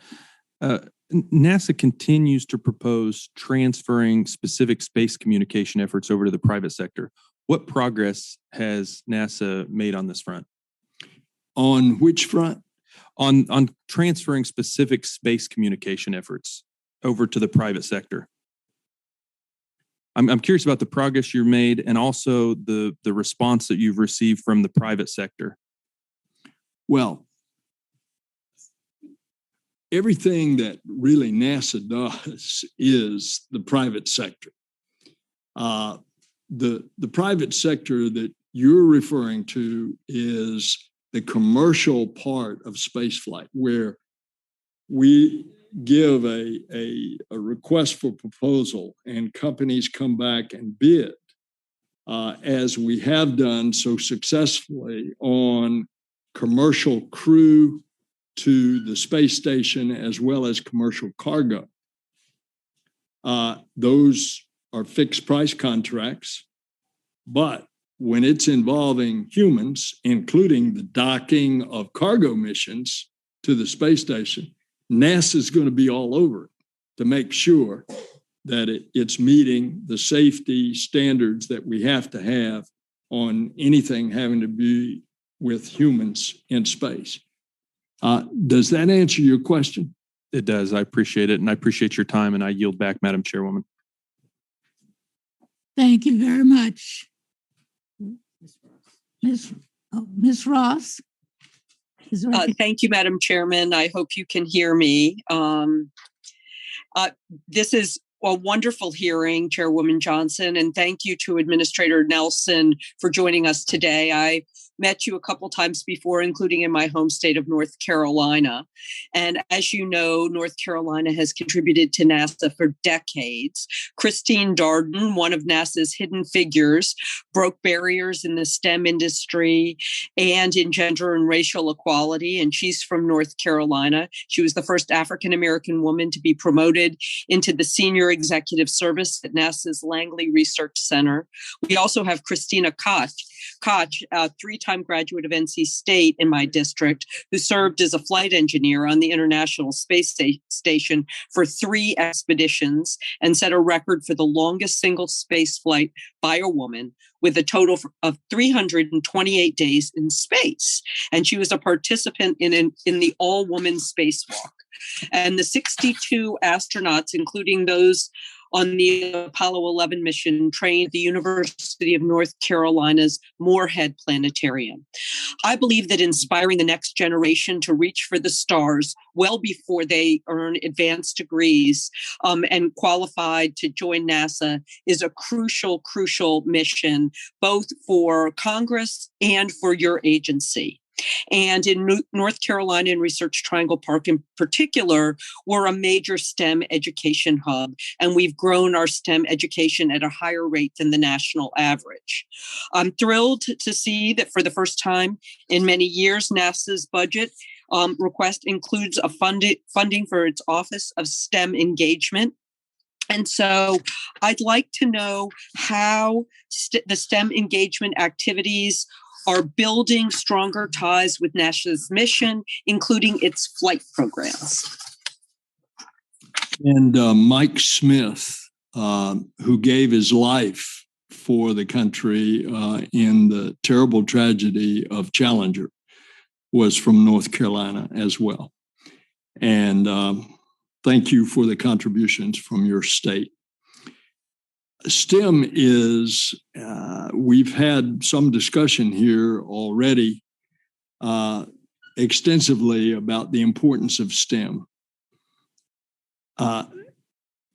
NASA continues to propose transferring specific space communication efforts over to the private sector. What progress has NASA made on this front? On which front? On transferring specific space communication efforts over to the private sector. I'm curious about the progress you've made and also the response that you've received from the private sector. Well, everything that really NASA does is the private sector. The private sector that you're referring to is the commercial part of spaceflight, where we give a request for proposal and companies come back and bid, as we have done so successfully on commercial crew to the space station as well as commercial cargo. Those are fixed price contracts, but when it's involving humans, including the docking of cargo missions to the space station, NASA is going to be all over it to make sure that it's meeting the safety standards that we have to have on anything having to be with humans in space. Does that answer your question? It does. I appreciate it. And I appreciate your time. And I yield back, Madam Chairwoman. Thank you very much. Ms. Ross? Thank you, Madam Chairman. I hope you can hear me. This is a wonderful hearing, Chairwoman Johnson, and thank you to Administrator Nelson for joining us today. I met you a couple times before, including in my home state of North Carolina. And as you know, North Carolina has contributed to NASA for decades. Christine Darden, one of NASA's hidden figures, broke barriers in the STEM industry and in gender and racial equality. And she's from North Carolina. She was the first African-American woman to be promoted into the senior executive service at NASA's Langley Research Center. We also have Christina Koch, a three-time graduate of NC State in my district, who served as a flight engineer on the International Space Station for 3 expeditions and set a record for the longest single space flight by a woman, with a total of 328 days in space. And she was a participant in the all-woman spacewalk. And the 62 astronauts, including those on the Apollo 11 mission, trained at the University of North Carolina's Moorhead Planetarium. I believe that inspiring the next generation to reach for the stars well before they earn advanced degrees and qualified to join NASA is a crucial mission, both for Congress and for your agency. And in North Carolina and Research Triangle Park in particular, we're a major STEM education hub, and we've grown our STEM education at a higher rate than the national average. I'm thrilled to see that for the first time in many years, NASA's budget request includes a funding for its Office of STEM Engagement. And so I'd like to know how the STEM engagement activities are building stronger ties with NASA's mission, including its flight programs. And Mike Smith, who gave his life for the country in the terrible tragedy of Challenger, was from North Carolina as well. And thank you for the contributions from your state. STEM is, we've had some discussion here already extensively about the importance of STEM.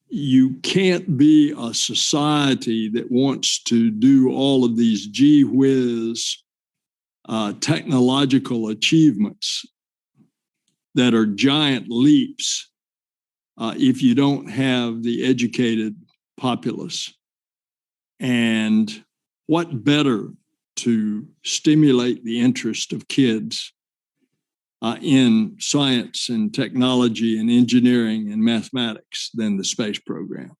You can't be a society that wants to do all of these gee whiz technological achievements that are giant leaps if you don't have the educated populace. And what better to stimulate the interest of kids in science and technology and engineering and mathematics than the space program.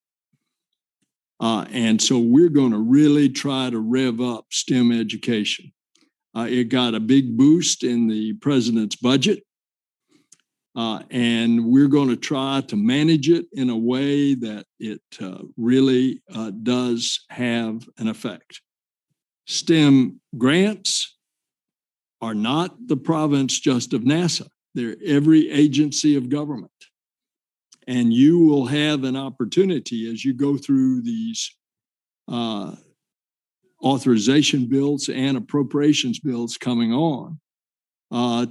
And so we're going to really try to rev up STEM education. It got a big boost in the president's budget. And we're going to try to manage it in a way that it really does have an effect. STEM grants are not the province just of NASA. They're every agency of government. And you will have an opportunity as you go through these authorization bills and appropriations bills coming on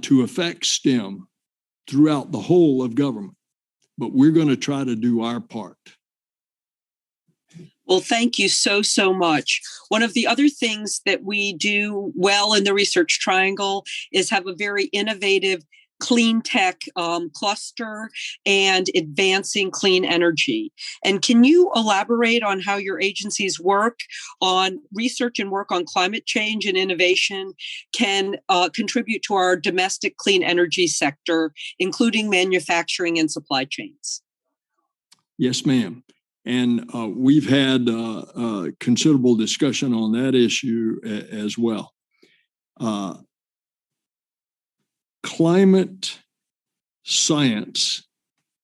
to affect STEM throughout the whole of government. But we're going to try to do our part. Well, thank you so much. One of the other things that we do well in the Research Triangle is have a very innovative clean tech cluster and advancing clean energy. And can you elaborate on how your agencies work on research and work on climate change and innovation can contribute to our domestic clean energy sector, including manufacturing and supply chains? Yes, ma'am. And we've had considerable discussion on that issue as well. Climate science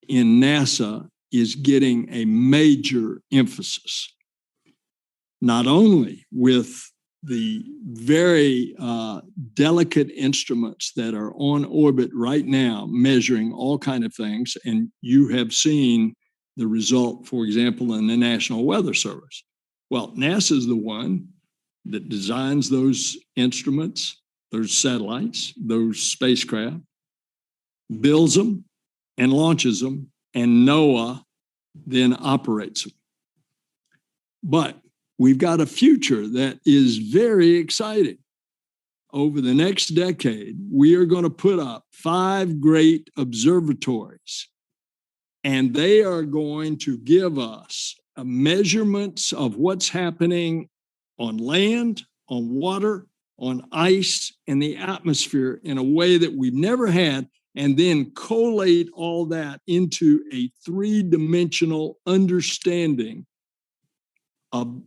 in NASA is getting a major emphasis, not only with the very delicate instruments that are on orbit right now, measuring all kinds of things, and you have seen the result, for example, in the National Weather Service. Well, NASA is the one that designs those instruments, those satellites, those spacecraft, builds them and launches them, and NOAA then operates them. But we've got a future that is very exciting. Over the next decade, we are going to put up 5 great observatories, and they are going to give us measurements of what's happening on land, on water, on ice, and the atmosphere in a way that we've never had, and then collate all that into a 3-dimensional understanding of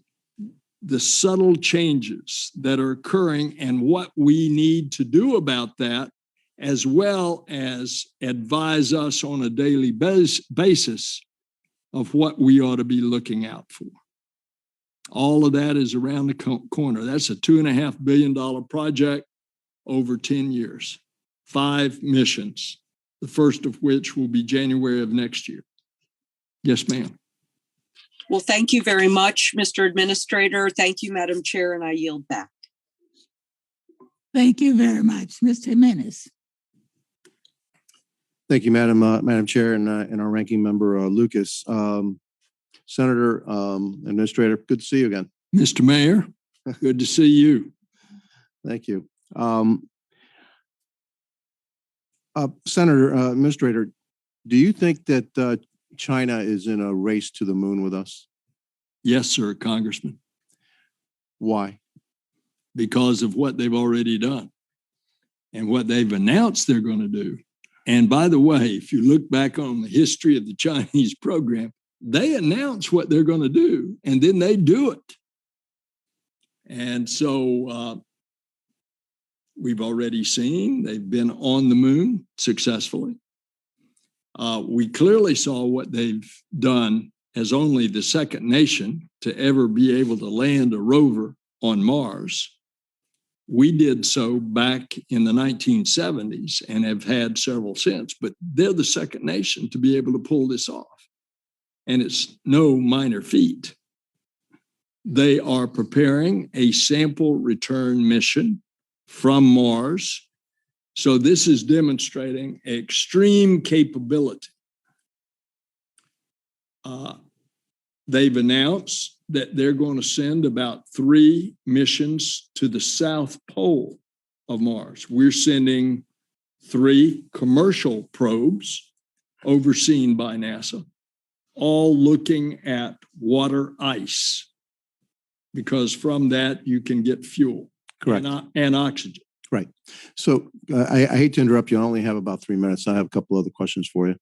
the subtle changes that are occurring and what we need to do about that, as well as advise us on a daily basis of what we ought to be looking out for. All of that is around the corner. That's a $2.5 billion project over 10 years, 5 missions, the first of which will be January of next year. Yes, ma'am. Well, thank you very much, Mr. Administrator. Thank you, Madam Chair, and I yield back. Thank you very much, Mr. Jimenez. Thank you, Madam Chair, and our ranking member, Lucas. Senator, Administrator, good to see you again. Mr. Mayor, good to see you. Thank you. Senator, Administrator, do you think that China is in a race to the moon with us? Yes, sir, Congressman. Why? Because of what they've already done and what they've announced they're going to do. And by the way, if you look back on the history of the Chinese program, they announce what they're going to do, and then they do it. And so we've already seen they've been on the moon successfully. We clearly saw what they've done as only the second nation to ever be able to land a rover on Mars. We did so back in the 1970s and have had several since, but they're the second nation to be able to pull this off. And it's no minor feat. They are preparing a sample return mission from Mars. So this is demonstrating extreme capability. They've announced that they're going to send about 3 missions to the South Pole of Mars. We're sending 3 commercial probes overseen by NASA, all looking at water ice, because from that you can get fuel. Correct. And oxygen. Right. So I hate to interrupt you. I only have about 3 minutes. I have a couple other questions for you.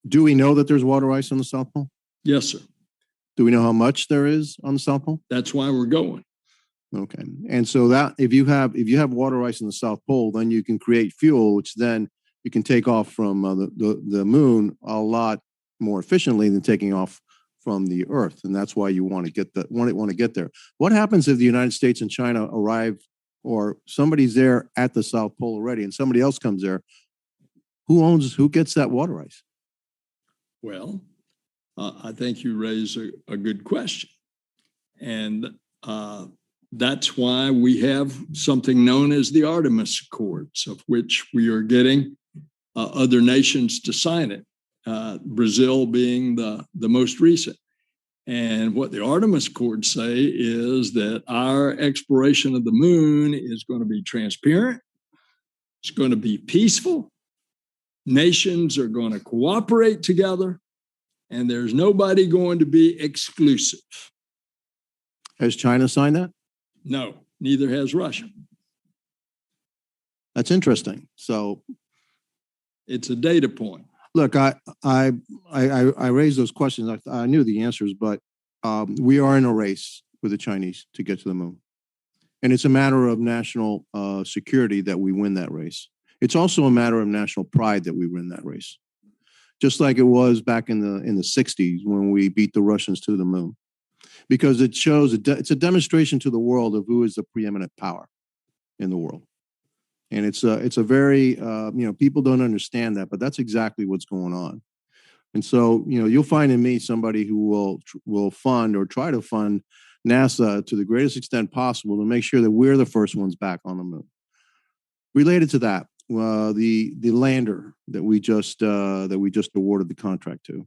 Do we know that there's water ice on the South Pole? Yes, sir. Do we know how much there is on the South Pole? That's why we're going. Okay. And so that if you have water ice in the South Pole, then you can create fuel, which then you can take off from the moon a lot more efficiently than taking off from the Earth, and that's why you want to get there. What happens if the United States and China arrive, or somebody's there at the South Pole already, and somebody else comes there? Who gets that water ice? Well, I think you raise a good question, and that's why we have something known as the Artemis Accords, of which we are getting other nations to sign it. Brazil being the most recent. And what the Artemis Accords say is that our exploration of the moon is going to be transparent. It's going to be peaceful. Nations are going to cooperate together, and there's nobody going to be exclusive. Has China signed that? No, neither has Russia. That's interesting. So it's a data point. Look, I raised those questions. I knew the answers, but we are in a race with the Chinese to get to the moon, and it's a matter of national security that we win that race. It's also a matter of national pride that we win that race, just like it was back in the 60s when we beat the Russians to the moon, because it shows it's a demonstration to the world of who is the preeminent power in the world. And it's a very, people don't understand that, but that's exactly what's going on. And so, you'll find in me somebody who will fund or try to fund NASA to the greatest extent possible to make sure that we're the first ones back on the moon. Related to that, the lander that we just awarded the contract to.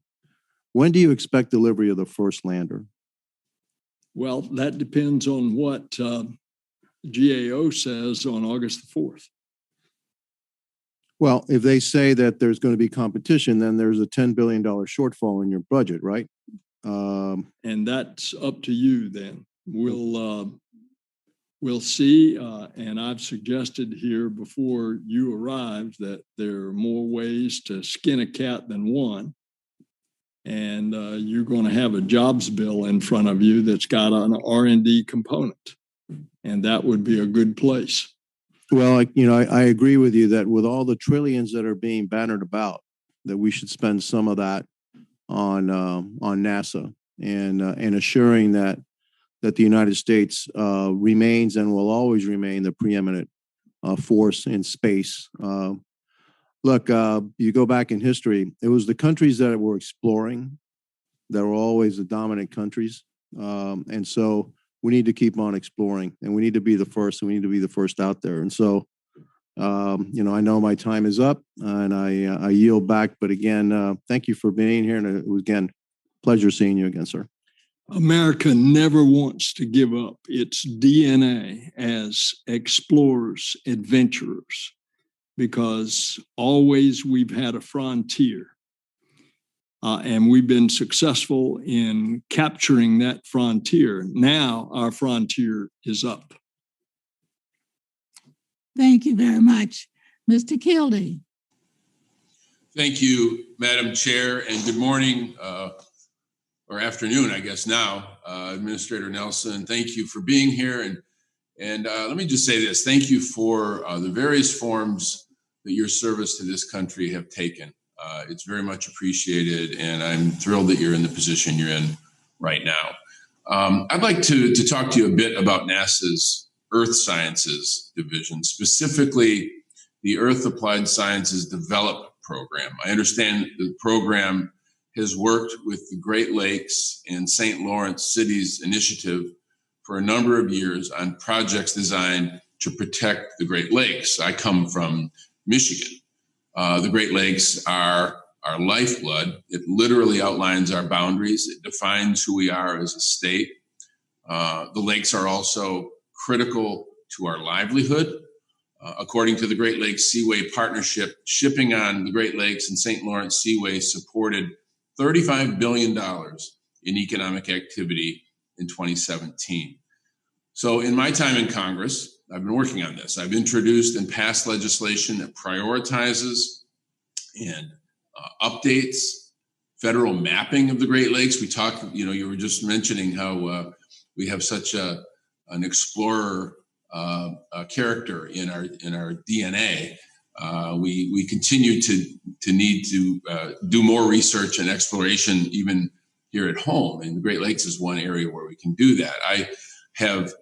When do you expect delivery of the first lander? Well, that depends on what GAO says on August the 4th. Well, if they say that there's going to be competition, then there's a $10 billion shortfall in your budget, right? And that's up to you then. We'll see. And I've suggested here before you arrived that there are more ways to skin a cat than one. And you're going to have a jobs bill in front of you that's got an R&D component. And that would be a good place. Well, I agree with you that with all the trillions that are being bannered about, that we should spend some of that on NASA and assuring that the United States remains and will always remain the preeminent force in space. Look, you go back in history, it was the countries that were exploring that were always the dominant countries, and so we need to keep on exploring, and we need to be the first, and we need to be the first out there. And so, I know my time is up, and I yield back. But again, thank you for being here, and it was, again, pleasure seeing you again, sir. America never wants to give up its DNA as explorers, adventurers, because always we've had a frontier. And we've been successful in capturing that frontier. Now our frontier is up. Thank you very much. Mr. Kildee. Thank you, Madam Chair, and good morning, or afternoon, I guess now, Administrator Nelson. Thank you for being here. And let me just say this. Thank you for the various forms that your service to this country have taken. It's very much appreciated, and I'm thrilled that you're in the position you're in right now. I'd like to talk to you a bit about NASA's Earth Sciences Division, specifically the Earth Applied Sciences Development Program. I understand the program has worked with the Great Lakes and St. Lawrence Cities Initiative for a number of years on projects designed to protect the Great Lakes. I come from Michigan. The Great Lakes are our lifeblood. It literally outlines our boundaries. It defines who we are as a state. The lakes are also critical to our livelihood. According to the Great Lakes Seaway Partnership, shipping on the Great Lakes and St. Lawrence Seaway supported $35 billion in economic activity in 2017. So in my time in Congress, I've been working on this. I've introduced and passed legislation that prioritizes and updates federal mapping of the Great Lakes. We talked, you were just mentioning how we have such an explorer character in our DNA. We continue to need to do more research and exploration even here at home, and the Great Lakes is one area where we can do that. I have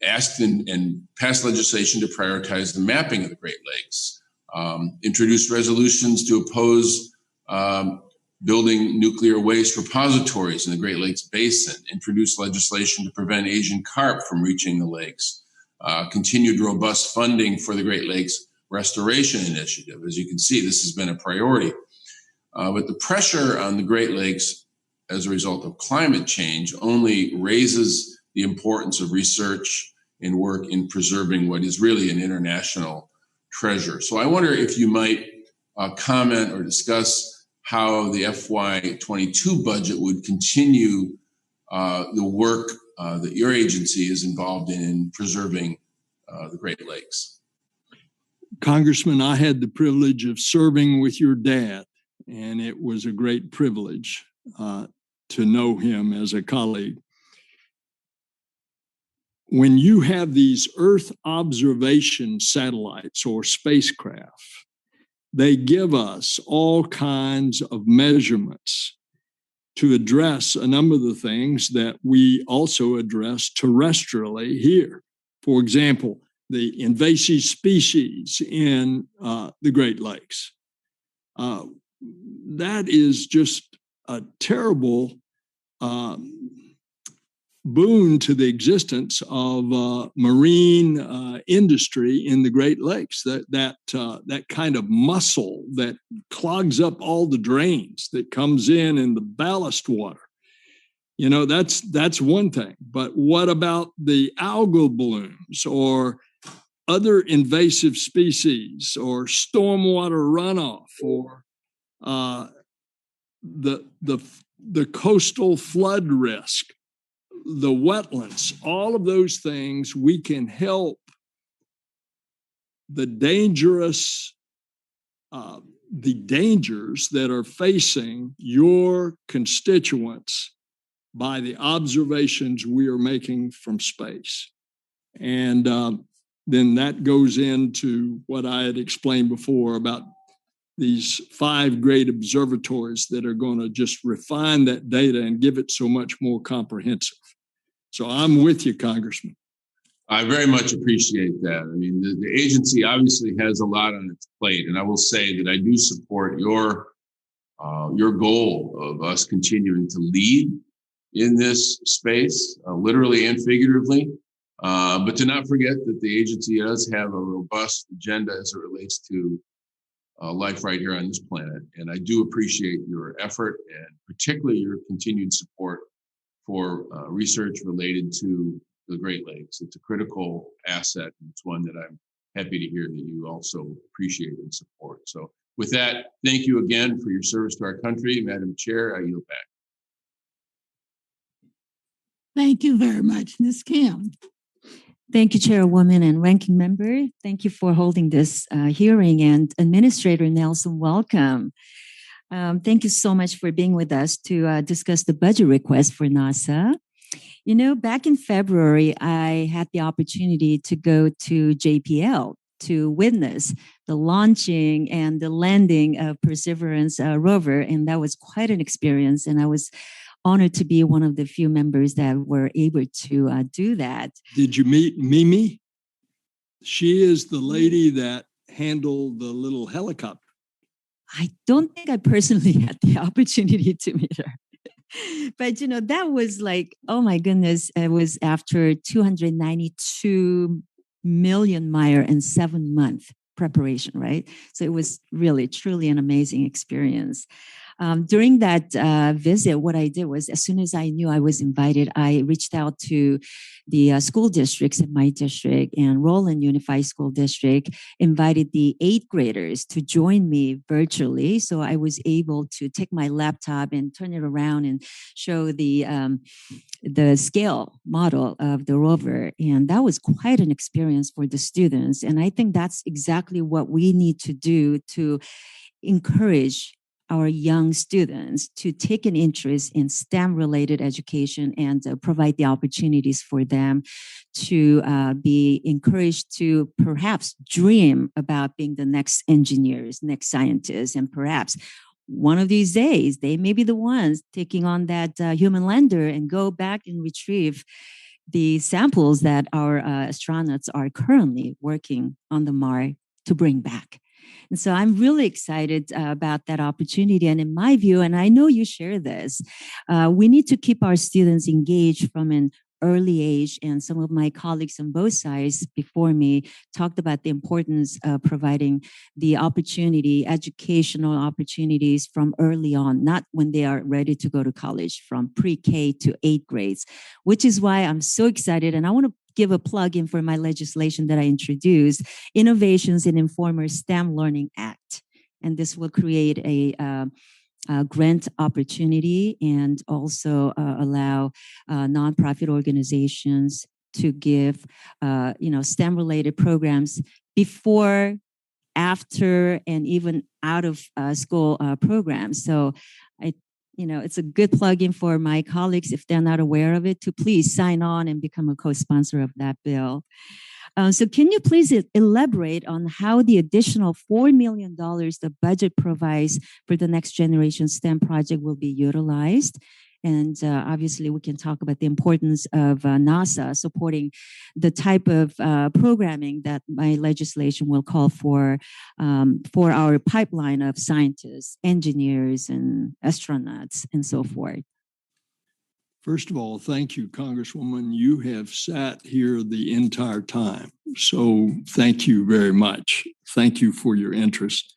asked and passed legislation to prioritize the mapping of the Great Lakes, introduced resolutions to oppose building nuclear waste repositories in the Great Lakes Basin, introduced legislation to prevent Asian carp from reaching the lakes, continued robust funding for the Great Lakes Restoration Initiative. As you can see, this has been a priority. But the pressure on the Great Lakes as a result of climate change only raises the importance of research and work in preserving what is really an international treasure. So I wonder if you might comment or discuss how the FY22 budget would continue the work that your agency is involved in preserving the Great Lakes. Congressman, I had the privilege of serving with your dad, and it was a great privilege to know him as a colleague. When you have these Earth observation satellites or spacecraft, they give us all kinds of measurements to address a number of the things that we also address terrestrially here. For example, the invasive species in the Great Lakes. That is just a terrible boon to the existence of marine industry in the Great Lakes. That kind of mussel that clogs up all the drains that comes in the ballast water. That's one thing. But what about the algal blooms or other invasive species or stormwater runoff or the coastal flood risk, the wetlands, all of those things? We can help the dangers that are facing your constituents by the observations we are making from space. And then that goes into what I had explained before about these 5 great observatories that are going to just refine that data and give it so much more comprehensive. So I'm with you, Congressman. I very much appreciate that. I mean, the agency obviously has a lot on its plate, and I will say that I do support your goal of us continuing to lead in this space, literally and figuratively, but to not forget that the agency does have a robust agenda as it relates to life right here on this planet. And I do appreciate your effort and particularly your continued support for research related to the Great Lakes. It's a critical asset, and it's one that I'm happy to hear that you also appreciate and support. So with that, thank you again for your service to our country. Madam Chair, I yield back. Thank you very much, Ms. Kim. Thank you, Chairwoman and Ranking Member. Thank you for holding this hearing. And Administrator Nelson, welcome. Thank you so much for being with us to discuss the budget request for NASA. You know, back in February, I had the opportunity to go to JPL to witness the launching and the landing of Perseverance rover, and that was quite an experience. And I was honored to be one of the few members that were able to do that. Did you meet Mimi? She is the lady that handled the little helicopter. I don't think I personally had the opportunity to meet her. But, you know, that was like, oh my goodness, it was after 292 million mile and 7-month preparation, right? So it was really, truly an amazing experience. During that visit, what I did was, as soon as I knew I was invited, I reached out to the school districts in my district, and Roland Unified School District invited the 8th graders to join me virtually. So I was able to take my laptop and turn it around and show the scale model of the rover. And that was quite an experience for the students. And I think that's exactly what we need to do to encourage our young students to take an interest in STEM related education and provide the opportunities for them to be encouraged to perhaps dream about being the next engineers, next scientists, and perhaps one of these days, they may be the ones taking on that human lander and go back and retrieve the samples that our astronauts are currently working on the Mars to bring back. And so I'm really excited about that opportunity. And in my view, and I know you share this, we need to keep our students engaged from an early age. And some of my colleagues on both sides before me talked about the importance of providing the opportunity, educational opportunities from early on, not when they are ready to go to college, from pre-K to 8th grades, which is why I'm so excited. And I want to give a plug in for my legislation that I introduced, Innovations in Informal STEM Learning Act. And this will create a grant opportunity and also allow nonprofit organizations to give STEM related programs before, after, and even out of school programs. So it's a good plug-in for my colleagues, if they're not aware of it, to please sign on and become a co-sponsor of that bill. So can you please elaborate on how the additional $4 million the budget provides for the Next Generation STEM project will be utilized? And obviously, we can talk about the importance of NASA supporting the type of programming that my legislation will call for our pipeline of scientists, engineers, and astronauts, and so forth. First of all, thank you, Congresswoman. You have sat here the entire time. So thank you very much. Thank you for your interest.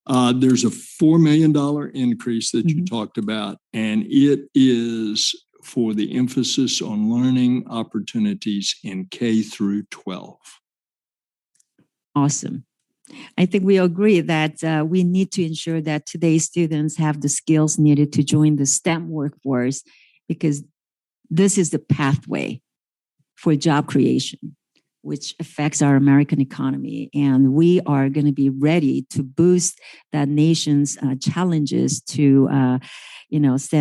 There's a $4 million increase that you talked about, and it is for the emphasis on learning opportunities in K through 12. Awesome. I think we agree that we need to ensure that today's students have the skills needed to join the STEM workforce, because this is the pathway for job creation, which affects our American economy. And we are going to be ready to boost that nation's challenges to boost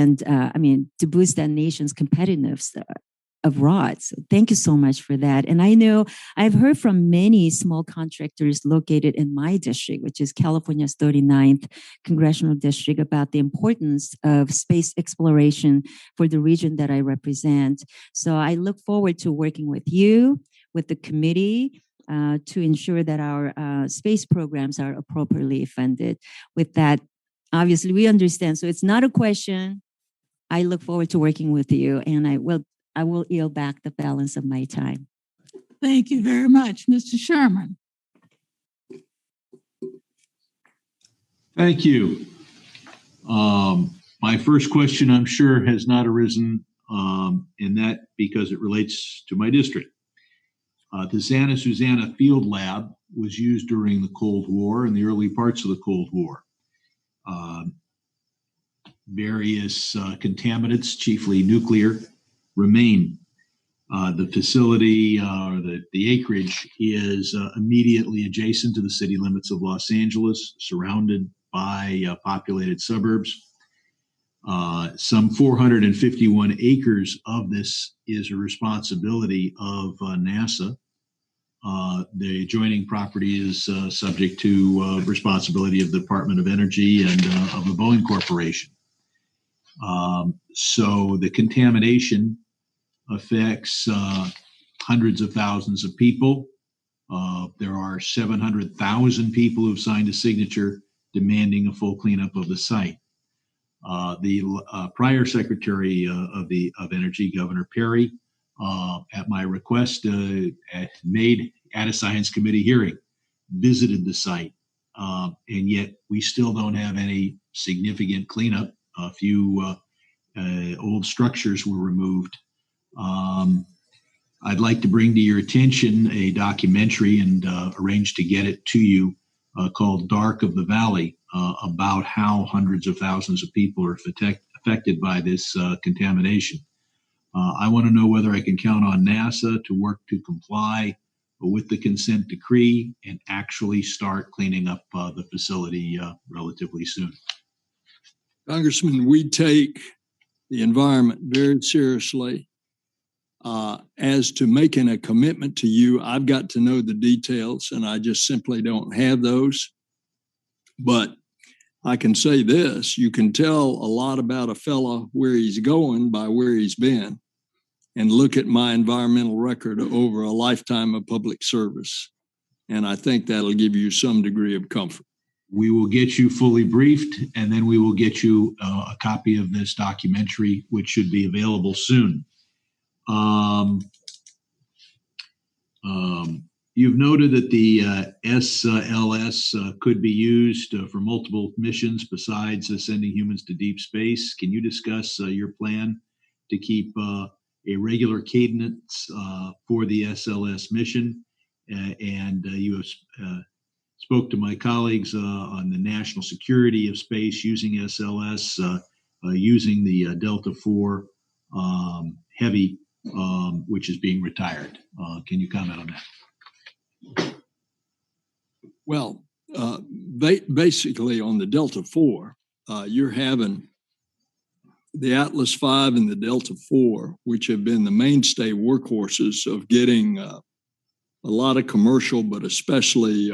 that nation's competitiveness abroad. So thank you so much for that. And I know I've heard from many small contractors located in my district, which is California's 39th congressional district, about the importance of space exploration for the region that I represent. So I look forward to working with you, with the committee, to ensure that our space programs are appropriately funded. With that, obviously, we understand. So it's not a question. I look forward to working with you, and I will yield back the balance of my time. Thank you very much, Mr. Sherman. Thank you. My first question, I'm sure, has not arisen in that because it relates to my district. The Santa Susana Field Lab was used during the Cold War and the early parts of the Cold War. Various contaminants, chiefly nuclear, remain. The facility, the acreage, is immediately adjacent to the city limits of Los Angeles, surrounded by populated suburbs. Some 451 acres of this is a responsibility of NASA. The adjoining property is subject to responsibility of the Department of Energy and of the Boeing Corporation. So the contamination affects hundreds of thousands of people. There are 700,000 people who've signed a signature demanding a full cleanup of the site. The prior Secretary of Energy, Governor Perry, at my request, at a Science Committee hearing, visited the site and yet we still don't have any significant cleanup. A few old structures were removed. I'd like to bring to your attention a documentary and arrange to get it to you called Dark of the Valley, about how hundreds of thousands of people are affected by this contamination. I want to know whether I can count on NASA to work to comply with the consent decree and actually start cleaning up the facility relatively soon. Congressman, we take the environment very seriously. As to making a commitment to you, I've got to know the details, and I just simply don't have those. But I can say this, you can tell a lot about a fella where he's going by where he's been, and look at my environmental record over a lifetime of public service. And I think that'll give you some degree of comfort. We will get you fully briefed, and then we will get you a copy of this documentary, which should be available soon. You've noted that the SLS could be used for multiple missions besides sending humans to deep space. Can you discuss your plan to keep a regular cadence for the SLS mission? And you have spoke to my colleagues on the national security of space using SLS, using the Delta IV Heavy, which is being retired. Can you comment on that? Well, basically on the Delta IV, you're having the Atlas V and the Delta IV, which have been the mainstay workhorses of getting a lot of commercial, but especially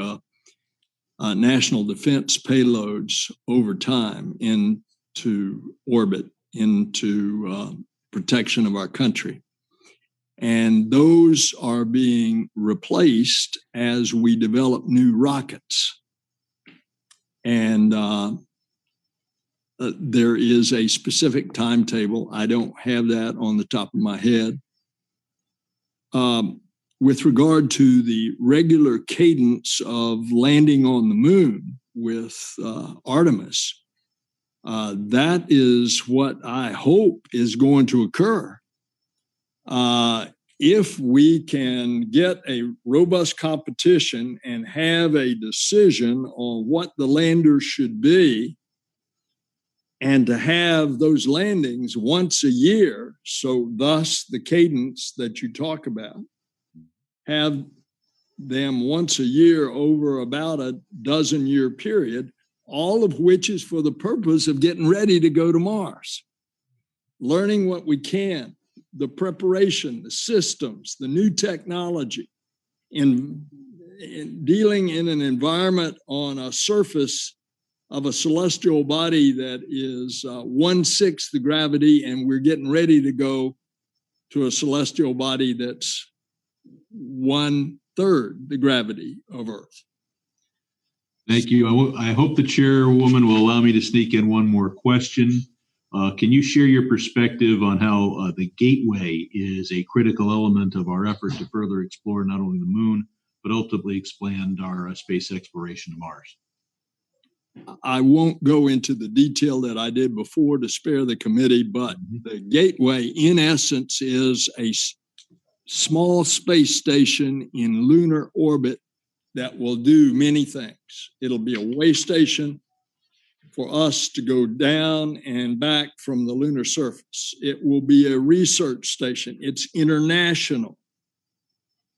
national defense payloads over time into orbit, into protection of our country. And those are being replaced as we develop new rockets. And there is a specific timetable. I don't have that on the top of my head. With regard to the regular cadence of landing on the moon with Artemis, that is what I hope is going to occur. If we can get a robust competition and have a decision on what the landers should be, and to have those landings once a year, so thus the cadence that you talk about, have them once a year over about a dozen-year period, all of which is for the purpose of getting ready to go to Mars, learning what we can, the preparation, the systems, the new technology, in dealing in an environment on a surface of a celestial body that is 1/6 the gravity, and we're getting ready to go to a celestial body that's 1/3 the gravity of Earth. Thank you. I hope the chairwoman will allow me to sneak in one more question. Can you share your perspective on how the Gateway is a critical element of our effort to further explore not only the moon, but ultimately expand our space exploration to Mars? I won't go into the detail that I did before to spare the committee, but the Gateway, in essence, is a small space station in lunar orbit that will do many things. It'll be a way station for us to go down and back from the lunar surface. It will be a research station. It's international.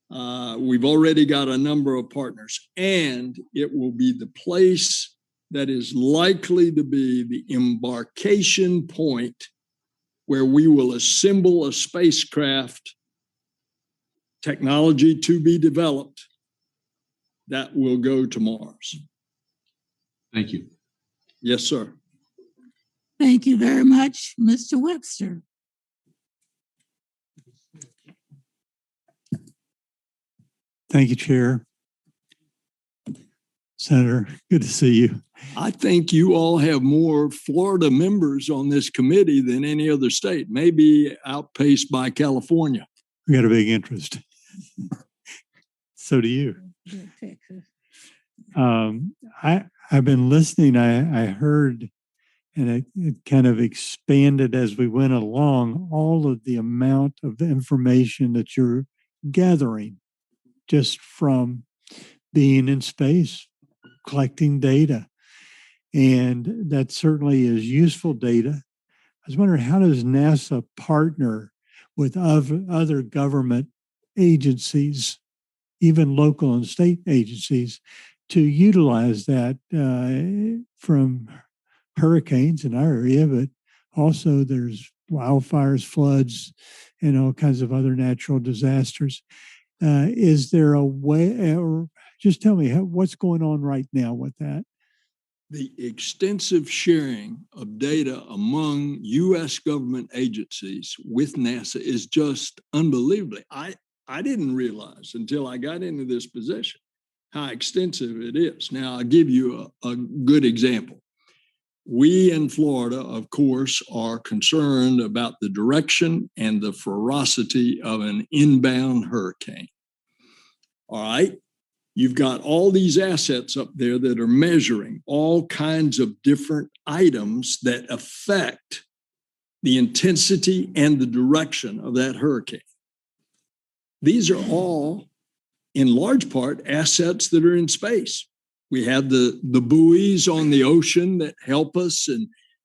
We've already got a number of partners, and it will be the place that is likely to be the embarkation point where we will assemble a spacecraft, technology to be developed, that will go to Mars. Thank you. Yes, sir. Thank you very much, Mr. Webster. Thank you, Chair. Senator, good to see you. I think you all have more Florida members on this committee than any other state, maybe outpaced by California. We got a big interest. So do you. I've been listening. I heard, and it kind of expanded as we went along, all of the amount of information that you're gathering just from being in space, collecting data. And that certainly is useful data. I was wondering, how does NASA partner with other government agencies, even local and state agencies, to utilize that from hurricanes in our area, but also there's wildfires, floods, and all kinds of other natural disasters. Is there a way, or just tell me what's going on right now with that? The extensive sharing of data among U.S. government agencies with NASA is just unbelievable. I didn't realize until I got into this position how extensive it is. Now, I'll give you a good example. We in Florida, of course, are concerned about the direction and the ferocity of an inbound hurricane. All right. You've got all these assets up there that are measuring all kinds of different items that affect the intensity and the direction of that hurricane. These are all, in large part, assets that are in space. We have the buoys on the ocean that help us,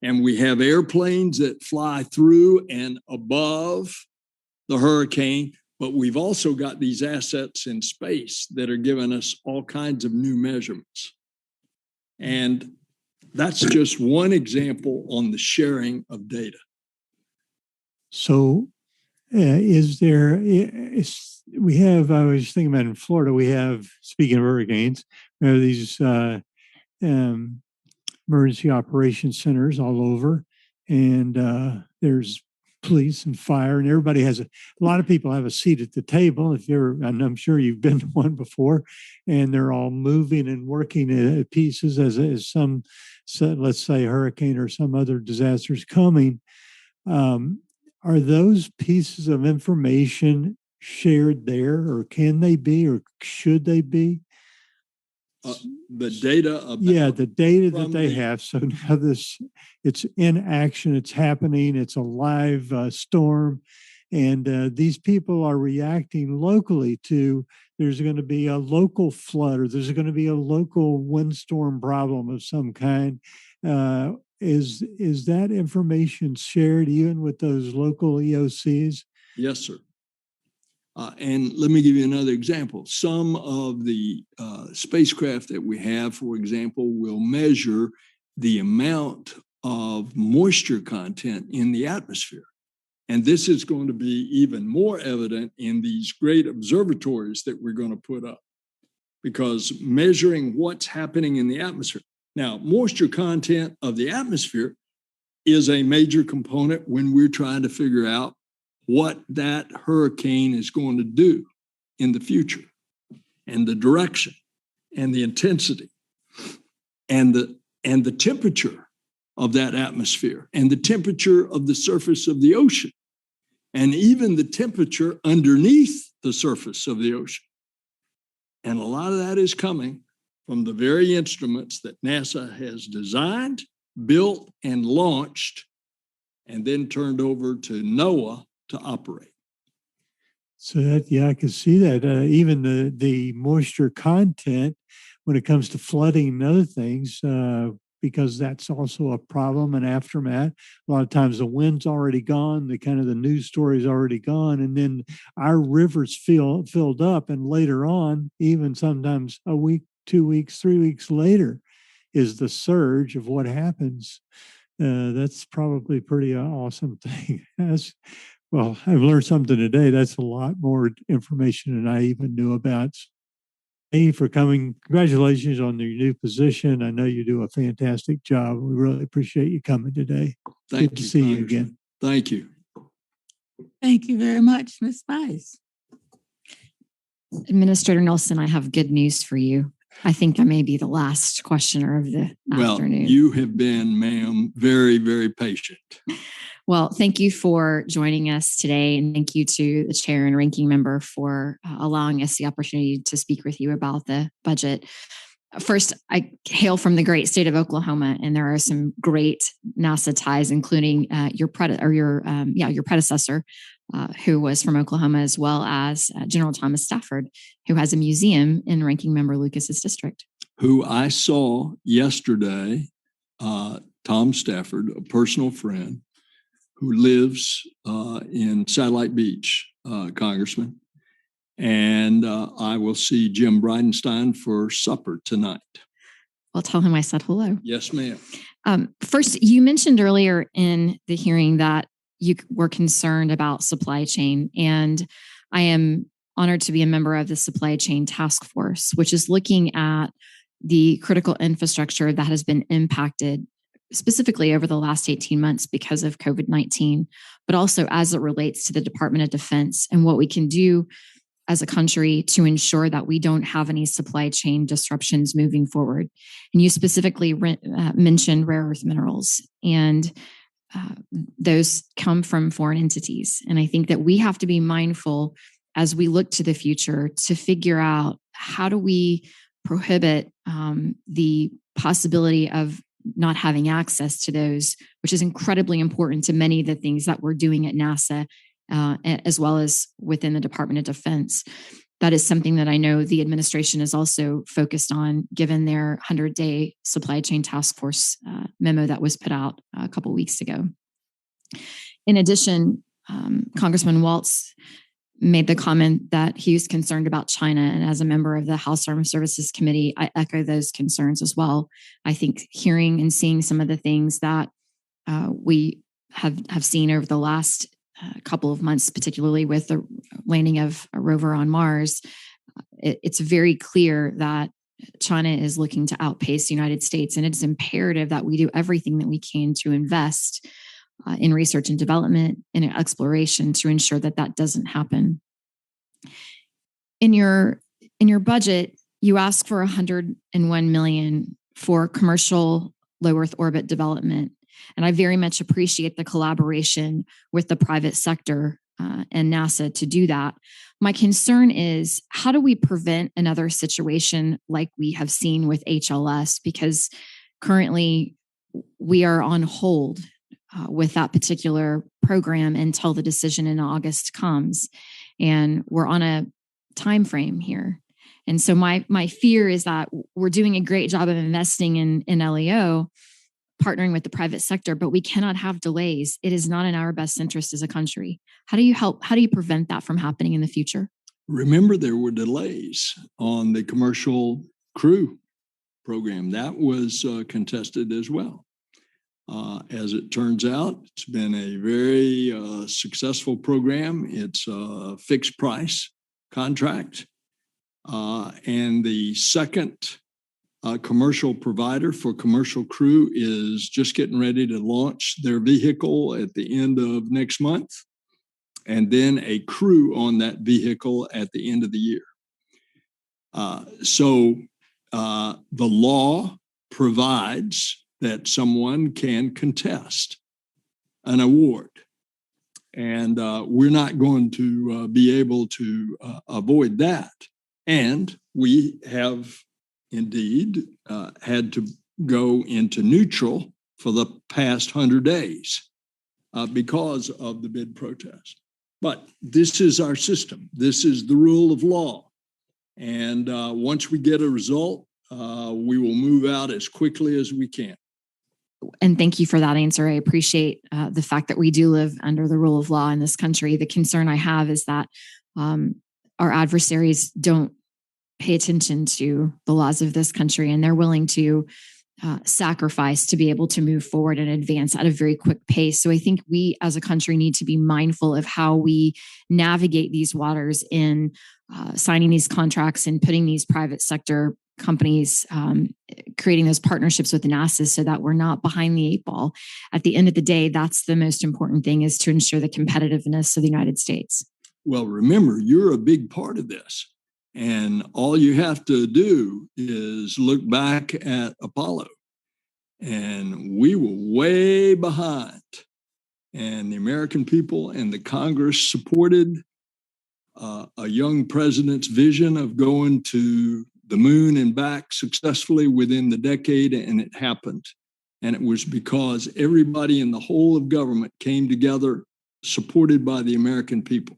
and we have airplanes that fly through and above the hurricane. But we've also got these assets in space that are giving us all kinds of new measurements. And that's just one example on the sharing of data. So we have, I was thinking about in Florida, we have, speaking of hurricanes, we have these emergency operations centers all over, and there's police and fire, and everybody has a lot of people have a seat at the table. If you're, and I'm sure you've been to one before, and they're all moving and working at pieces as some, let's say, hurricane or some other disaster is coming. Are those pieces of information shared there, or can they be, or should they be? The data about the data that they have. So now it's in action, it's happening, it's a live storm, and these people are reacting locally to, there's going to be a local flood, or there's going to be a local windstorm problem of some kind. Is that information shared even with those local EOCs? Yes, sir. And let me give you another example. Some of the spacecraft that we have, for example, will measure the amount of moisture content in the atmosphere. And this is going to be even more evident in these great observatories that we're going to put up, because measuring what's happening in the atmosphere. Now, moisture content of the atmosphere is a major component when we're trying to figure out what that hurricane is going to do in the future, and the direction and the intensity and the temperature of that atmosphere, and the temperature of the surface of the ocean, and even the temperature underneath the surface of the ocean. And a lot of that is coming from the very instruments that NASA has designed, built, and launched, and then turned over to NOAA to operate. So that, yeah, I can see that. Even the moisture content when it comes to flooding and other things, because that's also a problem and aftermath. A lot of times the wind's already gone, the news story's already gone, and then our rivers filled up, and later on, even sometimes a week, 2 weeks, 3 weeks later, is the surge of what happens. That's probably pretty awesome thing. Well, I've learned something today. That's a lot more information than I even knew about. Thank you for coming. Congratulations on your new position. I know you do a fantastic job. We really appreciate you coming today. Good to see you again. Thank you. Thank you very much, Ms. Spice. Administrator Nelson, I have good news for you. I think I may be the last questioner of the afternoon. You have been, ma'am, very, very patient. Well, thank you for joining us today, and thank you to the chair and ranking member for allowing us the opportunity to speak with you about the budget. First, I hail from the great state of Oklahoma, and there are some great NASA ties, including your predecessor, who was from Oklahoma, as well as General Thomas Stafford, who has a museum in Ranking Member Lucas's district. Who I saw yesterday, Tom Stafford, a personal friend, who lives in Satellite Beach, Congressman. And I will see Jim Bridenstine for supper tonight. Well, tell him I said hello. Yes, ma'am. First, you mentioned earlier in the hearing that you were concerned about supply chain, and I am honored to be a member of the Supply Chain Task Force, which is looking at the critical infrastructure that has been impacted specifically over the last 18 months because of COVID-19, but also as it relates to the Department of Defense and what we can do as a country to ensure that we don't have any supply chain disruptions moving forward. And you specifically mentioned rare earth minerals, and those come from foreign entities. And I think that we have to be mindful as we look to the future to figure out how do we prohibit the possibility of not having access to those, which is incredibly important to many of the things that we're doing at NASA, as well as within the Department of Defense. That is something that I know the administration is also focused on, given their 100-day supply chain task force memo that was put out a couple of weeks ago. In addition, Congressman Waltz made the comment that he was concerned about China. And as a member of the House Armed Services Committee, I echo those concerns as well. I think hearing and seeing some of the things that we have seen over the last couple of months, particularly with the landing of a rover on Mars, it's very clear that China is looking to outpace the United States. And it's imperative that we do everything that we can to invest in research and development and exploration to ensure that that doesn't happen. In your budget, you ask for $101 million for commercial low Earth orbit development. And I very much appreciate the collaboration with the private sector and NASA to do that. My concern is, how do we prevent another situation like we have seen with HLS? Because currently we are on hold with that particular program until the decision in August comes. And we're on a time frame here. And so my fear is that we're doing a great job of investing in LEO, partnering with the private sector, but we cannot have delays. It is not in our best interest as a country. How do you prevent that from happening in the future? Remember, there were delays on the commercial crew program. That was contested as well. As it turns out, it's been a very successful program. It's a fixed price contract. And the second commercial provider for commercial crew is just getting ready to launch their vehicle at the end of next month, and then a crew on that vehicle at the end of the year. So the law provides that someone can contest an award. And we're not going to be able to avoid that. And we have indeed had to go into neutral for the past 100 days because of the bid protest. But this is our system. This is the rule of law. And once we get a result, we will move out as quickly as we can. And thank you for that answer. I appreciate the fact that we do live under the rule of law in this country. The concern I have is that our adversaries don't pay attention to the laws of this country, and they're willing to sacrifice to be able to move forward and advance at a very quick pace. So I think we as a country need to be mindful of how we navigate these waters in signing these contracts and putting these private sector companies, creating those partnerships with NASA so that we're not behind the 8 ball. At the end of the day, that's the most important thing, is to ensure the competitiveness of the United States. Well, remember, you're a big part of this. And all you have to do is look back at Apollo. And we were way behind. And the American people and the Congress supported a young president's vision of going to the moon and back successfully within the decade, and it happened. And it was because everybody in the whole of government came together, supported by the American people.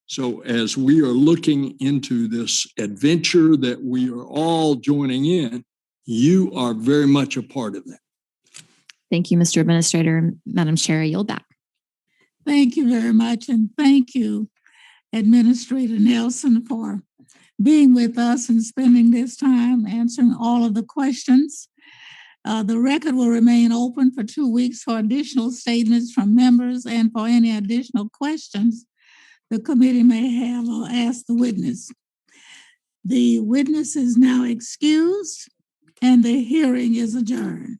So as we are looking into this adventure that we are all joining in, you are very much a part of that. Thank you, Mr. Administrator. Madam Chair, I yield back. Thank you very much. And thank you, Administrator Nelson, for being with us and spending this time answering all of the questions. The record will remain open for 2 weeks for additional statements from members and for any additional questions the committee may have or ask the witness. The witness is now excused and the hearing is adjourned.